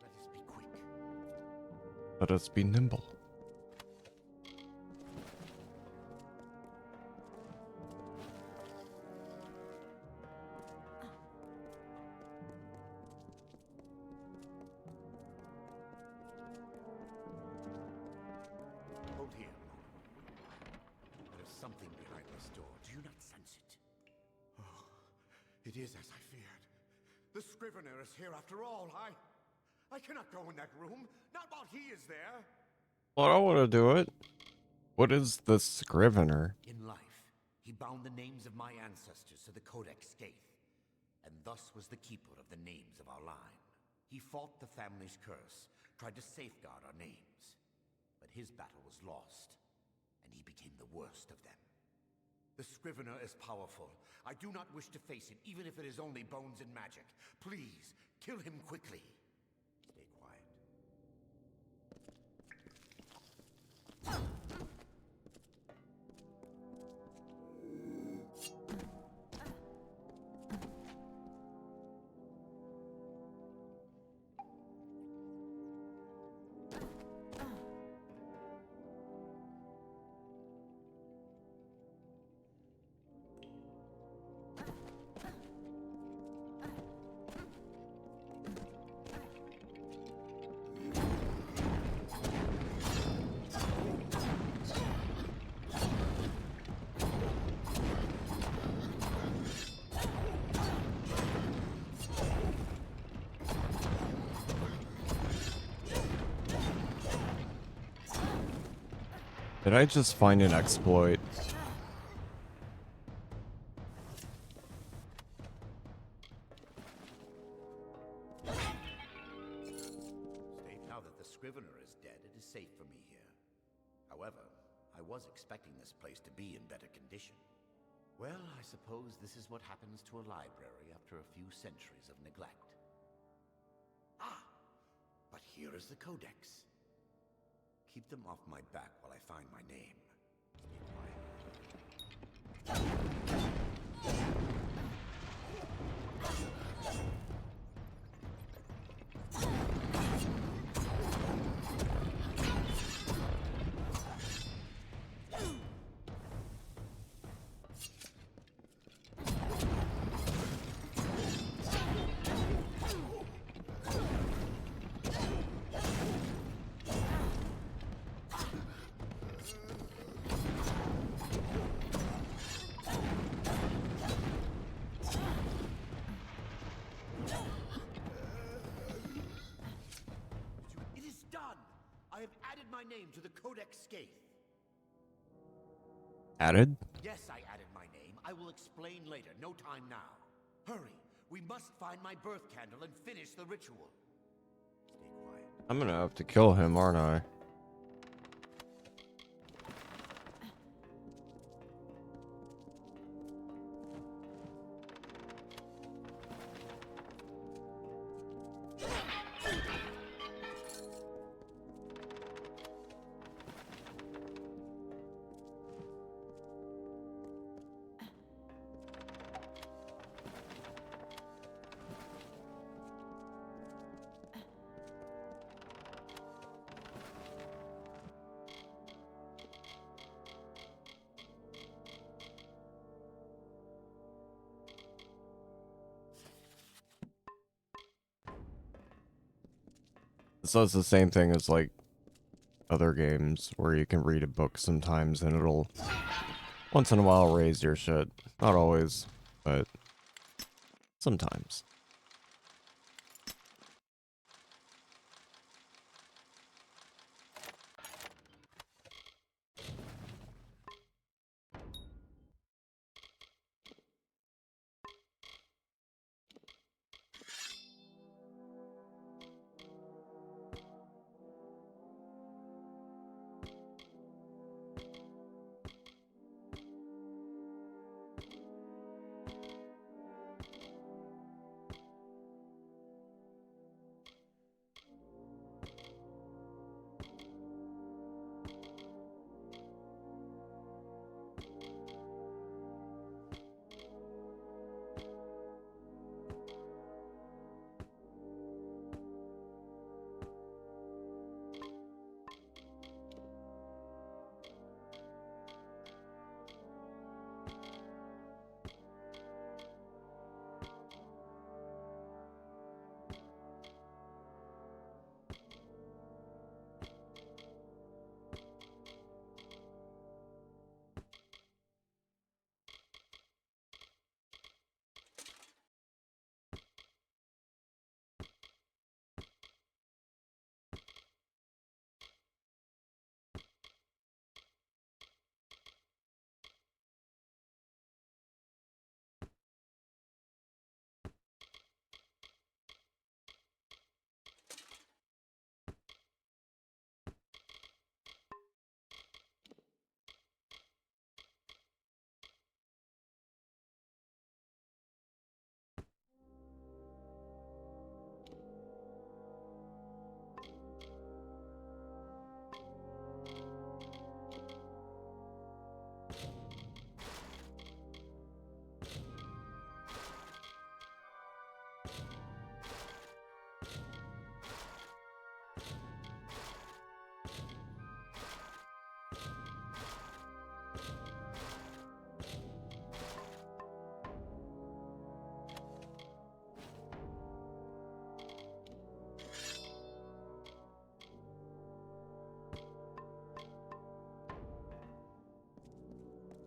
Let us be quick. Let us be nimble. Hold here. There is something behind this door. Do you not sense it? Oh, it is as I feared. The Scrivener is here after all. I cannot go in that room. Not while he is there. Well, I don't want to do it. What is the Scrivener? In life, he bound the names of my ancestors to the Codex Skaith, and thus was the keeper of the names of our line. He fought the family's curse, tried to safeguard our names. But his battle was lost, and he became the worst of them. The Scrivener is powerful. I do not wish to face him, even if it is only bones and magic. Please, kill him quickly. Stay quiet. Did I just find an exploit? State now that the Scrivener is dead, it is safe for me here. However, I was expecting this place to be in better condition. Well, I suppose this is what happens to a library after a few centuries of neglect. Ah! But here is the Codex. Keep them off my back while I find my name. Stay It is done! I have added my name to the Codex Skaith. Added? Yes, I added my name. I will explain later. No time now. Hurry! We must find my birth candle and finish the ritual. Stay quiet. I'm gonna have to kill him, aren't I? So it's the same thing as like other games where you can read a book sometimes and it'll once in a while raise your shit. Not always, but sometimes.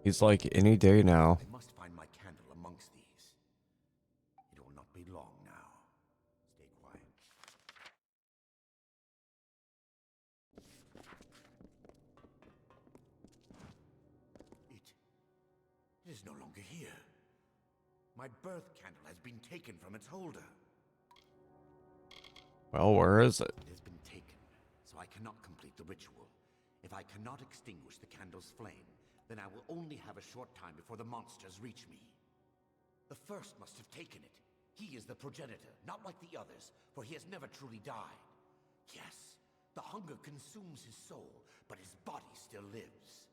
He's like, any day now. I must find my candle amongst these. It will not be long now. Stay quiet. It is no longer here. My birth candle has been taken from its holder. Well, where is it? It has been taken, so I cannot complete the ritual. If I cannot extinguish the candle's flame, then I will only have a short time before the monsters reach me. The first must have taken it. He is the progenitor, not like the others, for he has never truly died. Yes, the hunger consumes his soul, but his body still lives.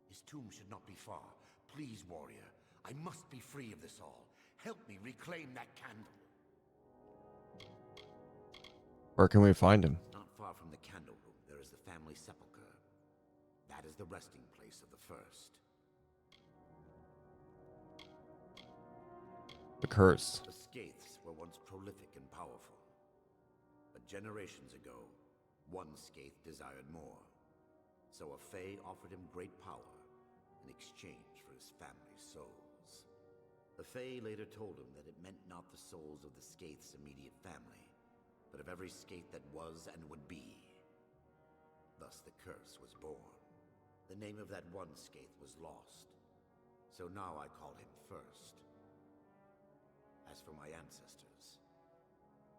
His tomb should not be far. Please, warrior, I must be free of this all. Help me reclaim that candle. Where can we find him? Not far from the candle room, there is the family sepulchre. That is the resting place of the first. The curse. The Skaiths were once prolific and powerful. But generations ago, one Skaith desired more. So a Fae offered him great power in exchange for his family's souls. The Fae later told him that it meant not the souls of the Skaith's immediate family, but of every Skaith that was and would be. Thus the curse was born. The name of that one Skaith was lost, so now I call him First. As for my ancestors,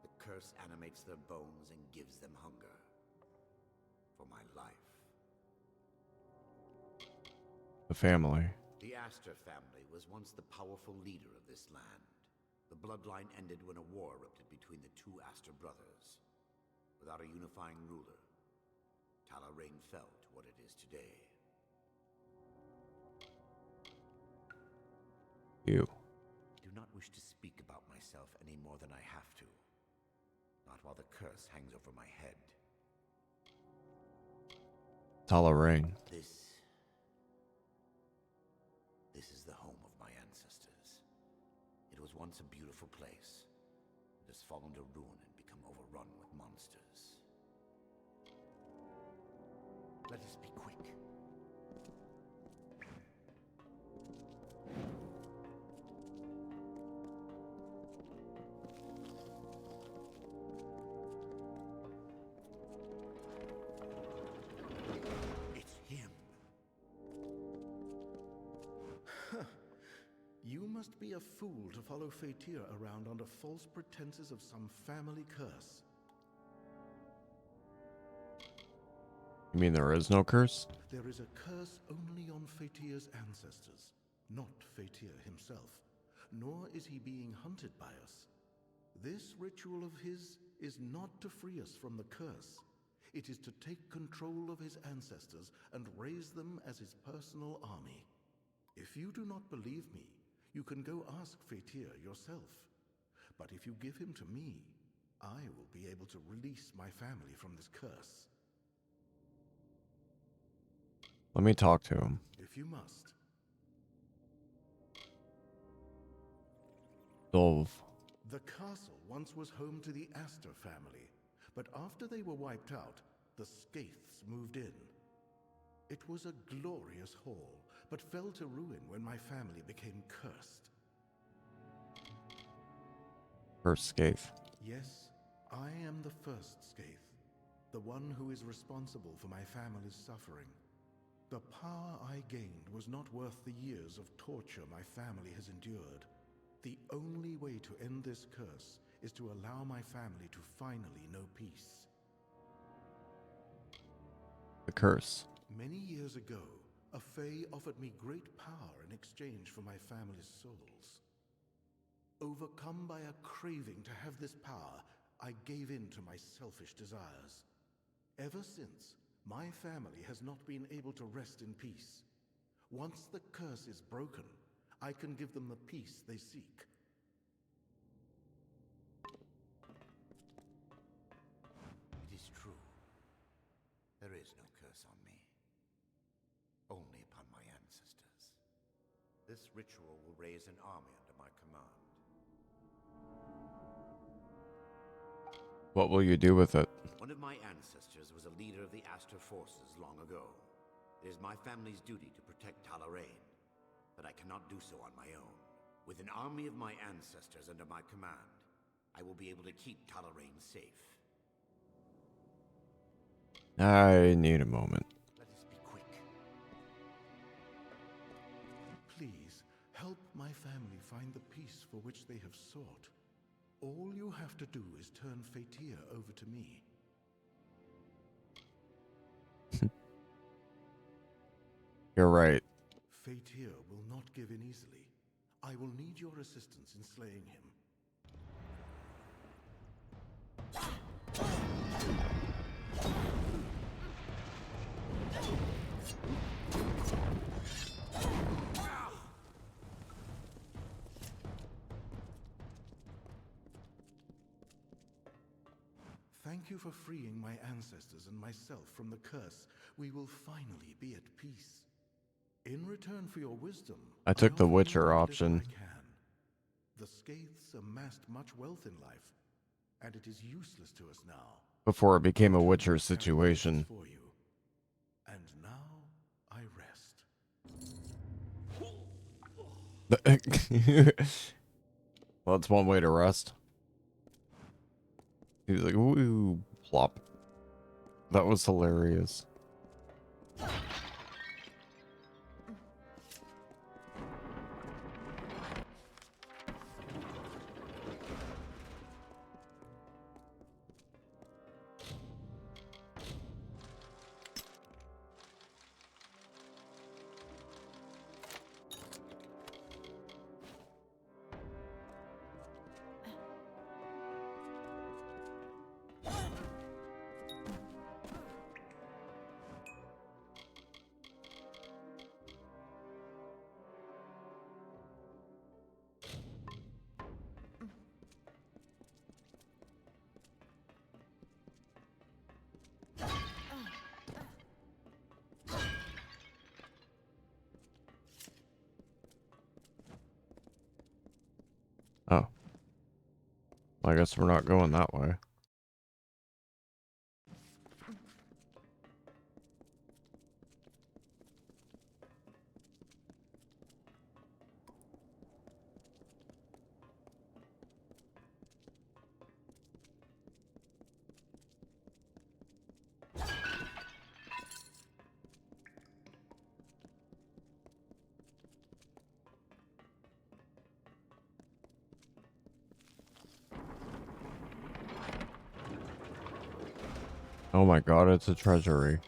the curse animates their bones and gives them hunger for my life. The family. The Astor family was once the powerful leader of this land. The bloodline ended when a war erupted between the two Astor brothers. Without a unifying ruler, Talarain fell to what it is today. You. Do not wish to speak about myself any more than I have to. Not while the curse hangs over my head. Talarain. This is the home of my ancestors. It was once a beautiful place. It has fallen to ruin and become overrun with monsters. Let us be quick. It's him. You must be a fool to follow Fatir around under false pretenses of some family curse. You mean there is no curse? There is a curse only on Fatir's ancestors, not Fatir himself, nor is he being hunted by us. This ritual of his is not to free us from the curse. It is to take control of his ancestors and raise them as his personal army. If you do not believe me, you can go ask Fatir yourself. But if you give him to me, I will be able to release my family from this curse. Let me talk to him. If you must. Dove. The castle once was home to the Astor family, but after they were wiped out, the Skaiths moved in. It was a glorious hall, but fell to ruin when my family became cursed. First Skaith. Yes, I am the first Skaith, the one who is responsible for my family's suffering. The power I gained was not worth the years of torture my family has endured. The only way to end this curse is to allow my family to finally know peace. The curse. Many years ago, a Fae offered me great power in exchange for my family's souls. Overcome by a craving to have this power, I gave in to my selfish desires. Ever since, my family has not been able to rest in peace. Once the curse is broken, I can give them the peace they seek. It is true. There is no curse on me. Only upon my ancestors. This ritual will raise an army under my command. What will you do with it? One of my ancestors was a leader of the Astor forces long ago. It is my family's duty to protect Talarain, but I cannot do so on my own. With an army of my ancestors under my command, I will be able to keep Talarain safe. I need a moment. Let us be quick. Please, help my family find the peace for which they have sought. All you have to do is turn Fatir over to me. You're right. Fatir will not give in easily. I will need your assistance in slaying him. Thank you for freeing my ancestors and myself from the curse. We will finally be at peace. In return for your wisdom, I took the offer you Witcher what little option. I can. The Skaiths amassed much wealth in life, and it is useless to us now. Before it became a Witcher situation. For you. And now I rest. Well, that's one way to rest. He was like, ooh, plop. That was hilarious. Oh. I guess we're not going that way. Oh my god, it's a treasury.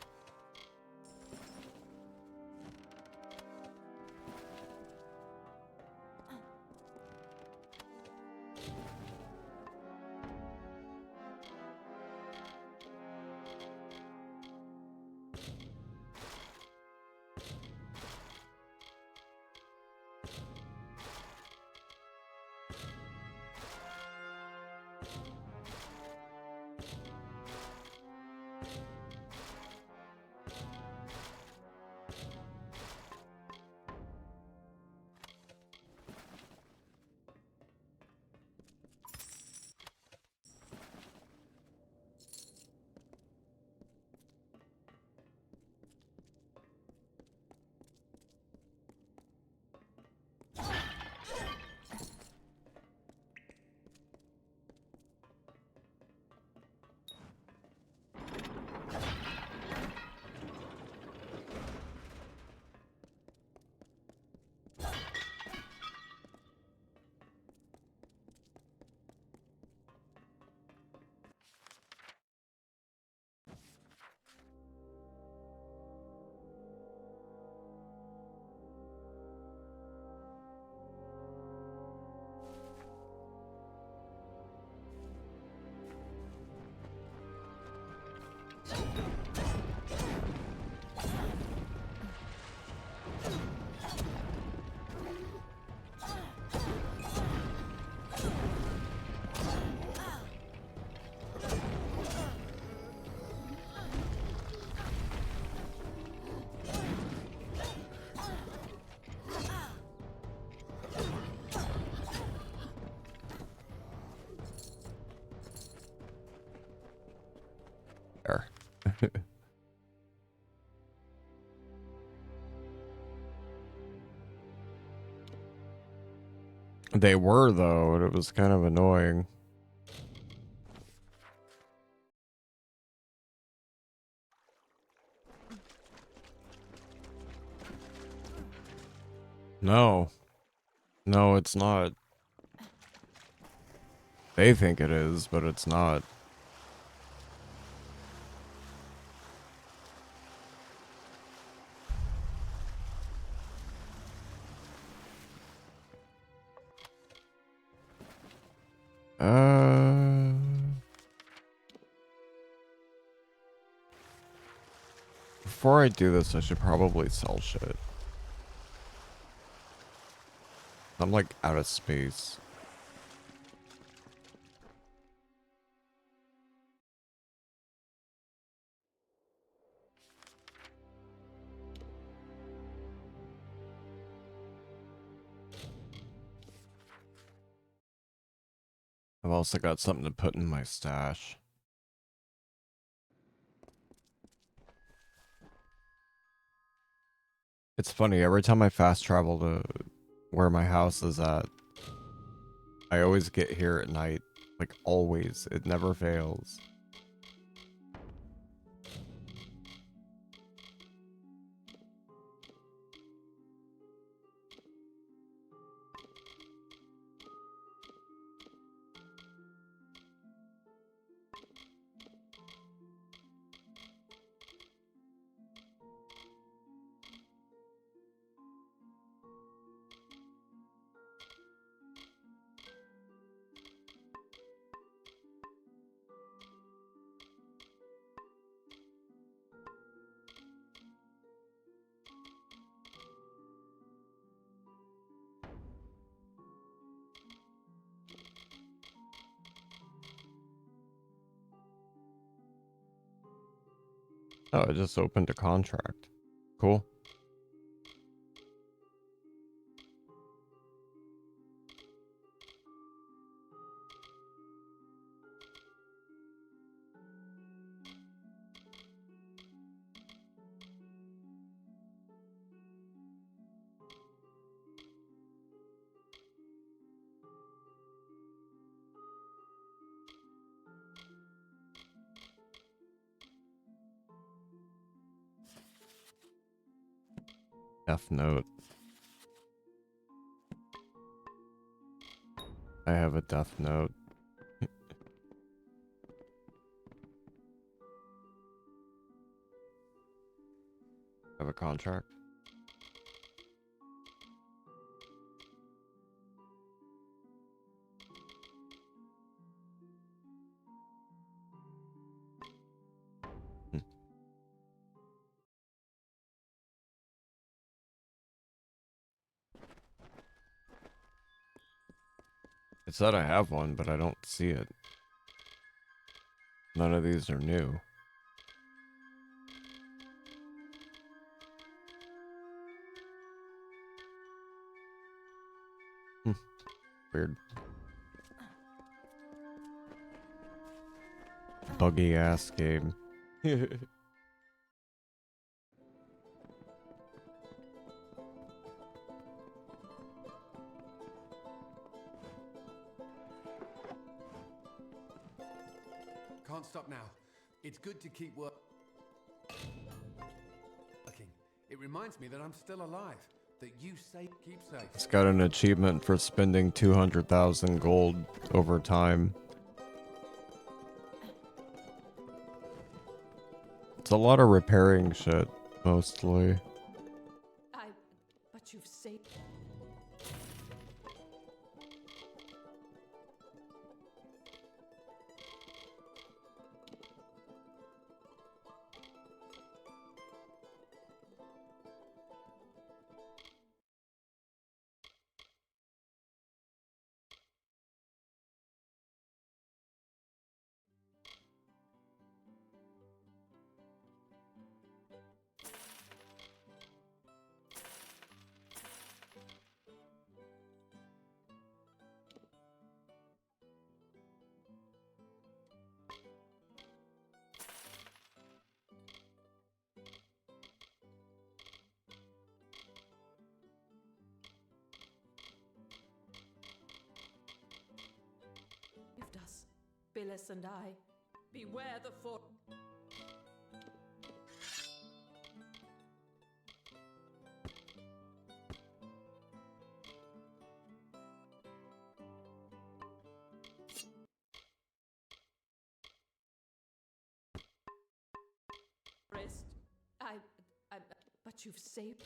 There. They were, though, and it was kind of annoying. No. No, it's not. They think it is, but it's not. Before I do this, I should probably sell shit. I'm like out of space. I've also got something to put in my stash. It's funny, every time I fast travel to where my house is at, I always get here at night. Like, always. It never fails. Oh, I just opened a contract. Cool. Death note. I have a death note. Have a contract? It said I have one, but I don't see it. None of these are new. Weird. Buggy ass game. Can't stop now. It's good to keep working. It reminds me that I'm still alive. That you keep safe. It's got an achievement for spending 200,000 gold over time. It's a lot of repairing shit, mostly. But you've saved. Us, Billis and I, beware the fort. But you've saved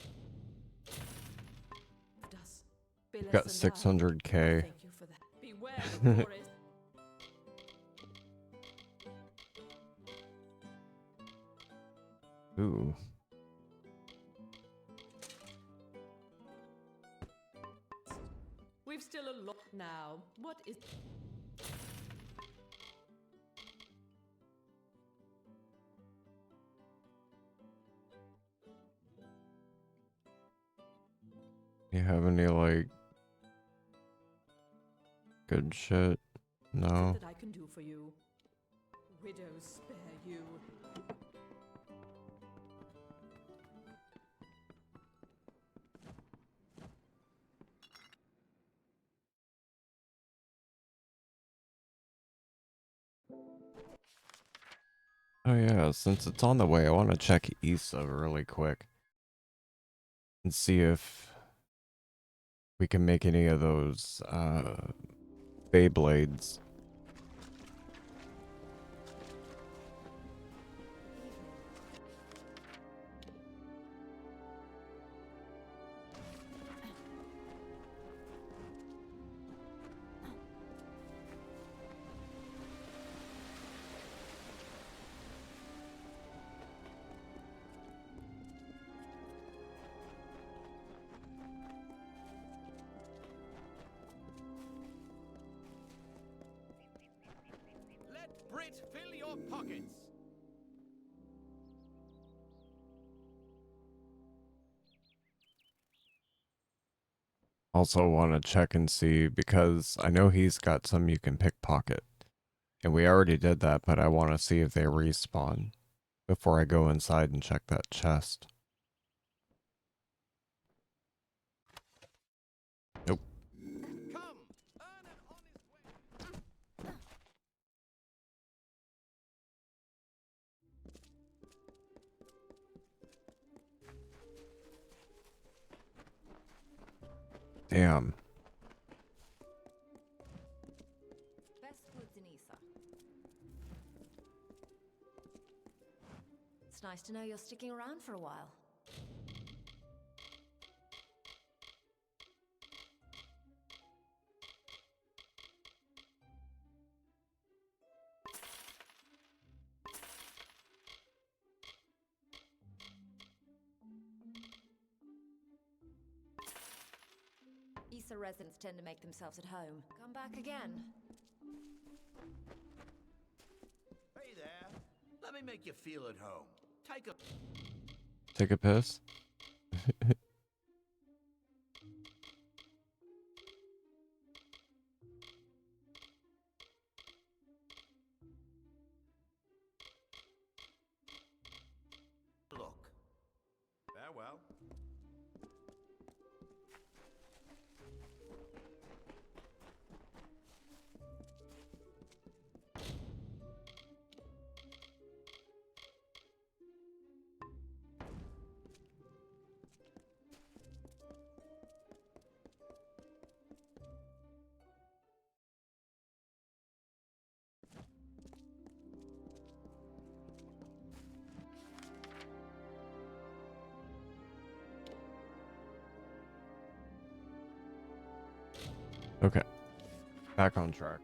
us. Billis Got and 600k. Thank you for that. Beware the forest. Ooh. We've still a lot now. What is... You have any, like, good shit? No. That I can do for you. Widows spare you. Oh yeah, since it's on the way, I want to check Issa really quick. And see if we can make any of those, Beyblades. Brit, fill your pockets! Also want to check and see, because I know he's got some you can pickpocket. And we already did that, but I want to see if they respawn before I go inside and check that chest. Nope. Damn. Best goods in Issa. It's nice to know you're sticking around for a while. Issa residents tend to make themselves at home. Come back again. Hey there. Let me make you feel at home. Take a piss? Look. Farewell. Okay. Back on track.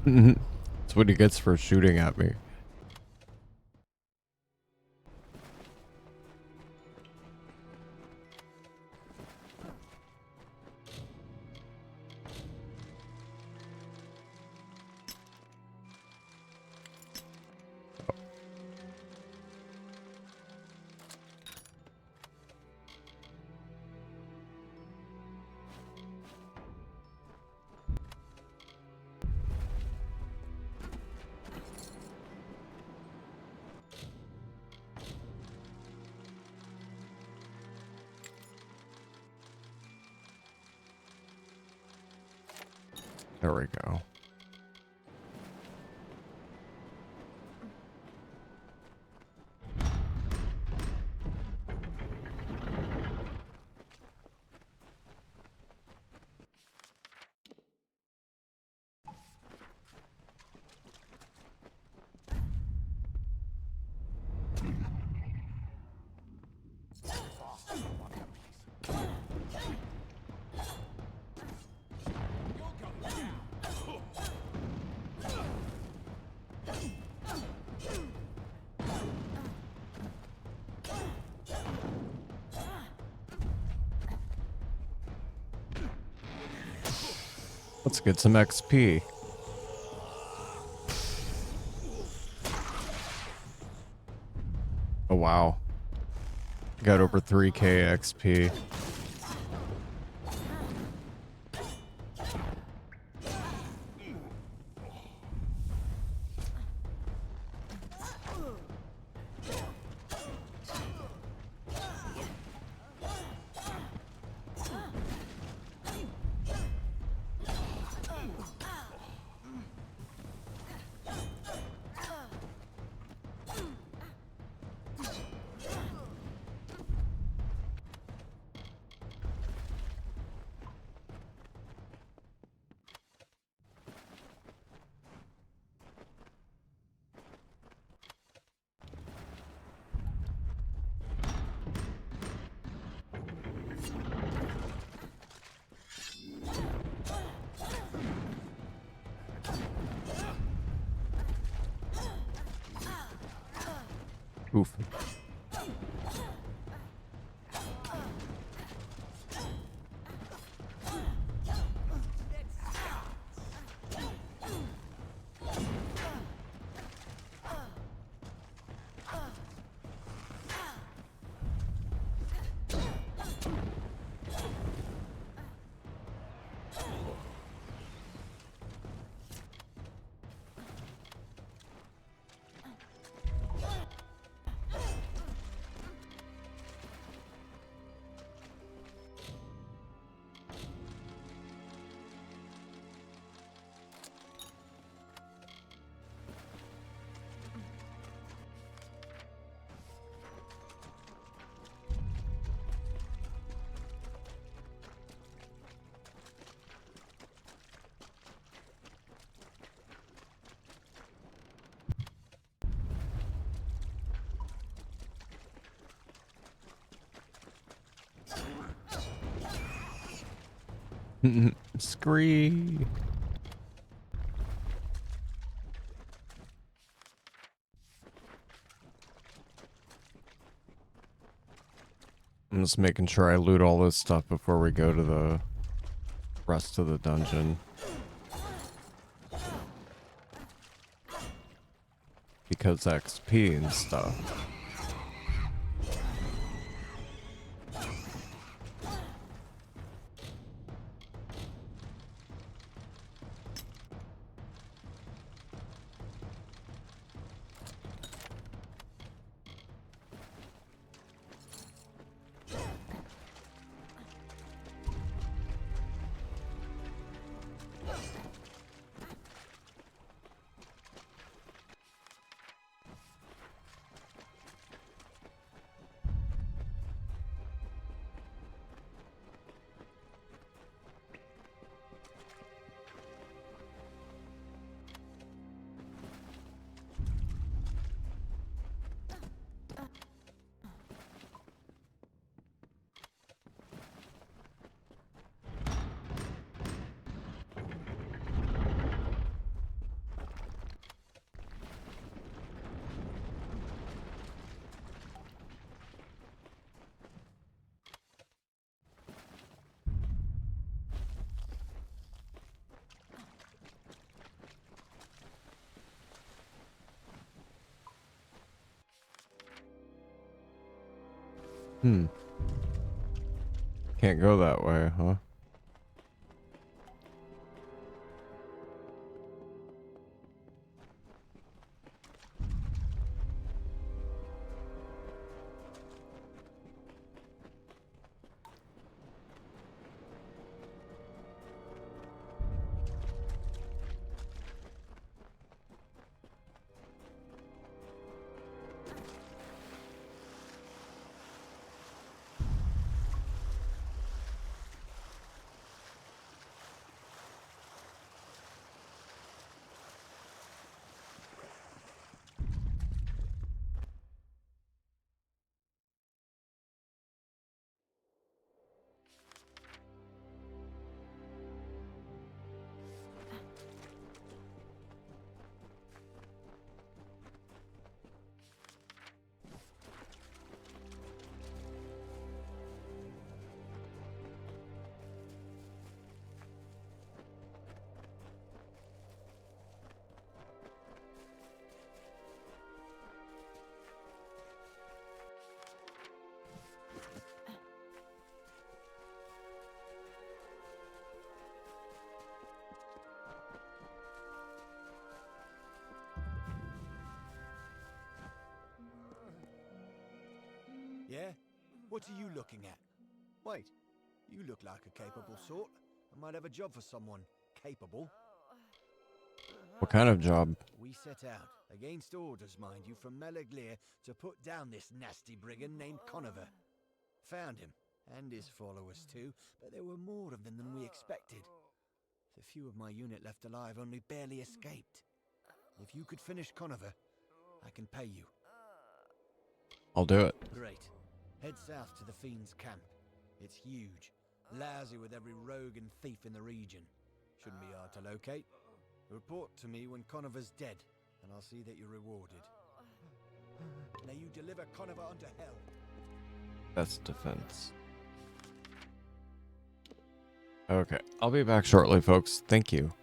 That's what he gets for shooting at me. There we go. Let's get some XP. Oh wow. Got over 3k XP. Oof. Scree. I'm just making sure I loot all this stuff before we go to the rest of the dungeon. Because XP and stuff. Can't go that way, huh? Yeah? What are you looking at? Wait, you look like a capable sort. I might have a job for someone capable. What kind of job? We set out, against orders, mind you, from Meleglir to put down this nasty brigand named Conover. Found him, and his followers too, but there were more of them than we expected. The few of my unit left alive only barely escaped. If you could finish Conover, I can pay you. I'll do it. Great. Head south to the Fiend's camp. It's huge, lousy with every rogue and thief in the region. Shouldn't be hard to locate. Report to me when Conover's dead, and I'll see that you're rewarded. Now you deliver deliver Conover unto hell. That's defense. Okay, I'll be back shortly, folks. Thank you.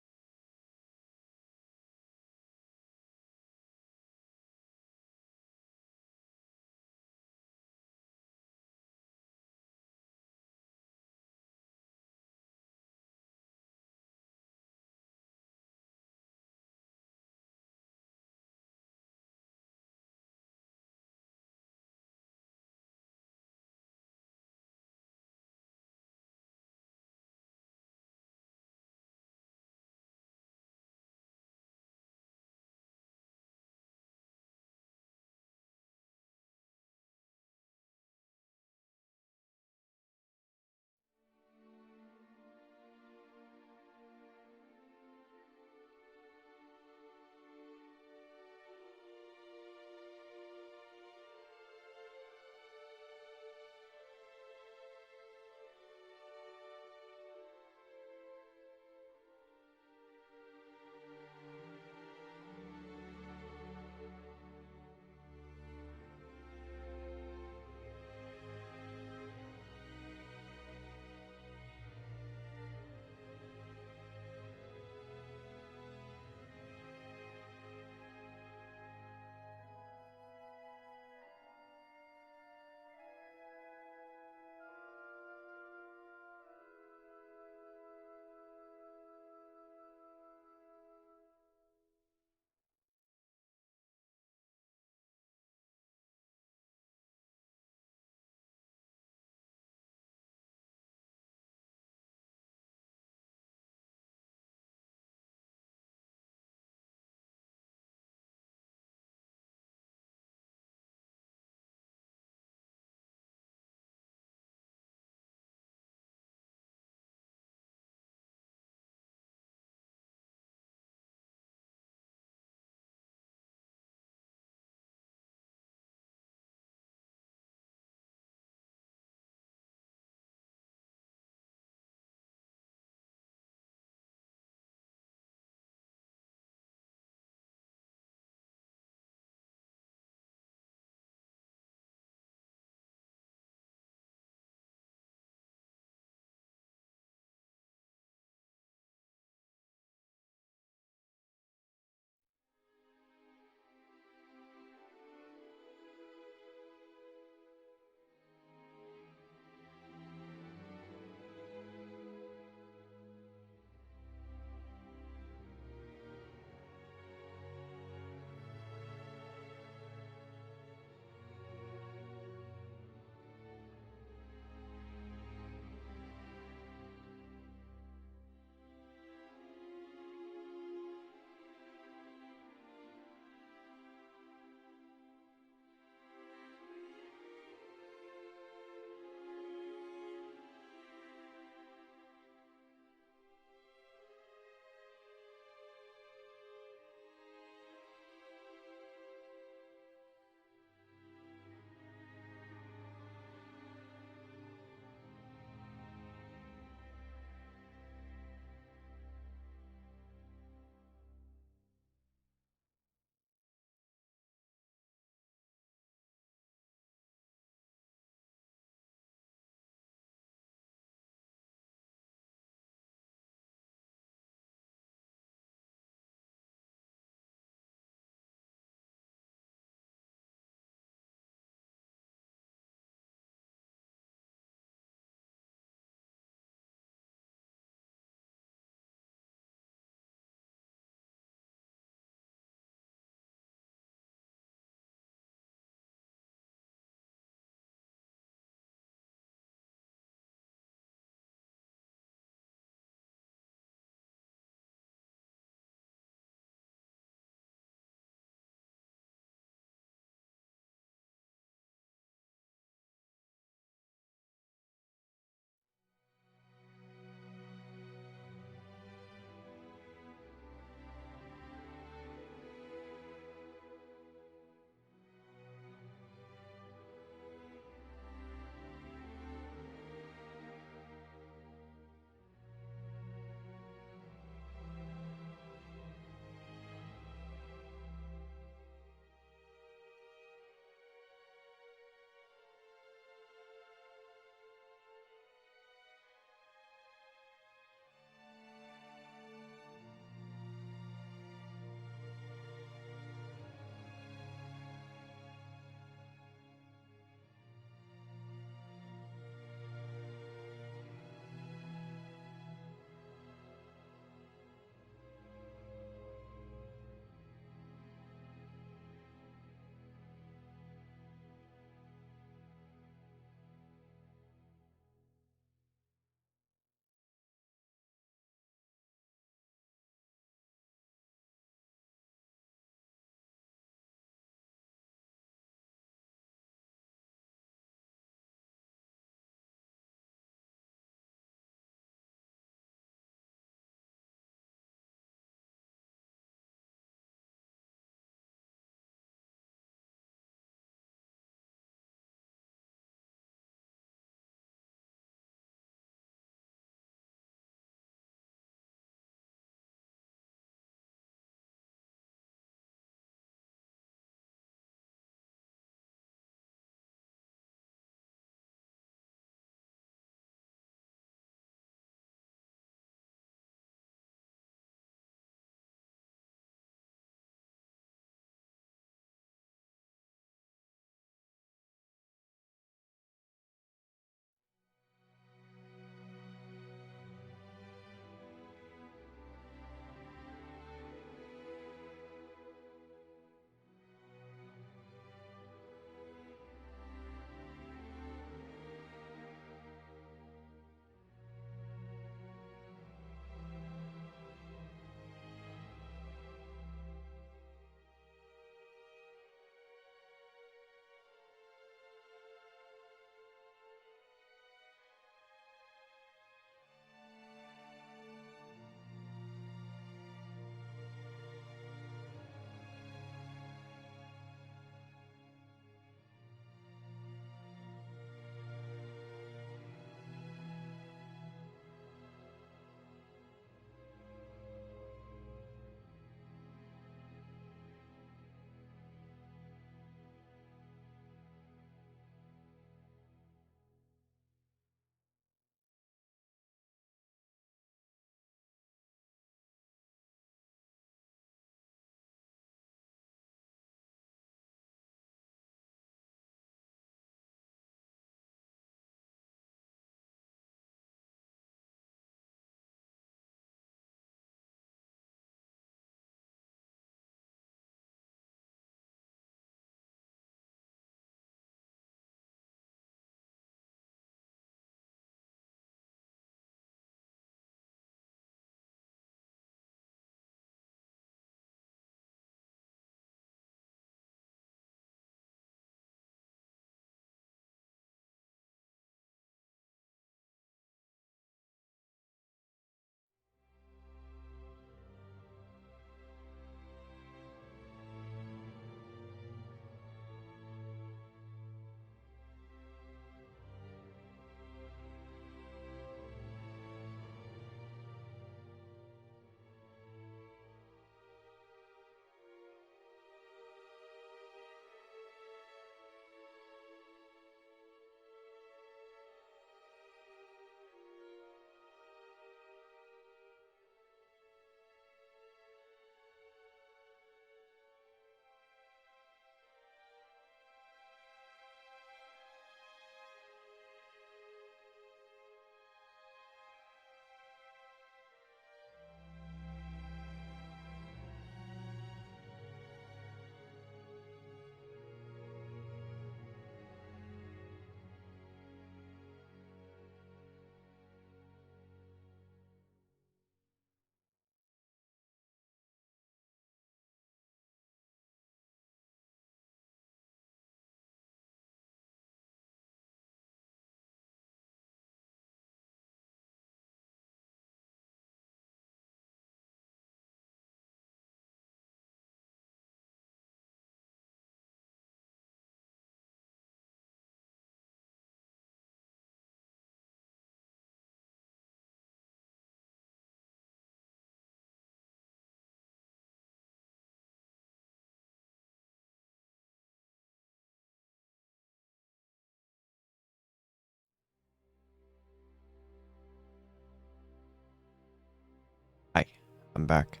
I'm back.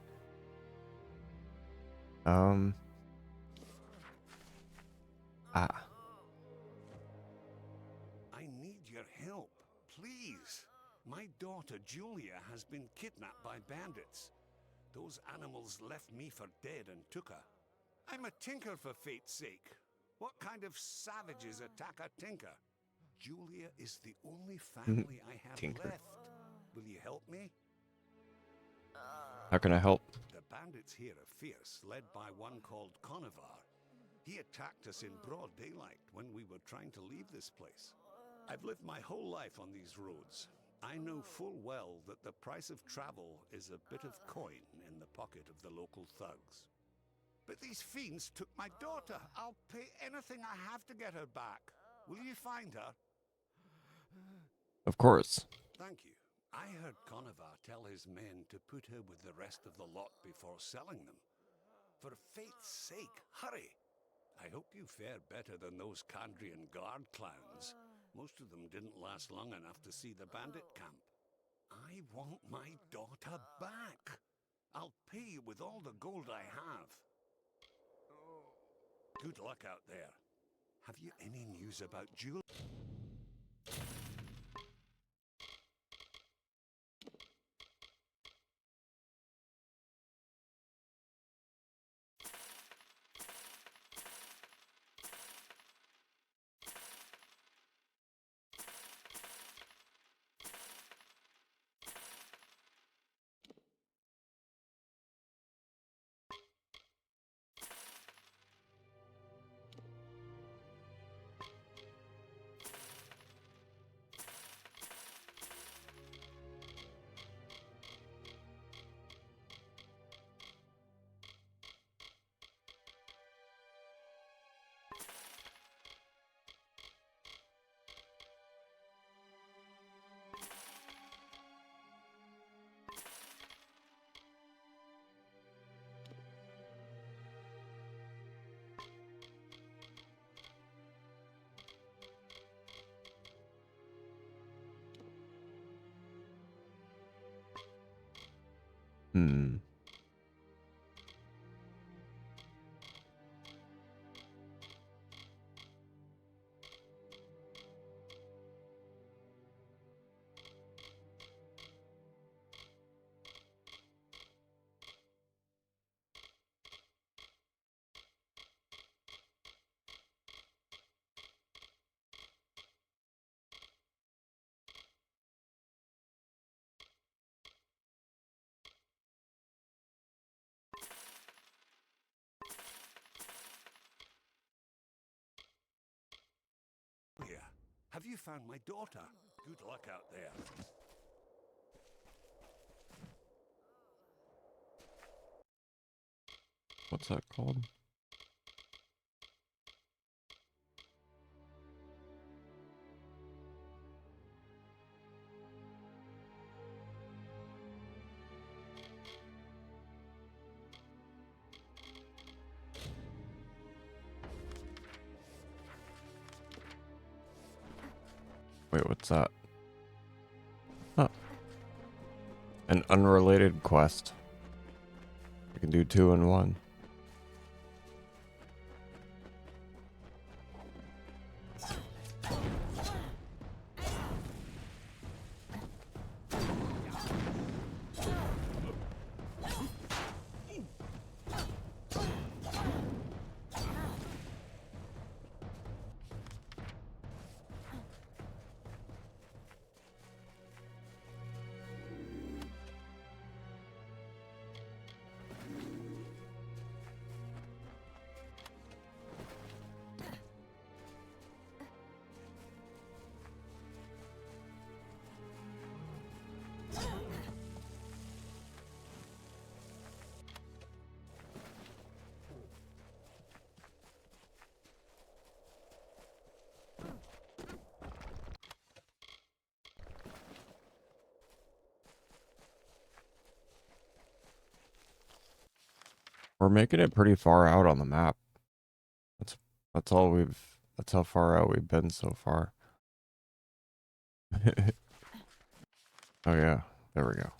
I need your help, please. My daughter Julia has been kidnapped by bandits. Those animals left me for dead and took her. I'm a tinker for fate's sake. What kind of savages attack a tinker? Julia is the only family I have Tinker. left. Will you help me? How can I help? The bandits here are fierce, led by one called Conovar. He attacked us in broad daylight when we were trying to leave this place. I've lived my whole life on these roads. I know full well that the price of travel is a bit of coin in the pocket of the local thugs. But these fiends took my daughter. I'll pay anything I have to get her back. Will you find her? Of course. Thank you. I heard Conovar tell his men to put her with the rest of the lot before selling them. For fate's sake, hurry! I hope you fare better than those Kandrian guard clowns. Most of them didn't last long enough to see the bandit camp. I want my daughter back. I'll pay you with all the gold I have. Good luck out there. Have you any news about Julia? Have you found my daughter? Good luck out there. What's that called? Wait, what's that? Oh. An unrelated quest. You can do 2 in 1. We're making it pretty far out on the map. That's all we've. That's how far out we've been so far. Oh yeah, there we go.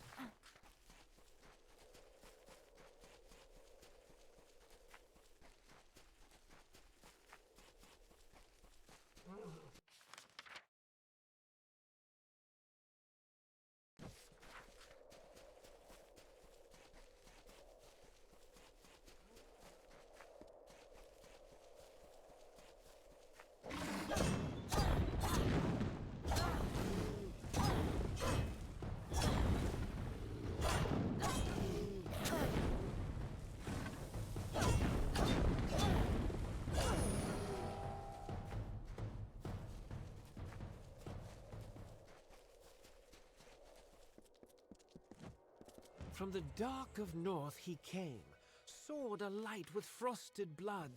From the dark of north he came, sword alight with frosted blood,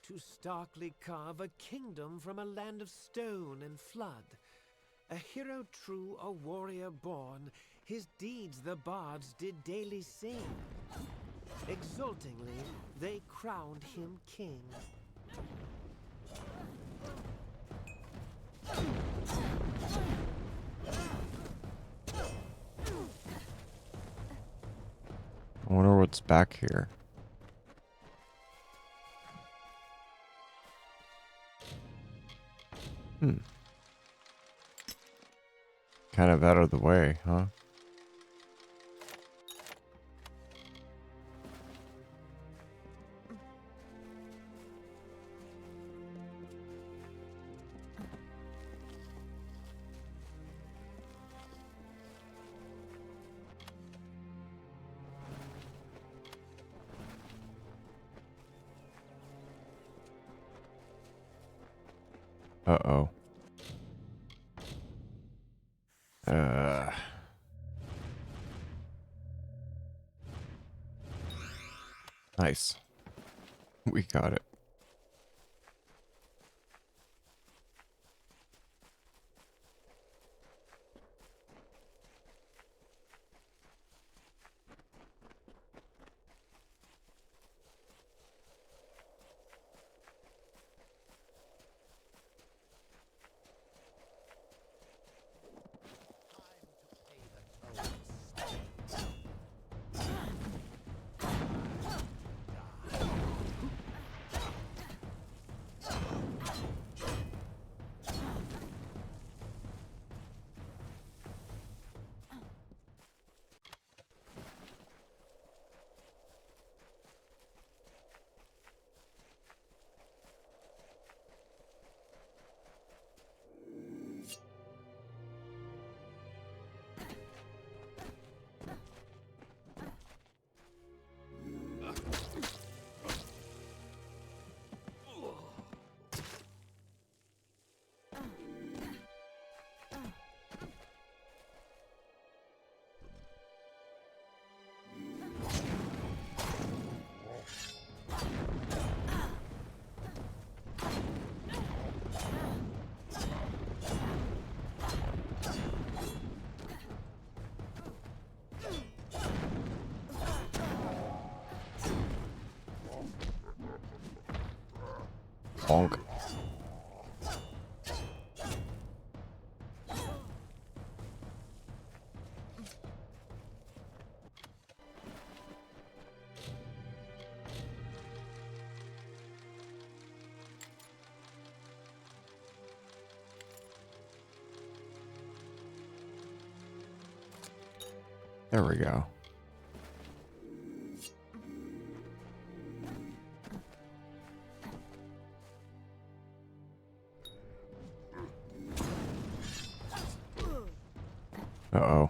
to starkly carve a kingdom from a land of stone and flood. A hero true, a warrior born, his deeds the bards did daily sing. Exultingly, they crowned him king. I wonder what's back here. Kind of out of the way, huh? Uh-oh. Nice. We got it. Bonk. There we go. Uh-oh.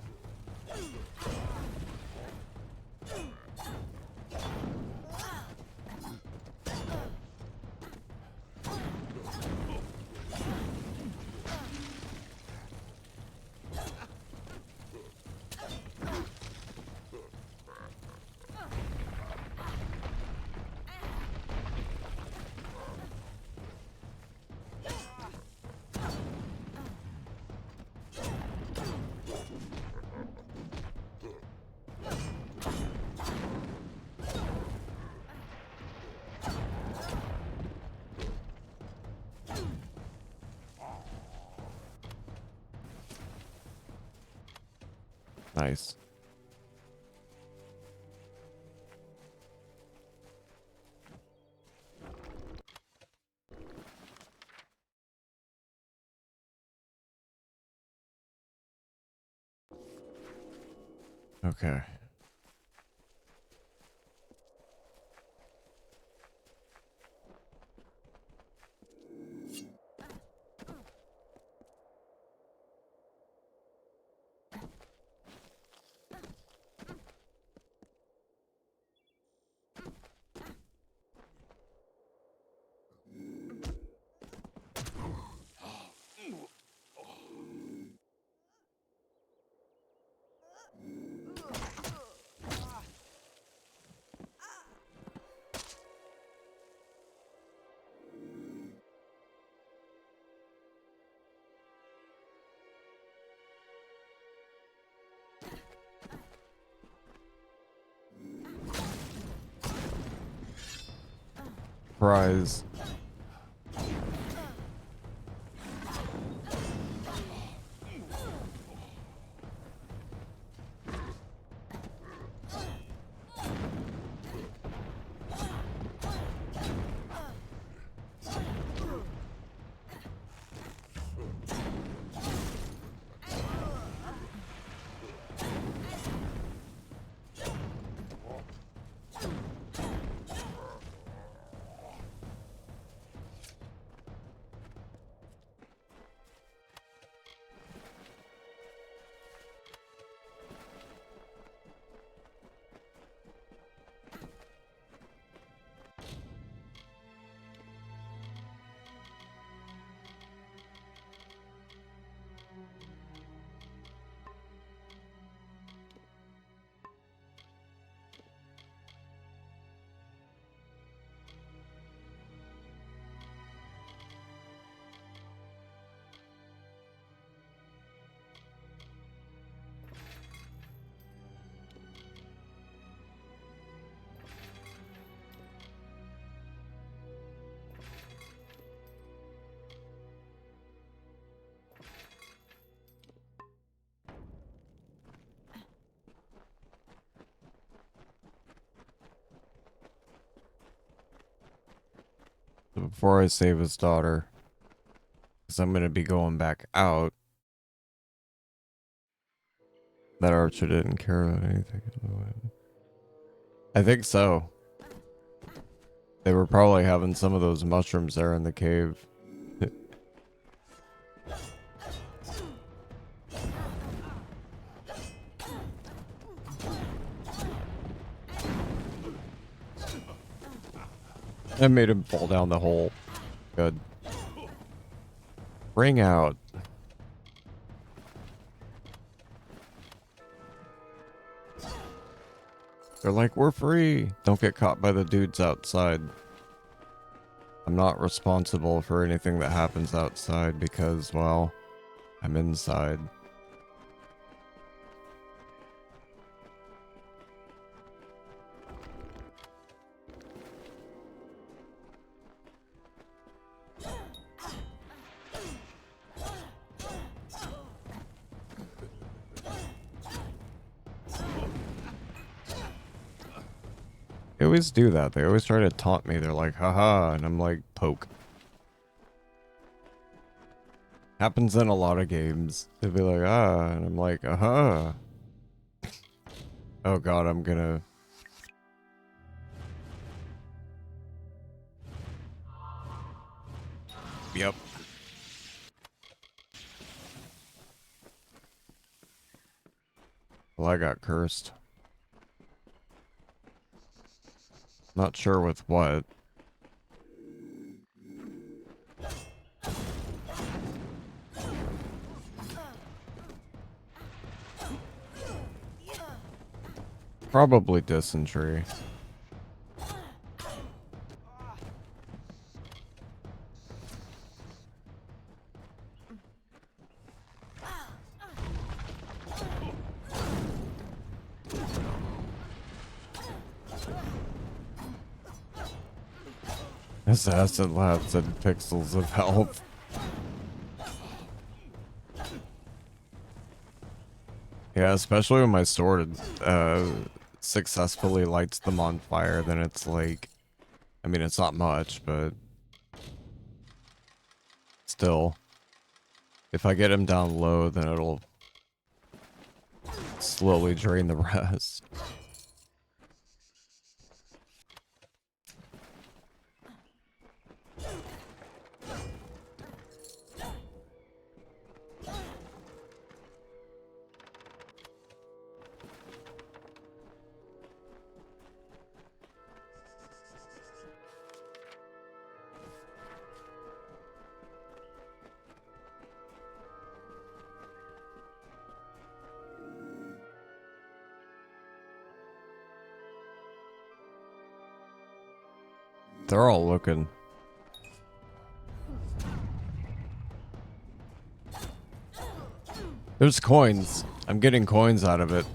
Nice. Okay. Surprise. Before I save his daughter, because I'm going to be going back out. That archer didn't care about anything. I think so. They were probably having some of those mushrooms there in the cave. I made him fall down the hole. Good. Bring out. They're like, we're free. Don't get caught by the dudes outside. I'm not responsible for anything that happens outside because, well, I'm inside. They always do that. They always try to taunt me. They're like, haha, and I'm like, poke. Happens in a lot of games. They'll be like, ah, and I'm like, aha. Oh god, I'm gonna... Yep. Well, I got cursed. Not sure with what. Probably dysentery. Assassin Labs and pixels of health. Yeah, especially when my sword successfully lights them on fire, then it's like, I mean, it's not much, but still, if I get him down low, then it'll slowly drain the rest. They're all looking. There's coins. I'm getting coins out of it.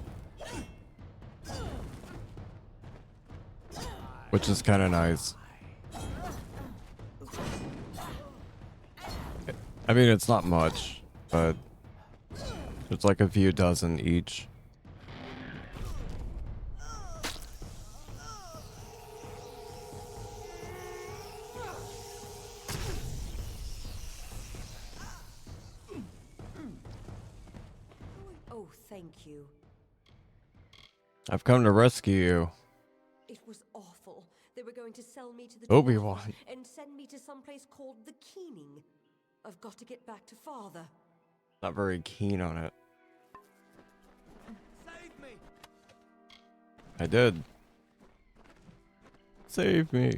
Which is kind of nice. I mean, it's not much, but there's like a few dozen each. Oh, thank you. I've come to rescue you. It was awful. They were going to sell me to the Obi-Wan. dwarves and send me to some place called the Keening. I've got to get back to father. Not very keen on it. Save me! I did. Save me.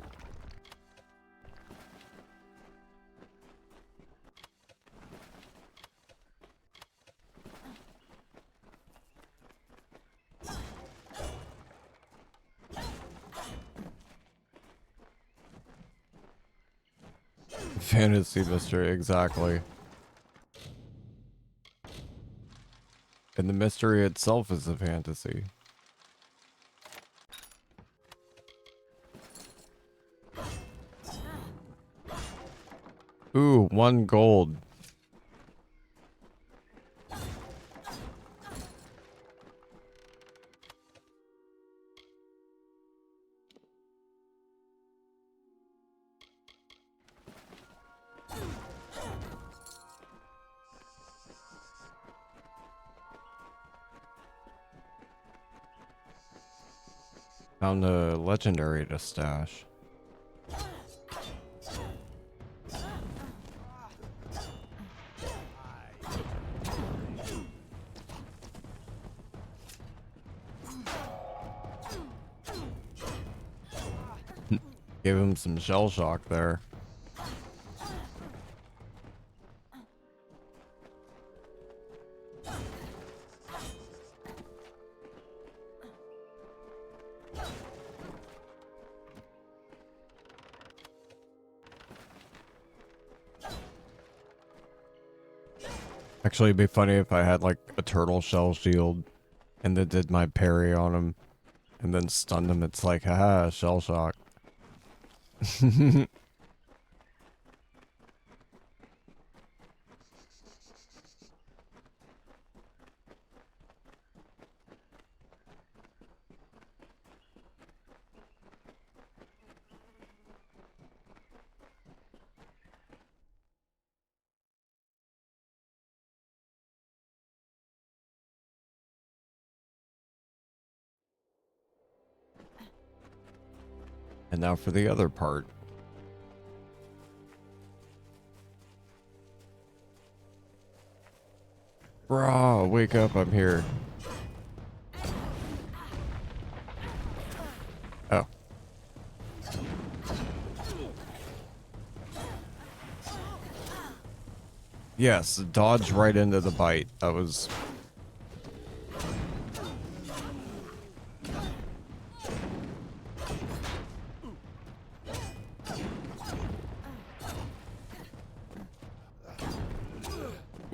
Fantasy mystery, exactly. And the mystery itself is a fantasy. Ooh, 1 gold. Found a legendary to stash. Gave him some shell shock there. Actually, it'd be funny if I had like a turtle shell shield and then did my parry on him and then stunned him. It's like, haha, shell shock. And now for the other part. Bro, wake up, I'm here. Oh. Yes, dodge right into the bite. That was...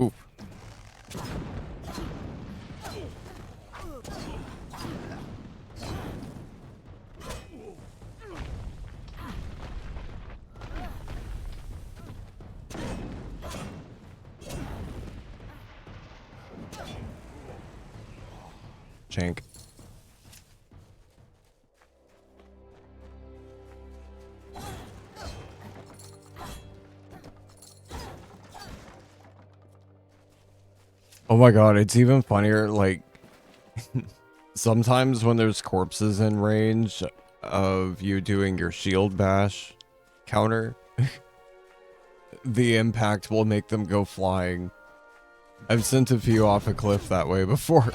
Oof. Chink. Oh my god, it's even funnier, like, sometimes when there's corpses in range of you doing your shield bash counter, the impact will make them go flying. I've sent a few off a cliff that way before.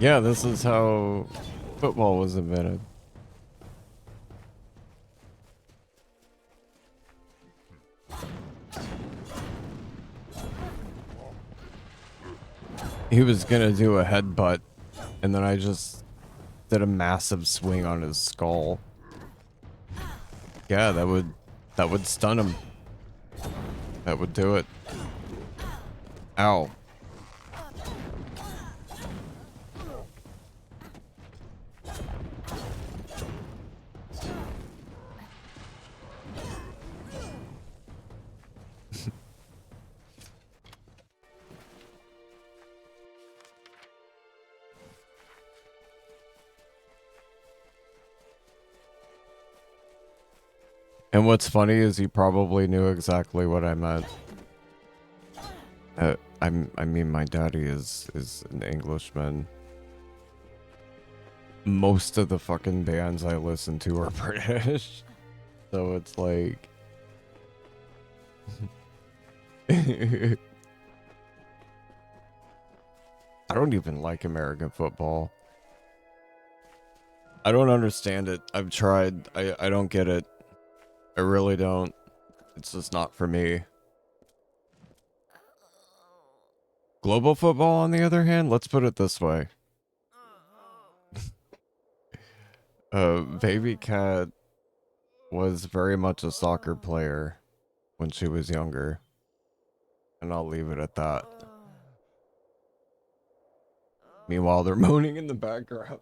Yeah, this is how football was invented. He was gonna do a headbutt, and then I just did a massive swing on his skull. Yeah, that would stun him. That would do it. Ow. And what's funny is he probably knew exactly what I meant. I mean, my daddy is an Englishman. Most of the fucking bands I listen to are British, so it's like. I don't even like American football. I don't understand it. I've tried. I don't get it. I really don't. It's just not for me. Global football, on the other hand, let's put it this way. Baby Cat was very much a soccer player when she was younger. And I'll leave it at that. Meanwhile, they're moaning in the background.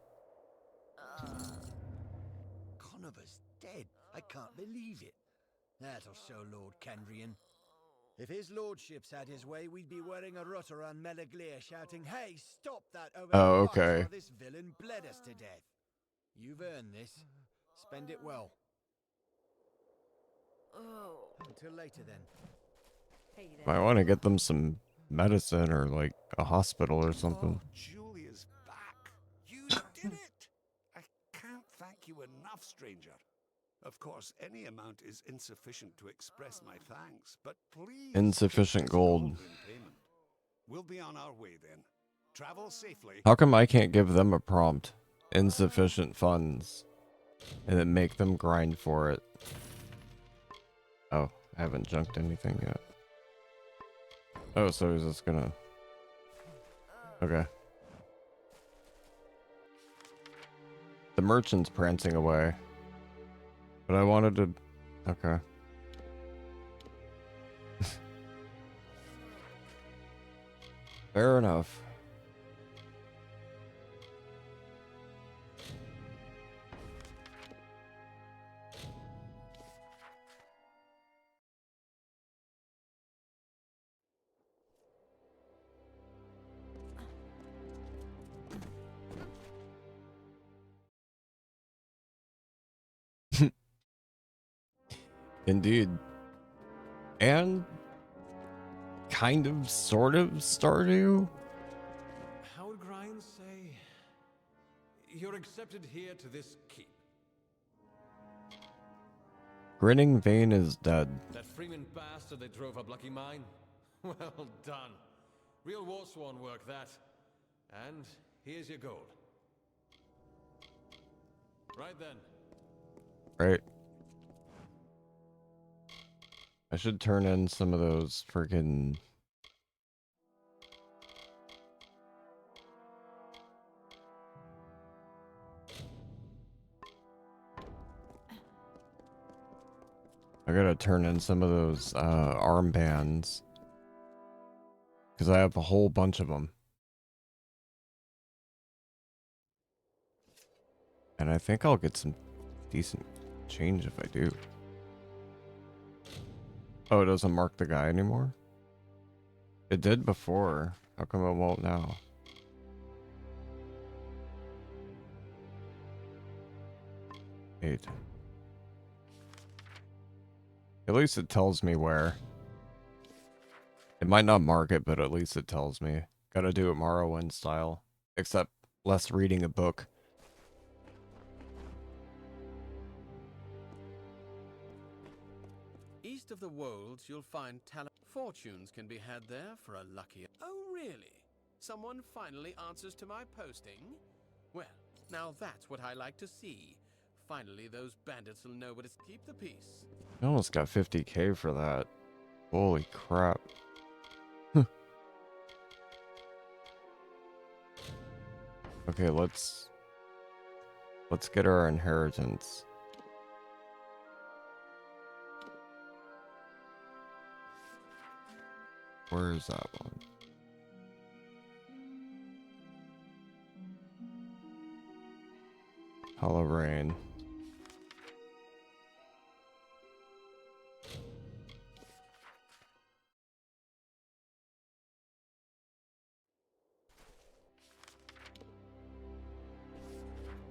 Conover's dead. I can't believe it. That'll show Lord Kendrian. If his lordship's had his way, we'd be wearing a rut around Melaglear shouting, "Hey, stop that over Oh, there!" okay. While this villain bled us to death. You've earned this. Spend it well. Until later, then. Hey there. I want to get them some medicine or like a hospital or something. Julia's back. You did it! I can't thank you enough, stranger. Of course, any amount is insufficient to express my thanks, but please... Insufficient gold. in payment. We'll be on our way then. Travel safely. How come I can't give them a prompt? Insufficient funds. And then make them grind for it. Oh, I haven't junked anything yet. Oh, so he's just gonna... Okay. The merchant's prancing away. But I wanted to... Okay. Fair enough. Indeed. And kind of, sort of, Stardew? How would Grind say? You're accepted here to this keep. Grinning Vein is dead. That Freeman bastard they drove up Lucky Mine? Well done. Real Warsworn work, that. And here's your gold. Right then. Right. I should turn in some of those friggin... I gotta turn in some of those armbands. Because I have a whole bunch of them. And I think I'll get some decent change if I do. Oh, it doesn't mark the guy anymore? It did before. How come it won't now? Eight. At least it tells me where. It might not mark it, but at least it tells me. Gotta do it Morrowind style. Except less reading a book. East of the Wolds, you'll find talent. Fortunes can be had there for a luckier. Oh, really? Someone finally answers to my posting? Well, now that's what I like to see. Finally, those bandits will know what it's keep the peace. I almost got 50k for that. Holy crap. Okay, let's get our inheritance. Where is that one? Hollow Rain.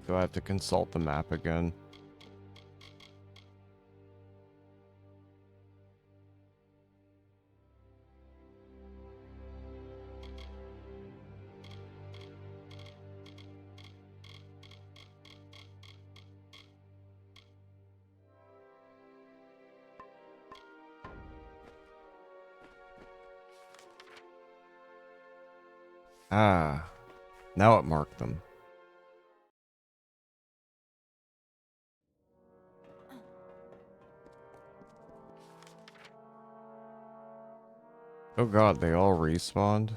Do I have to consult the map again? Ah, now it marked them. Oh god, they all respawned?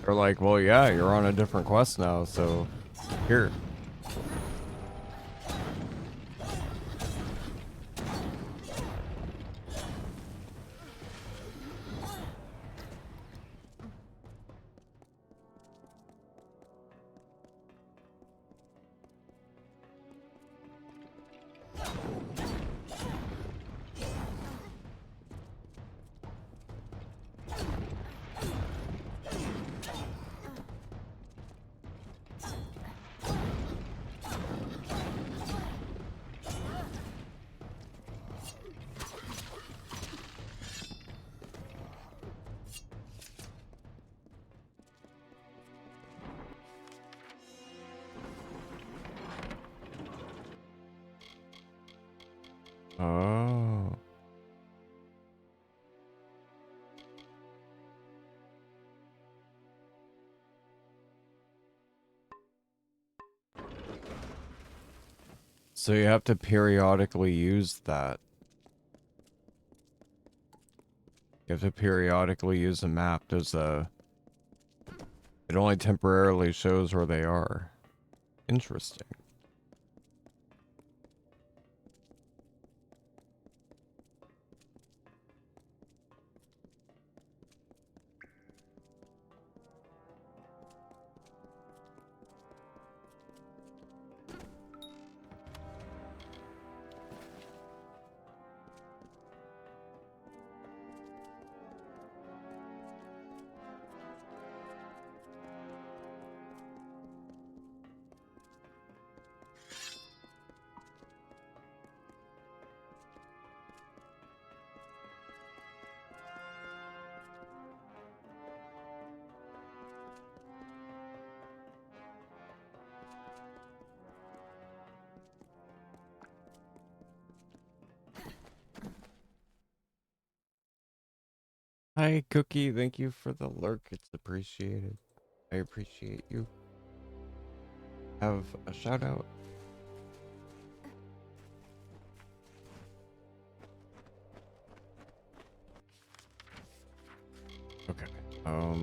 They're like, well, yeah, you're on a different quest now, so here. Oh. So you have to periodically use that. You have to periodically use a map. It only temporarily shows where they are. Interesting. Hi, Cookie. Thank you for the lurk. It's appreciated. I appreciate you. Have a shout out. Okay. Oh.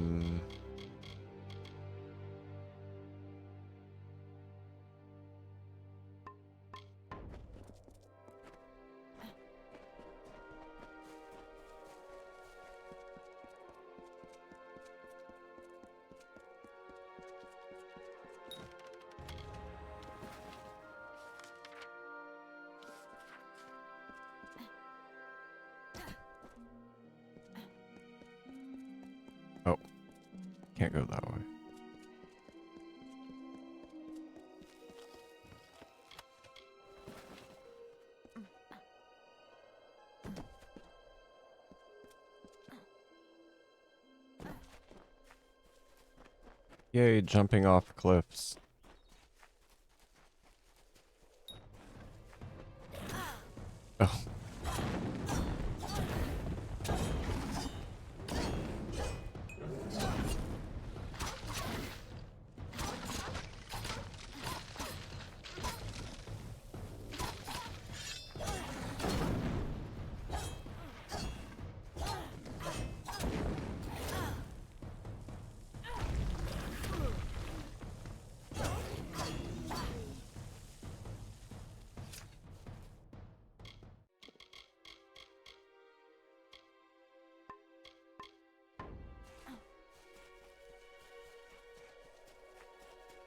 Can't go that way. Yay, jumping off cliffs. Oh.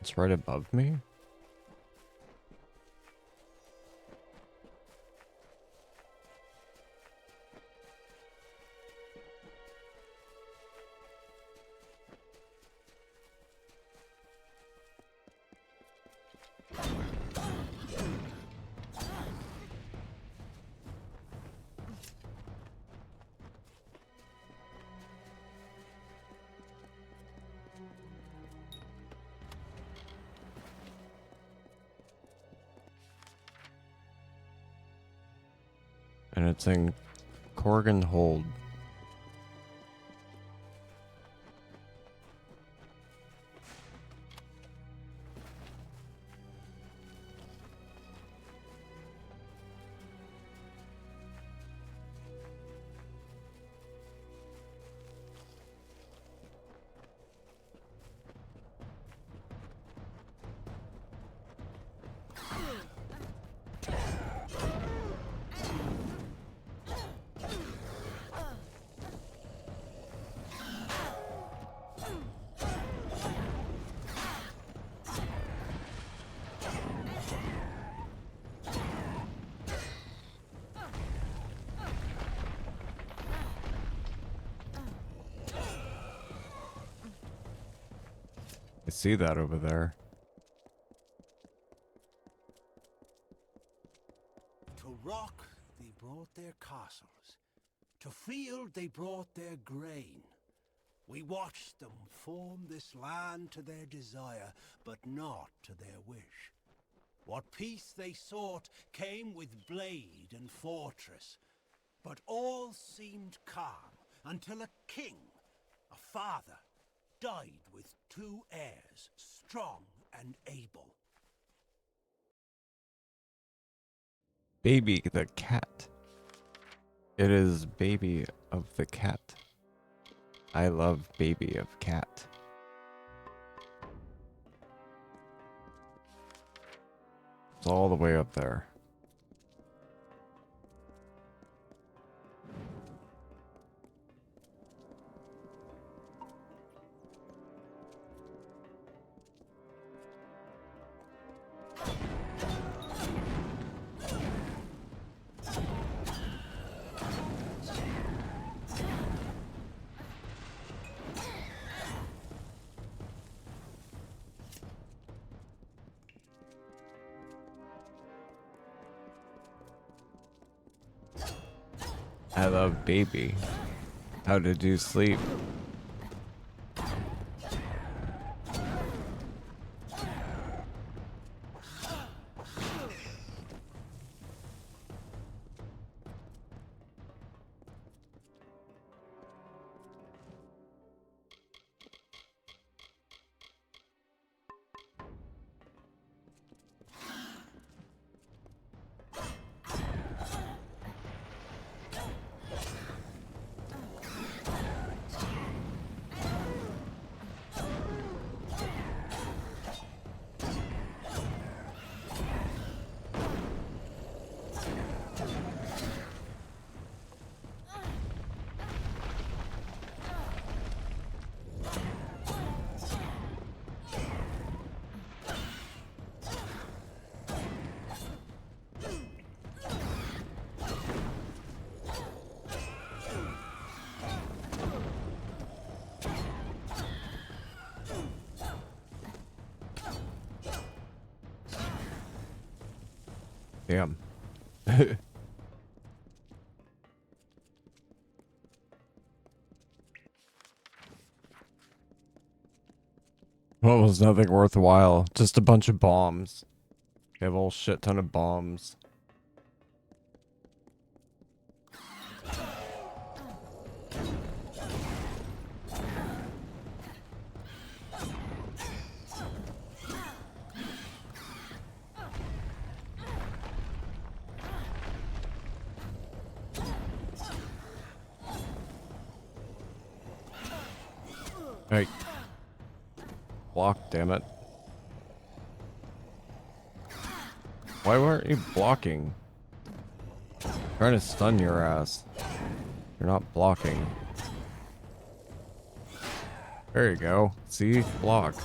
It's right above me? And it's in Corgan Hold. I see that over there. To rock, they brought their castles. To field, they brought their grain. We watched them form this land to their desire, but not to their wish. What peace they sought came with blade and fortress, but all seemed calm until a king, a father, died with 2 heirs, strong and able. Baby the cat. It is baby of the cat. I love baby of cat. It's all the way up there. I love baby. How did you sleep? Damn. Well, it was nothing worthwhile. Just a bunch of bombs. We have a whole shit ton of bombs. Hey. Block, damn it. Why weren't you blocking? I'm trying to stun your ass. You're not blocking. There you go. See? Block.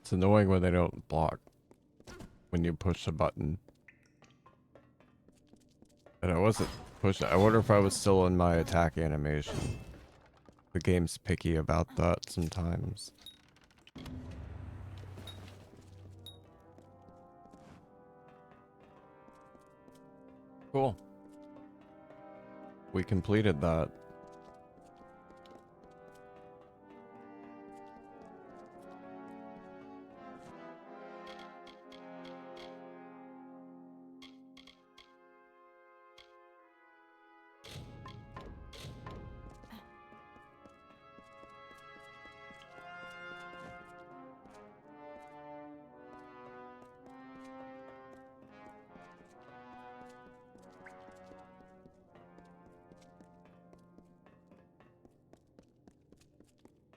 It's annoying when they don't block when you push a button. And I wasn't pushing. I wonder if I was still in my attack animation. The game's picky about that sometimes. Cool. We completed that.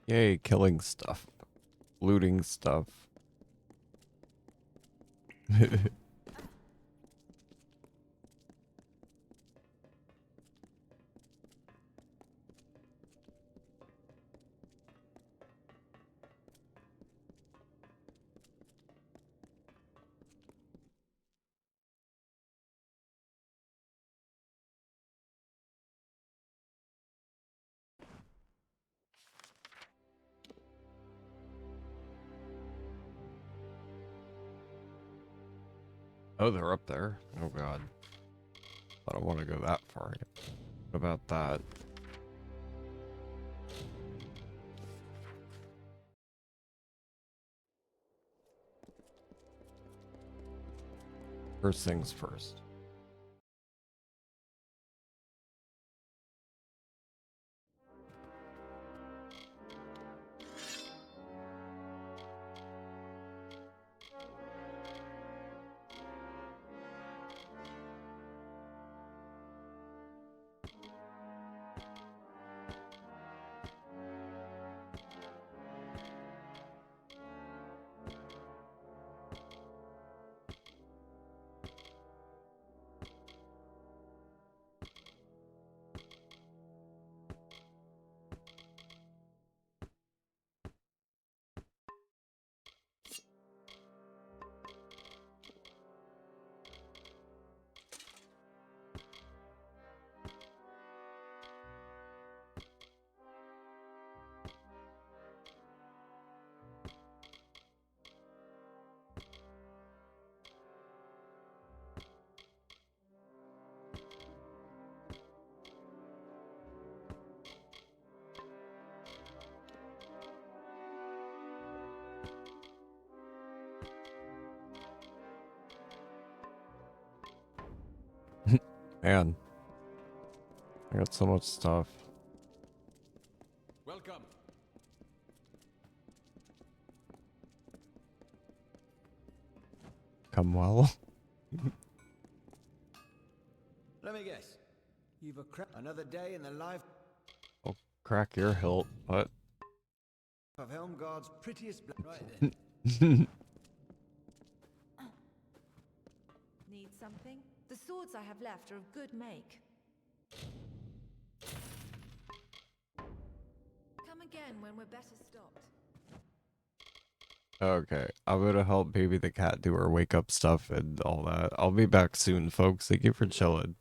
Yay, killing stuff. Looting stuff. Oh, they're up there. Oh god. I don't want to go that far yet. What about that? First things first. Man. I got so much stuff. Welcome. Come well. Let me guess. You've another day in the life I'll crack your hilt. What? of Helmgard's prettiest right Need something? The swords I have left are of good make. Come again when we're better stocked. Okay, I'm gonna help Baby the cat do her wake up stuff and all that. I'll be back soon, folks. Thank you for chilling.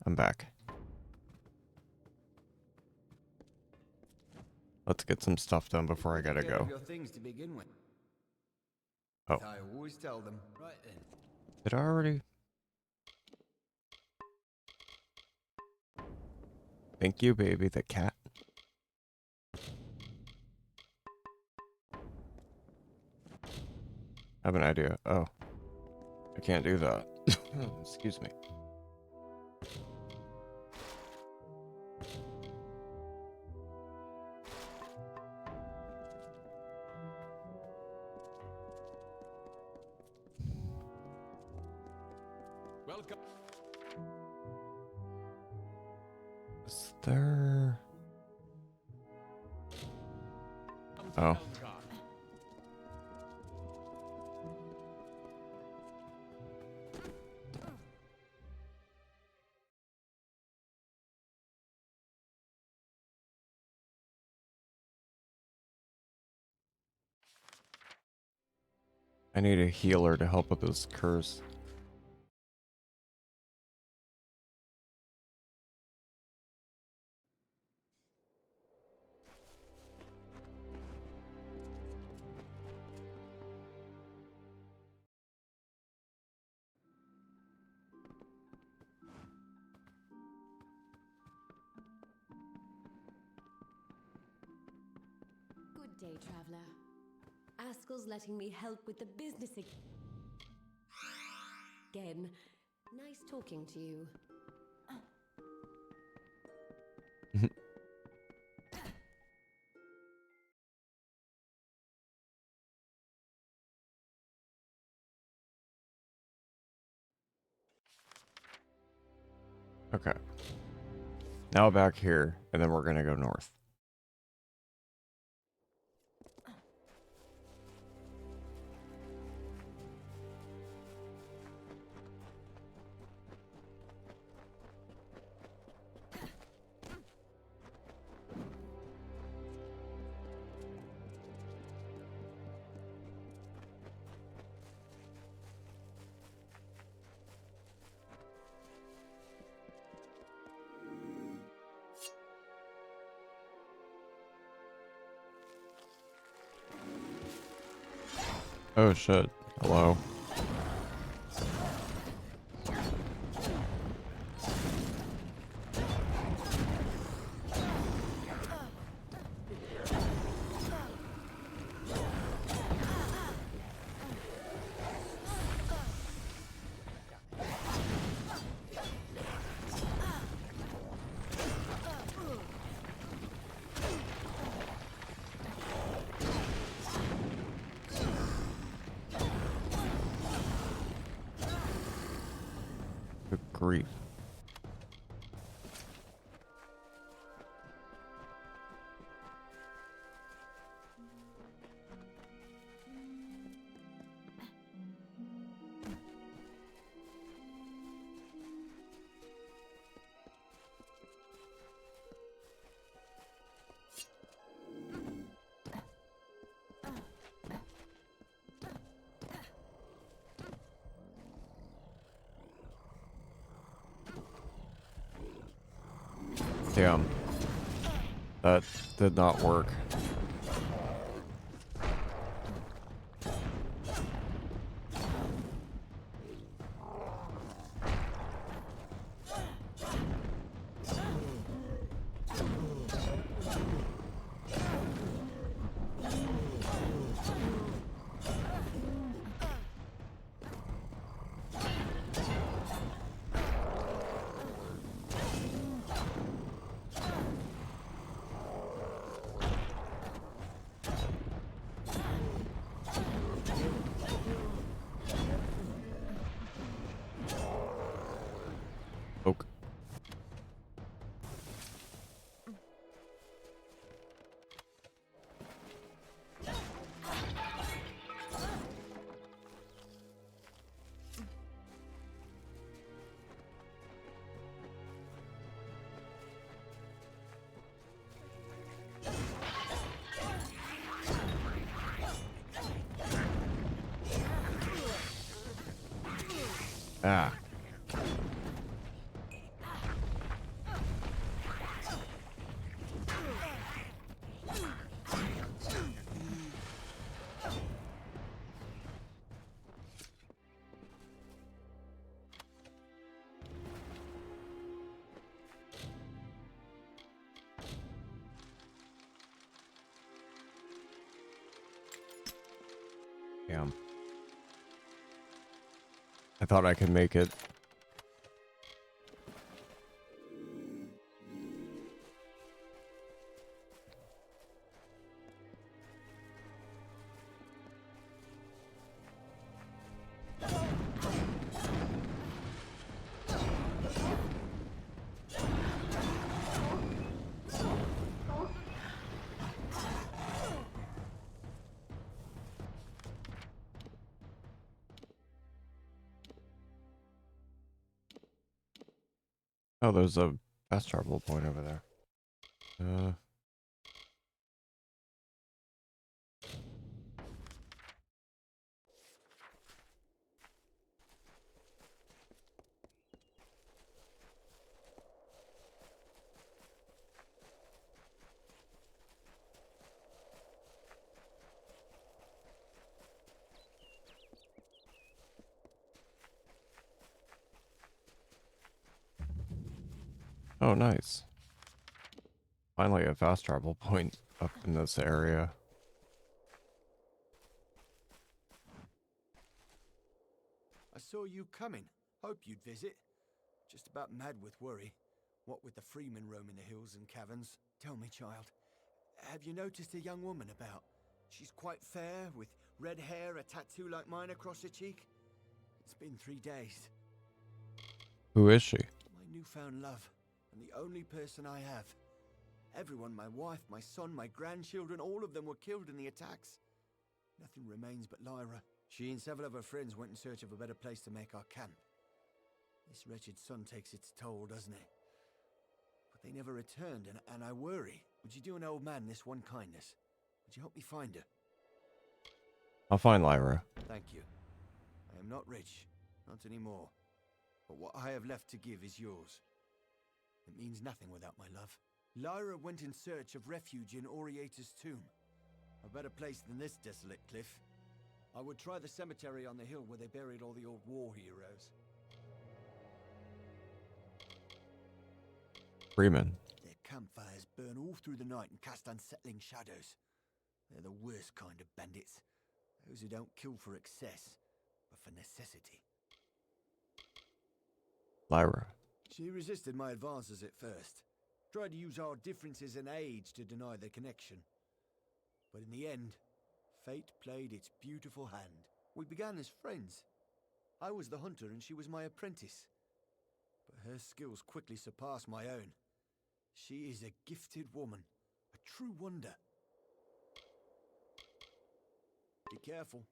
I'm back. Let's get some stuff done before I gotta Take care of go. your things to begin with. Oh. I always tell them. Right then. Did I already? Thank you, baby, the cat. I have an idea. Oh. I can't do that. Excuse me. Welcome. Is there... Oh. I need a healer to help with this curse. Good day, traveler. Askel's letting me help with the business again. Nice talking to you. Okay. Now back here, and then we're gonna go north. Oh shit. Hello. Good grief. Damn. That did not work. Oak. Ah. Damn. I thought I could make it. Oh, there's a fast travel point over there. Oh, nice. Finally a fast travel point up in this area. I saw you coming. Hope you'd visit. Just about mad with worry. What with the freemen roaming the hills and caverns. Tell me, child, have you noticed a young woman about? She's quite fair, with red hair, a tattoo like mine across her cheek. It's been 3 days. Who is she? My newfound love, and the only person I have. Everyone, my wife, my son, my grandchildren, all of them were killed in the attacks. Nothing remains but Lyra. She and several of her friends went in search of a better place to make our camp. This wretched sun takes its toll, doesn't it? But they never returned, and I worry. Would you do an old man this one kindness? Would you help me find her? I'll find Lyra. Thank you. I am not rich, not anymore. But what I have left to give is yours. It means nothing without my love. Lyra went in search of refuge in Oriata's tomb. A better place than this desolate cliff. I would try the cemetery on the hill where they buried all the old war heroes. Freeman. Their campfires burn all through the night and cast unsettling shadows. They're the worst kind of bandits. Those who don't kill for excess, but for necessity. Lyra. She resisted my advances at first. Tried to use our differences in age to deny the connection. But in the end, fate played its beautiful hand. We began as friends. I was the hunter and she was my apprentice. But her skills quickly surpassed my own. She is a gifted woman, a true wonder. Be careful.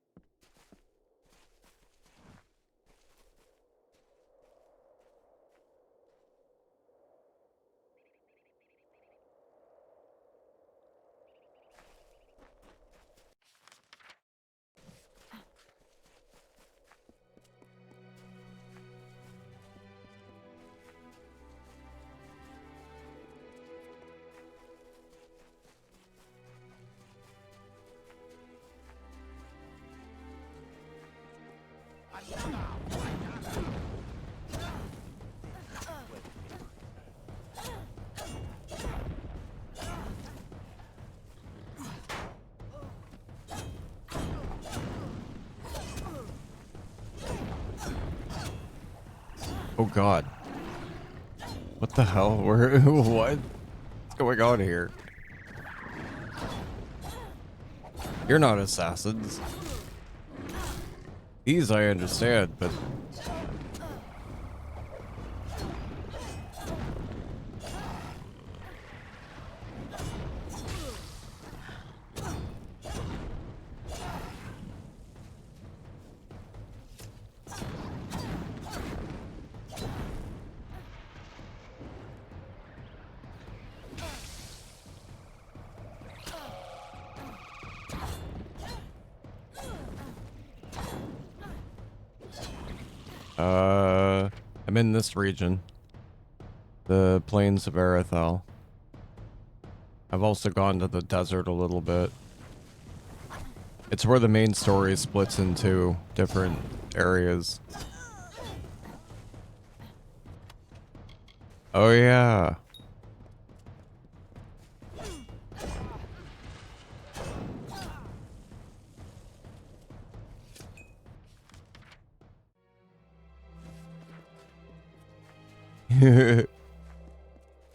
Oh god. What the hell? Where? What's going on here? You're not assassins. These I understand, but... I'm in this region. The plains of Arethel. I've also gone to the desert a little bit. It's where the main story splits into different areas. Oh yeah.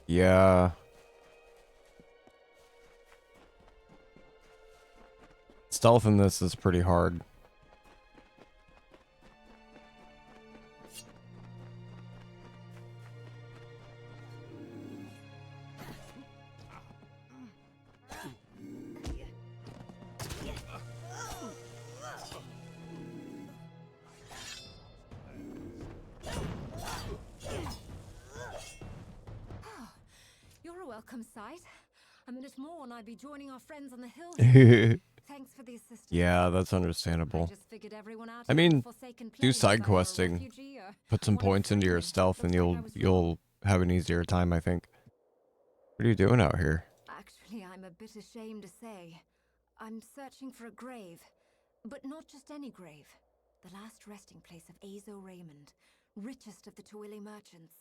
Yeah. Stealth in this is pretty hard. You're a welcome sight. A minute more and I'd be joining our friends on the hill here. Thanks for the assistance. Yeah, that's understandable. I just figured everyone out I here in the mean, Forsaken do Plains side either a questing. refugee or Put some one of points into your Fremen. stealth and Looks like I was you'll have an easier time, I think. What are you doing out here? Actually, I'm a bit ashamed to say. I'm searching for a grave. But not just any grave. The last resting place of Azo Raymond, richest of the Tuili merchants.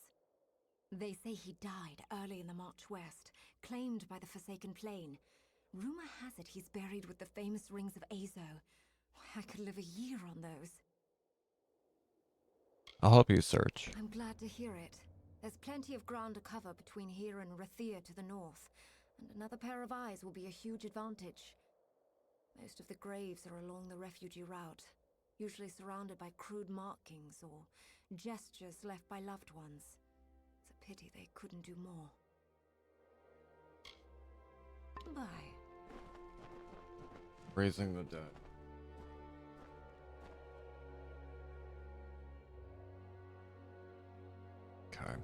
They say he died early in the march west, claimed by the Forsaken Plain. Rumor has it he's buried with the famous rings of Azo. I could live a year on those. I'll help you search. I'm glad to hear it. There's plenty of ground to cover between here and Rathir to the north, and another pair of eyes will be a huge advantage. Most of the graves are along the refugee route, usually surrounded by crude markings or gestures left by loved ones. It's a pity they couldn't do more. Bye. Raising the dead. Okay.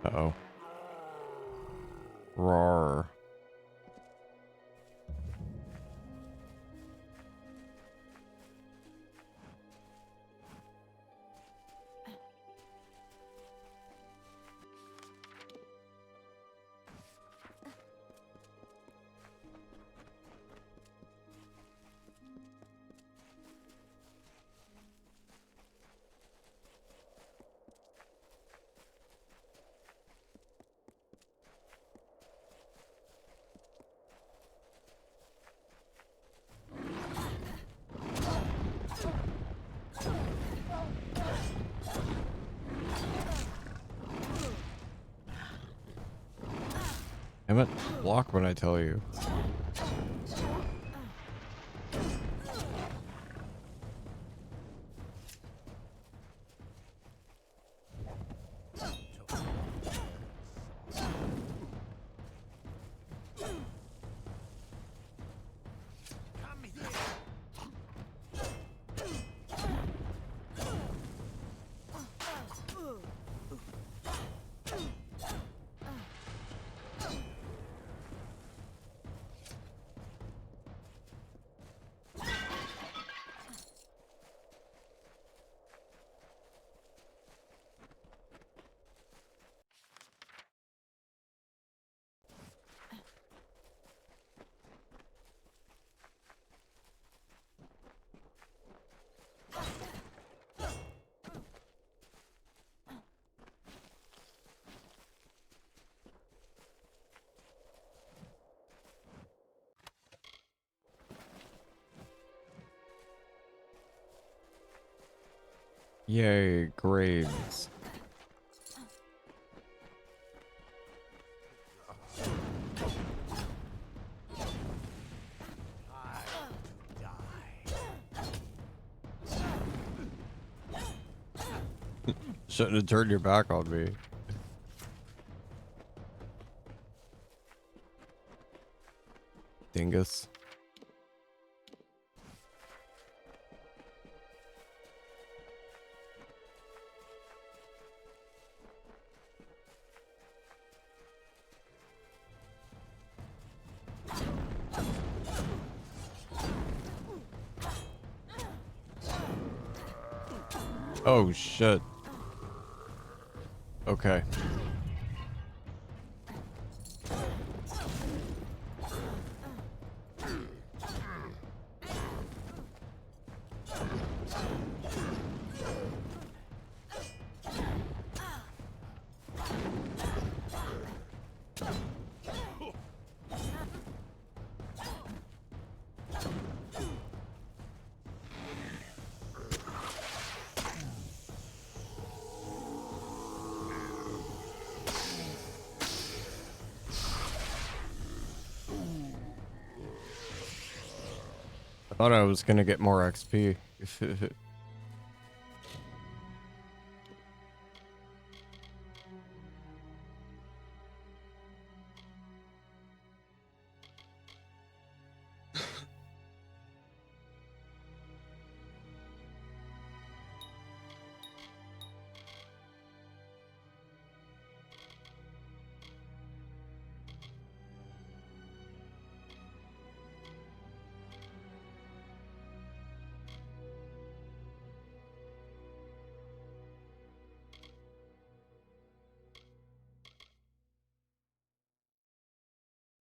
Uh-oh. Roar. Damn it, block when I tell you. Yay, graves. Shouldn't have turned your back on me. Dingus. Oh shit. Okay. thought I was gonna get more XP.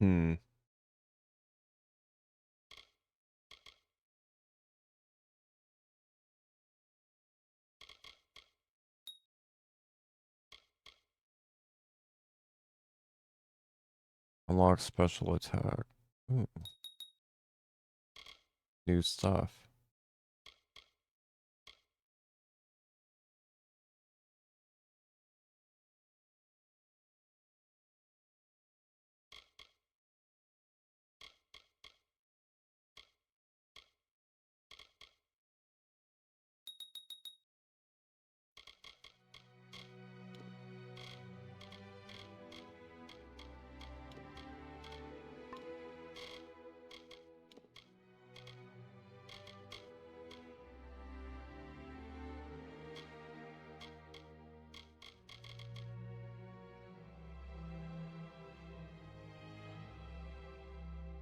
Hmm. Unlock special attack. Ooh. New stuff.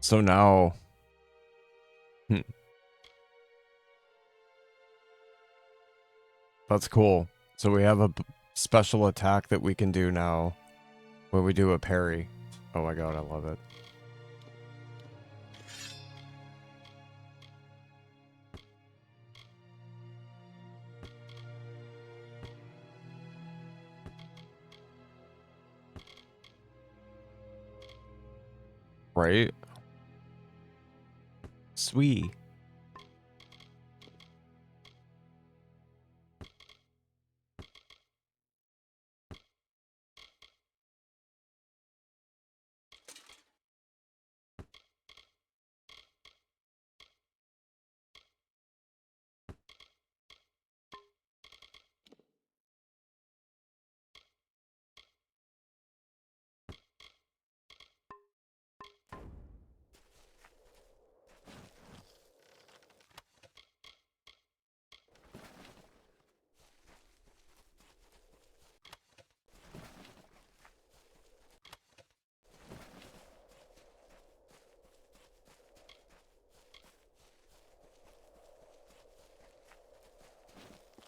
So now, that's cool. So we have a special attack that we can do now where we do a parry. Oh my god, I love it. Right? Sweet.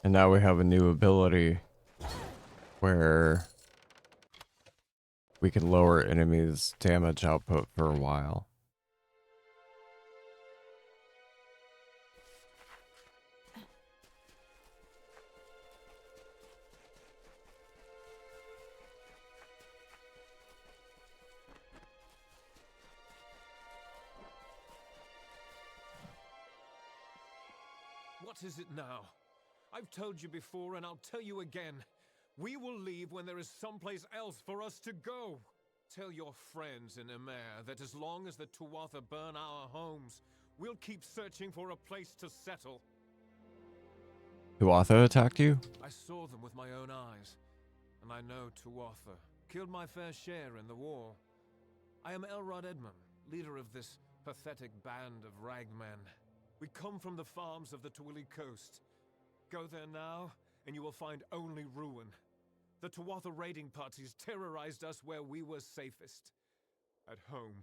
And now we have a new ability where we can lower enemies' damage output for a while. What is it now? I've told you before and I'll tell you again. We will leave when there is someplace else for us to go. Tell your friends in Emer that as long as the Tuatha burn our homes, we'll keep searching for a place to settle. Tuatha attacked you? I saw them with my own eyes, and I know Tuatha killed my fair share in the war. I am Elrod Edmund, leader of this pathetic band of ragmen. We come from the farms of the Twili coast. Go there now, and you will find only ruin. The Tuatha raiding parties terrorized us where we were safest. At home.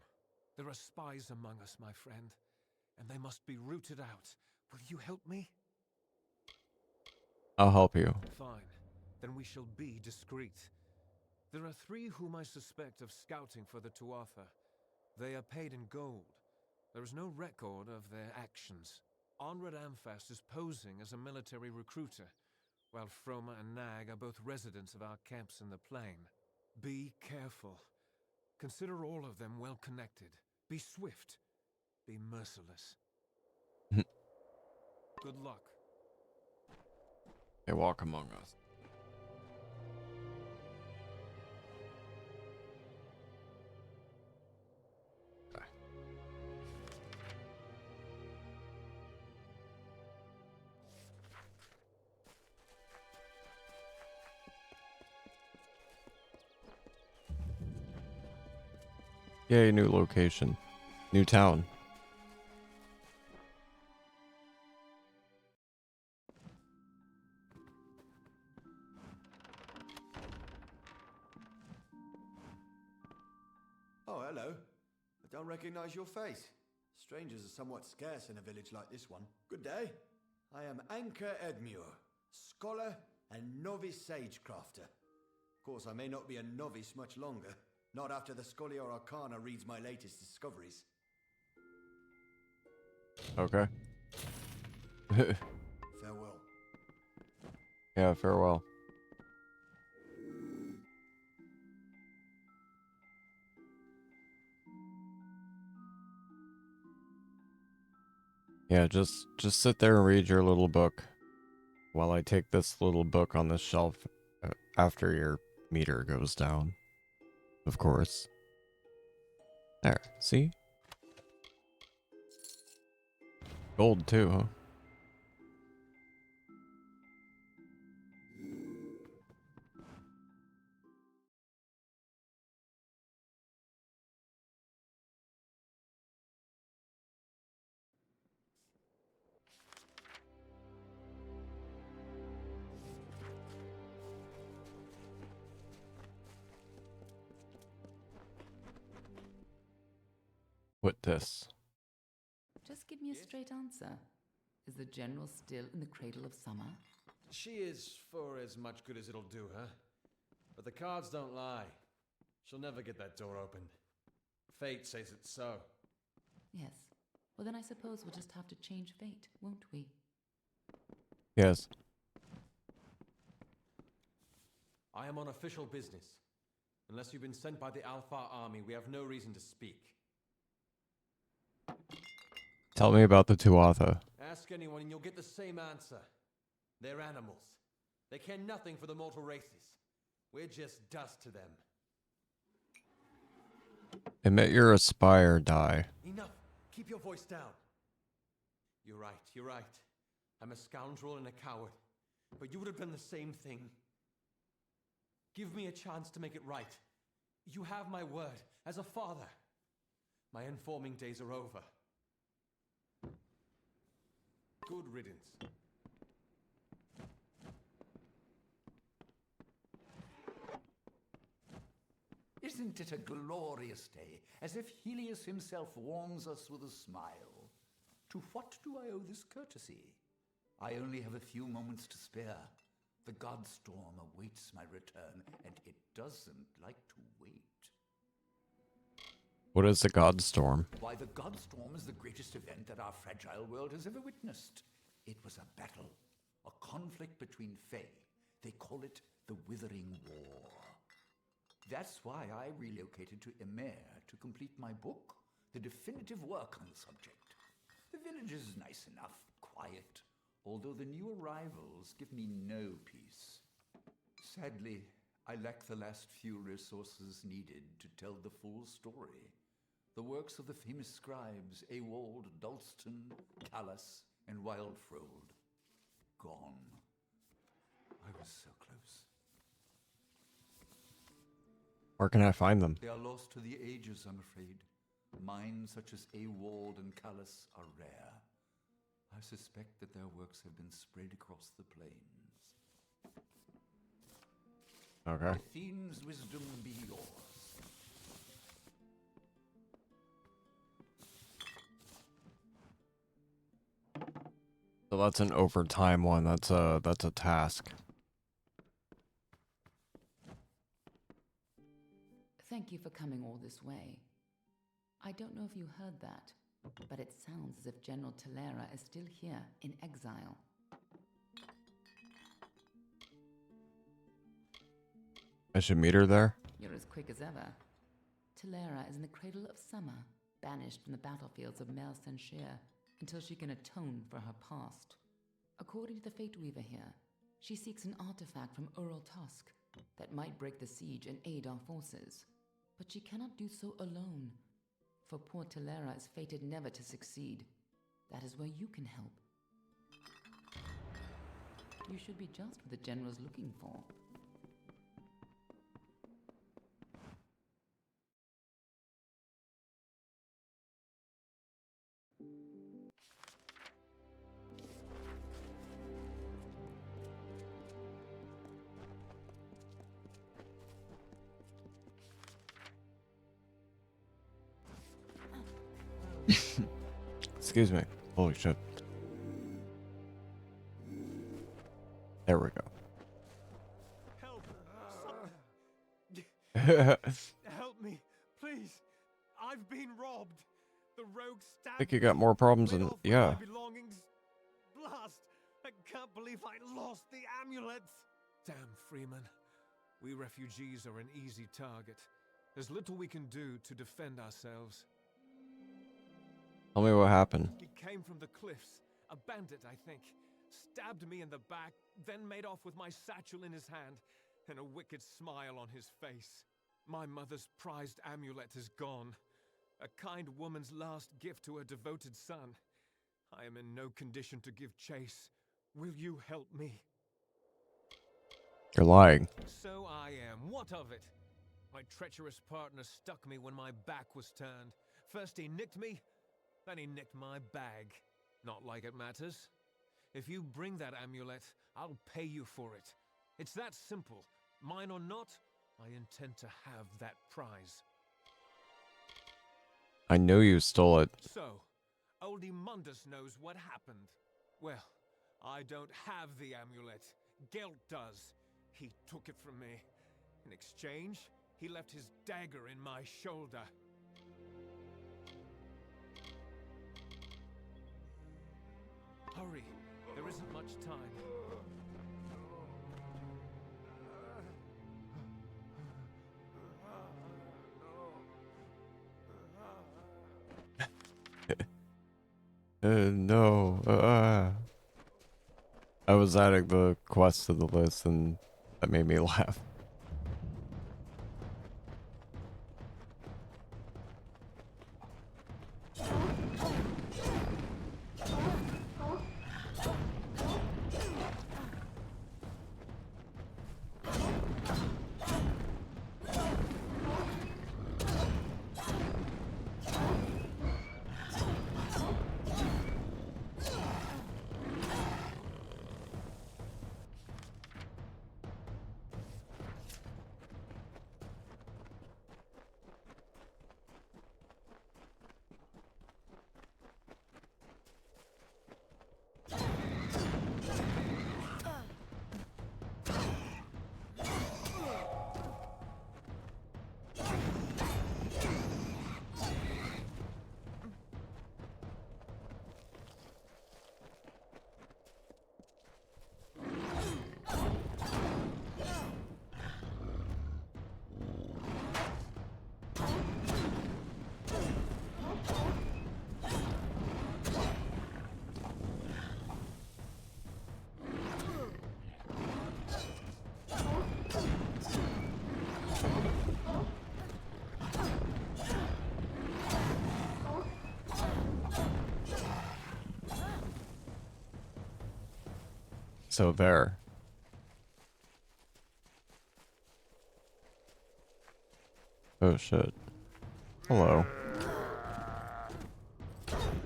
There are spies among us, my friend, and they must be rooted out. Will you help me? I'll help you. Fine. Then we shall be discreet. There are 3 whom I suspect of scouting for the Tuatha. They are paid in gold. There is no record of their actions. Onred Amphast is posing as a military recruiter, while Froma and Nag are both residents of our camps in the plain. Be careful. Consider all of them well connected. Be swift. Be merciless. Good luck. They walk among us. Yay, new location. New town. Oh, hello. I don't recognize your face. Strangers are somewhat scarce in a village like this one. Good day. I am Anchor Edmure, scholar and novice sagecrafter. Of course, I may not be a novice much longer. Not after the Scholiar Arcana reads my latest discoveries. Okay. Farewell. Yeah, farewell. Yeah, just sit there and read your little book while I take this little book on the shelf after your meter goes down. Of course. There, see? Gold too, huh? What this? Just give me a straight answer. Is the General still in the cradle of summer? She is for as much good as it'll do her. But the cards don't lie. She'll never get that door open. Fate says it's so. Yes. Well, then I suppose we'll just have to change fate, won't we? Yes. I am on official business. Unless you've been sent by the Alpha army, we have no reason to speak. Tell me about the Tuatha. Ask anyone and you'll get the same answer. They're animals. They care nothing for the mortal races. We're just dust to them. Admit you're a spy or die. Enough! Keep your voice down. You're right. I'm a scoundrel and a coward. But you would have done the same thing. Give me a chance to make it right. You have my word as a father. My informing days are over. Good riddance. Isn't it a glorious day, as if Helios himself warms us with a smile? To what do I owe this courtesy? I only have a few moments to spare. The Godstorm awaits my return, and it doesn't like to wait. What is the Godstorm? Why, the Godstorm is the greatest event that our fragile world has ever witnessed. It was a battle, a conflict between Fae. They call it the Withering War. That's why I relocated to Emer to complete my book, the definitive work on the subject. The village is nice enough, quiet, although the new arrivals give me no peace. Sadly, I lack the last few resources needed to tell the full story. The works of the famous scribes Ewald, Dalston, Callus, and Wildfrold. Gone. I was so close. Where can I find them? They are lost to the ages, I'm afraid. Minds such as Ewald and Callus are rare. I suspect that their works have been spread across the plains. Okay. The fiend's wisdom be yours. So that's an overtime one. That's a task. Thank you for coming all this way. I don't know if you heard that, but it sounds as if General Talera is still here in exile. I should meet her there? You're as quick as ever. Talera is in the cradle of summer, banished from the battlefields of Mel Senshir until she can atone for her past. According to the Fate Weaver here, she seeks an artifact from Ural Tusk that might break the siege and aid our forces. But she cannot do so alone, for poor Talera is fated never to succeed. That is where you can help. You should be just what the General's looking for. Excuse me. Holy shit. There we go. Help me, please. I've been robbed. The rogue I stabbed think you got more problems than yeah. my belongings. Blast! I can't believe I lost the amulet. Damn, Freeman. We refugees are an easy target. There's little we can do to defend ourselves. Tell me what happened. He came from the cliffs. A bandit, I think. Stabbed me in the back, then made off with my satchel in his hand and a wicked smile on his face. My mother's prized amulet is gone. A kind woman's last gift to her devoted son. I am in no condition to give chase. Will you help me? You're lying. So I am. What of it? My treacherous partner stuck me when my back was turned. First he nicked me, then he nicked my bag. Not like it matters. If you bring that amulet, I'll pay you for it. It's that simple. Mine or not, I intend to have that prize. I know you stole it. So, Oldie Mundus knows what happened. Well, I don't have the amulet. Gelt does. He took it from me. In exchange, he left his dagger in my shoulder. Hurry, there isn't much time. No. I was adding the quest to the list and that made me laugh. So there. Oh shit. Hello.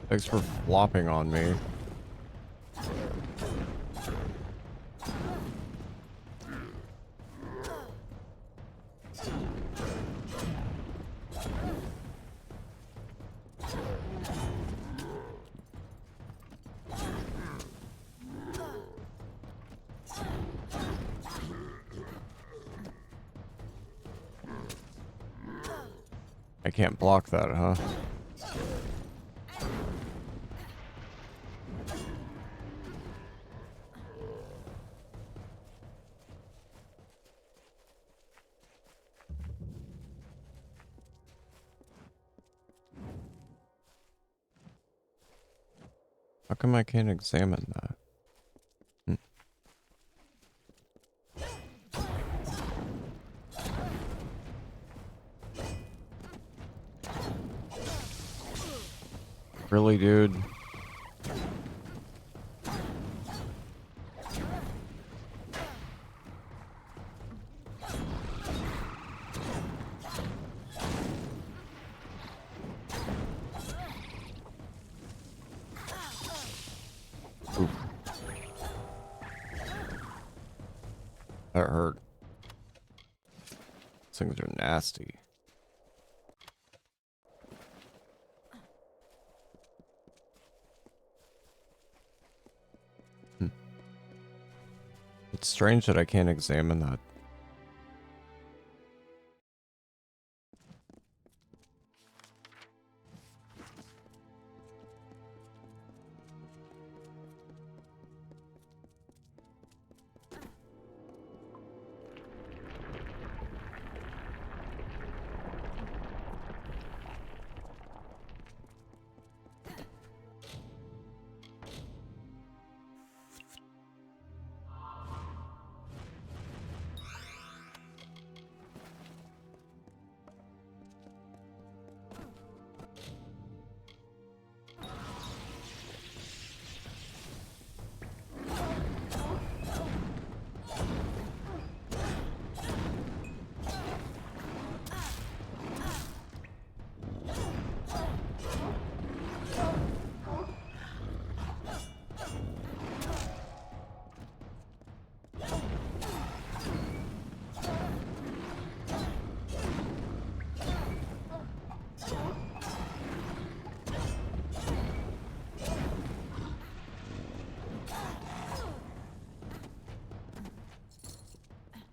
Thanks for flopping on me. I can't block that, huh? How come I can't examine that? Really, dude? Oof. That hurt. These things are nasty. It's strange that I can't examine that.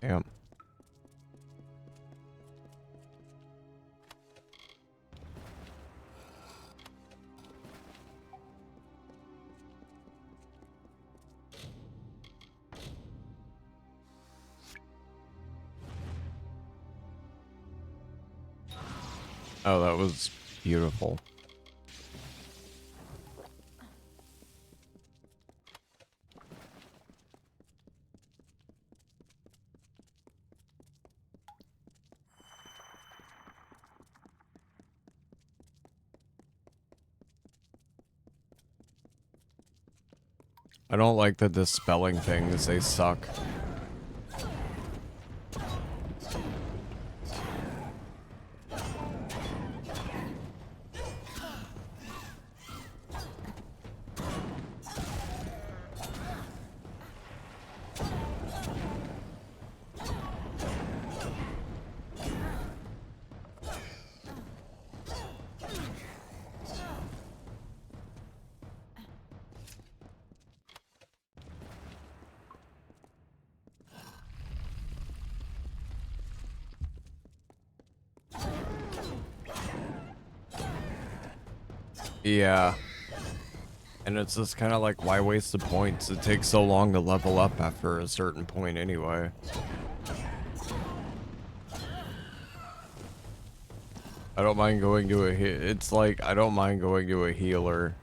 Damn. Oh, that was beautiful. I don't like the dispelling things, they suck. Yeah. And it's just kind of like, why waste the points? It takes so long to level up after a certain point anyway. I don't mind going to it's like, I don't mind going to a healer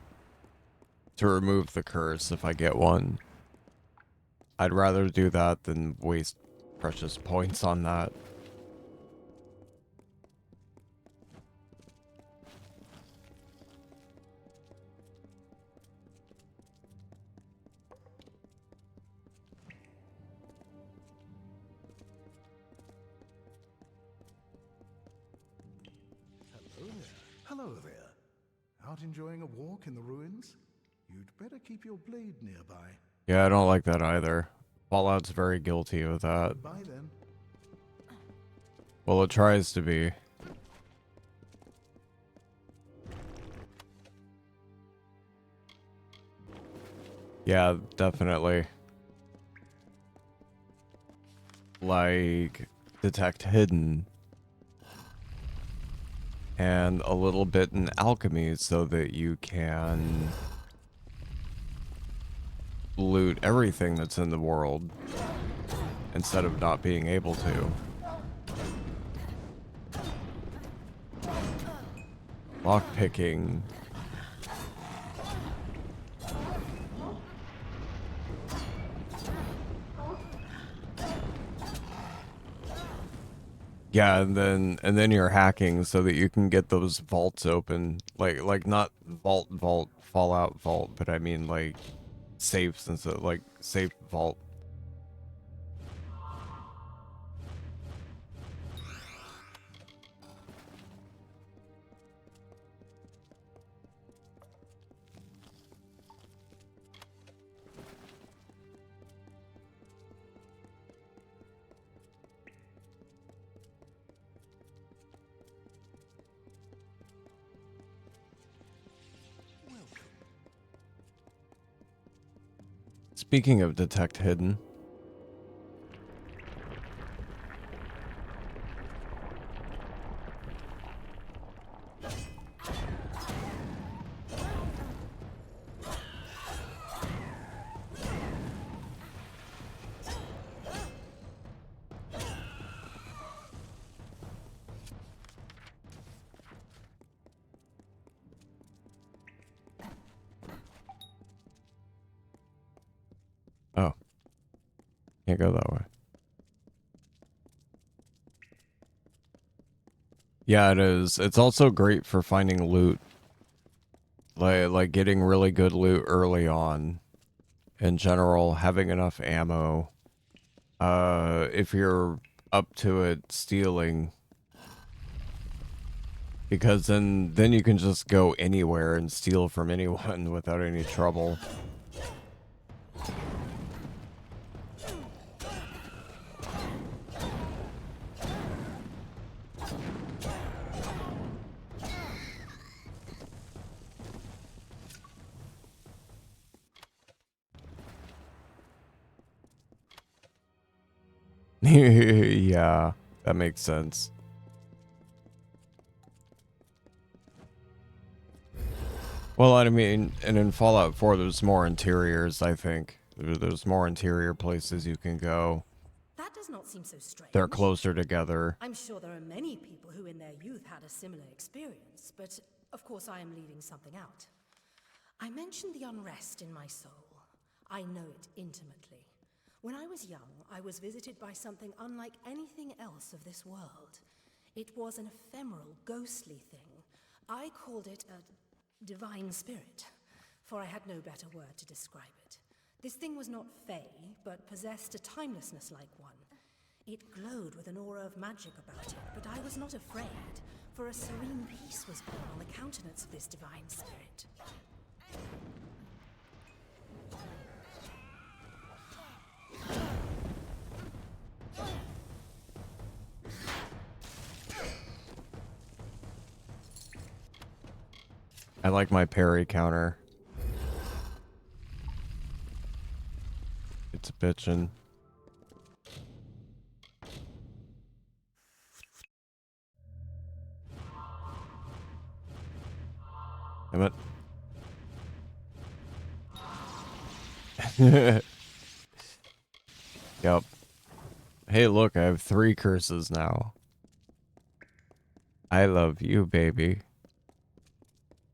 to remove the curse if I get one. I'd rather do that than waste precious points on that. Hello there. Out enjoying a walk in the ruins? You'd better keep your blade nearby. Yeah, I don't like that either. Fallout's very guilty of that. Bye then. Well, it tries to be. Yeah, definitely. Like, detect hidden. And a little bit in alchemy so that you can loot everything that's in the world instead of not being able to. Lockpicking. Yeah, and then you're hacking so that you can get those vaults open. Like not vault Fallout vault, but I mean like safes and so like safe vault. Speaking of detect hidden, Can't go that way. Yeah, it is. It's also great for finding loot. Like getting really good loot early on. In general, having enough ammo. If you're up to it, stealing. Because then you can just go anywhere and steal from anyone without any trouble. Yeah, that makes sense. Well, I mean, and in Fallout 4, there's more interiors, I think. There's more interior places you can go. That does not seem so strange. They're closer together. I'm sure there are many people who in their youth had a similar experience, but of course I am leaving something out. I mentioned the unrest in my soul. I know it intimately. When I was young, I was visited by something unlike anything else of this world. It was an ephemeral, ghostly thing. I called it a divine spirit, for I had no better word to describe it. This thing was not fey, but possessed a timelessness like one. It glowed with an aura of magic about it, but I was not afraid, for a serene peace was born on the countenance of this divine spirit. I like my parry counter. It's bitchin'. Damn it. Yep. Hey, look, I have 3 curses now. I love you, baby.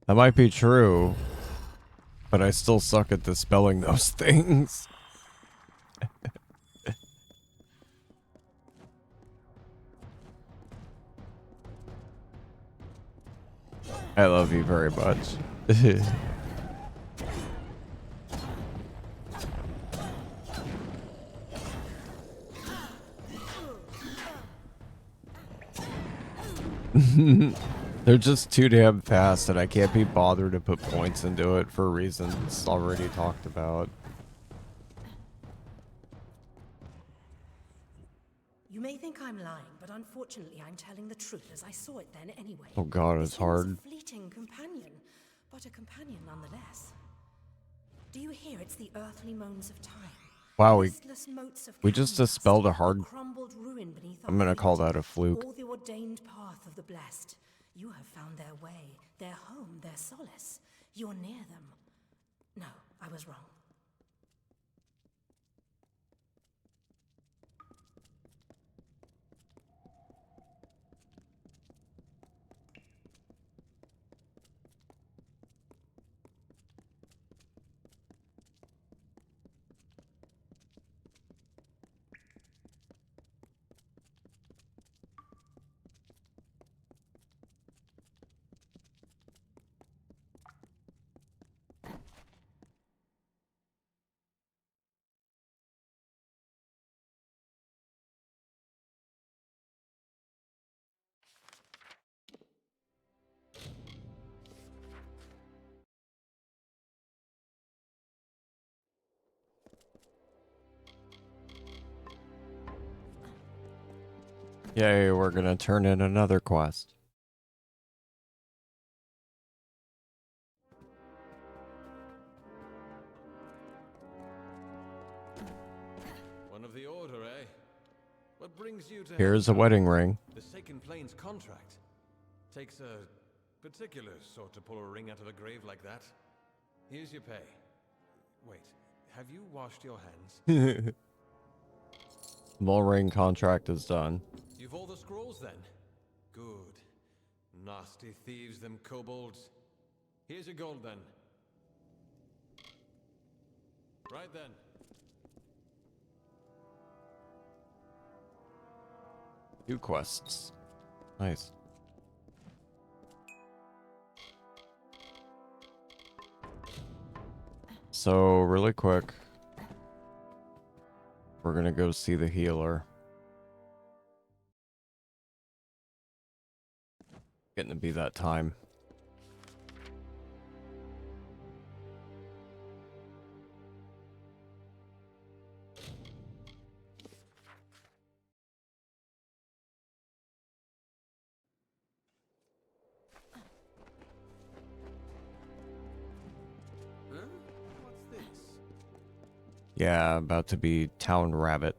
That might be true, but I still suck at dispelling those things. I love you very much. They're just too damn fast, and I can't be bothered to put points into it for reasons already talked about. You may think I'm lying, but unfortunately I'm telling the truth as I saw it then anyway. Oh god, it's This thing was hard. a fleeting companion, but a companion nonetheless. Do you hear? It's the earthly moans of time. Wow, Listless motes of we just canvas, dispelled a hard... crumbled ruin beneath I'm our gonna feet. call that a fluke. All the ordained path of the blessed. You have found their way, their home, their solace. You're near them. No, I was wrong. Yay, we're gonna turn in another quest. One of the order, eh? What brings you to Here's a wedding ring. The Second Plains contract. Takes a particular sort to pull a ring out of a grave like that. Here's your pay. Wait, have you washed your hands? Bull ring contract is done. You've all the scrolls then? Good. Nasty thieves, them kobolds. Here's your gold then. Right then. 2 quests. Nice. So, really quick, we're gonna go see the healer. Getting to be that time. Huh? What's this? Yeah, about to be Town Rabbit.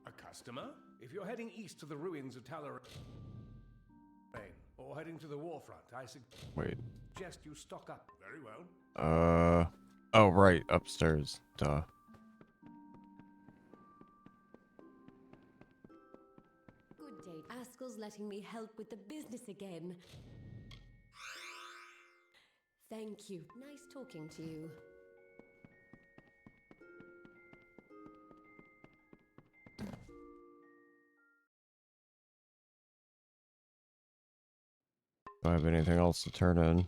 A customer? If you're heading east to the ruins of Talar or heading to the warfront, I Wait. suggest you stock up. Very well. Oh, right, upstairs. Duh. Good day. Askel's letting me help with the business again. Thank you. Nice talking to you. Do I have anything else to turn in?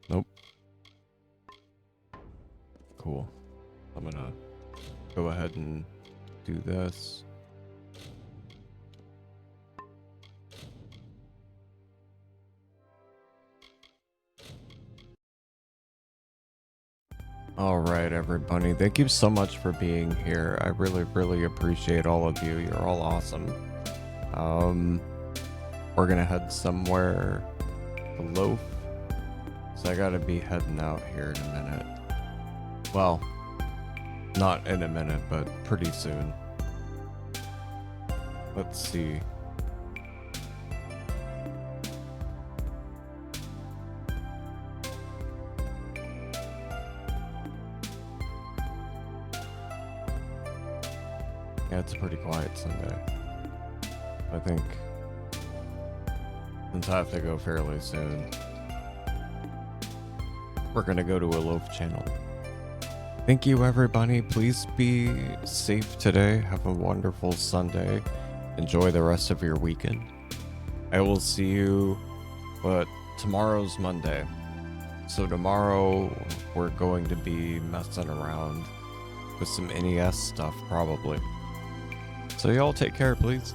Nope. Cool. I'm gonna go ahead and do this. All right, everybody. Thank you so much for being here. I really, really appreciate all of you. You're all awesome. We're gonna head somewhere to Loaf. So I gotta be heading out here in a minute. Well, not in a minute, but pretty soon. Let's see. Yeah, it's a pretty quiet Sunday. I think since I have to go fairly soon, we're gonna go to a Loaf channel. Thank you, everybody. Please be safe today. Have a wonderful Sunday. Enjoy the rest of your weekend. I will see you, but tomorrow's Monday. So tomorrow we're going to be messing around with some NES stuff, probably. So y'all take care, please.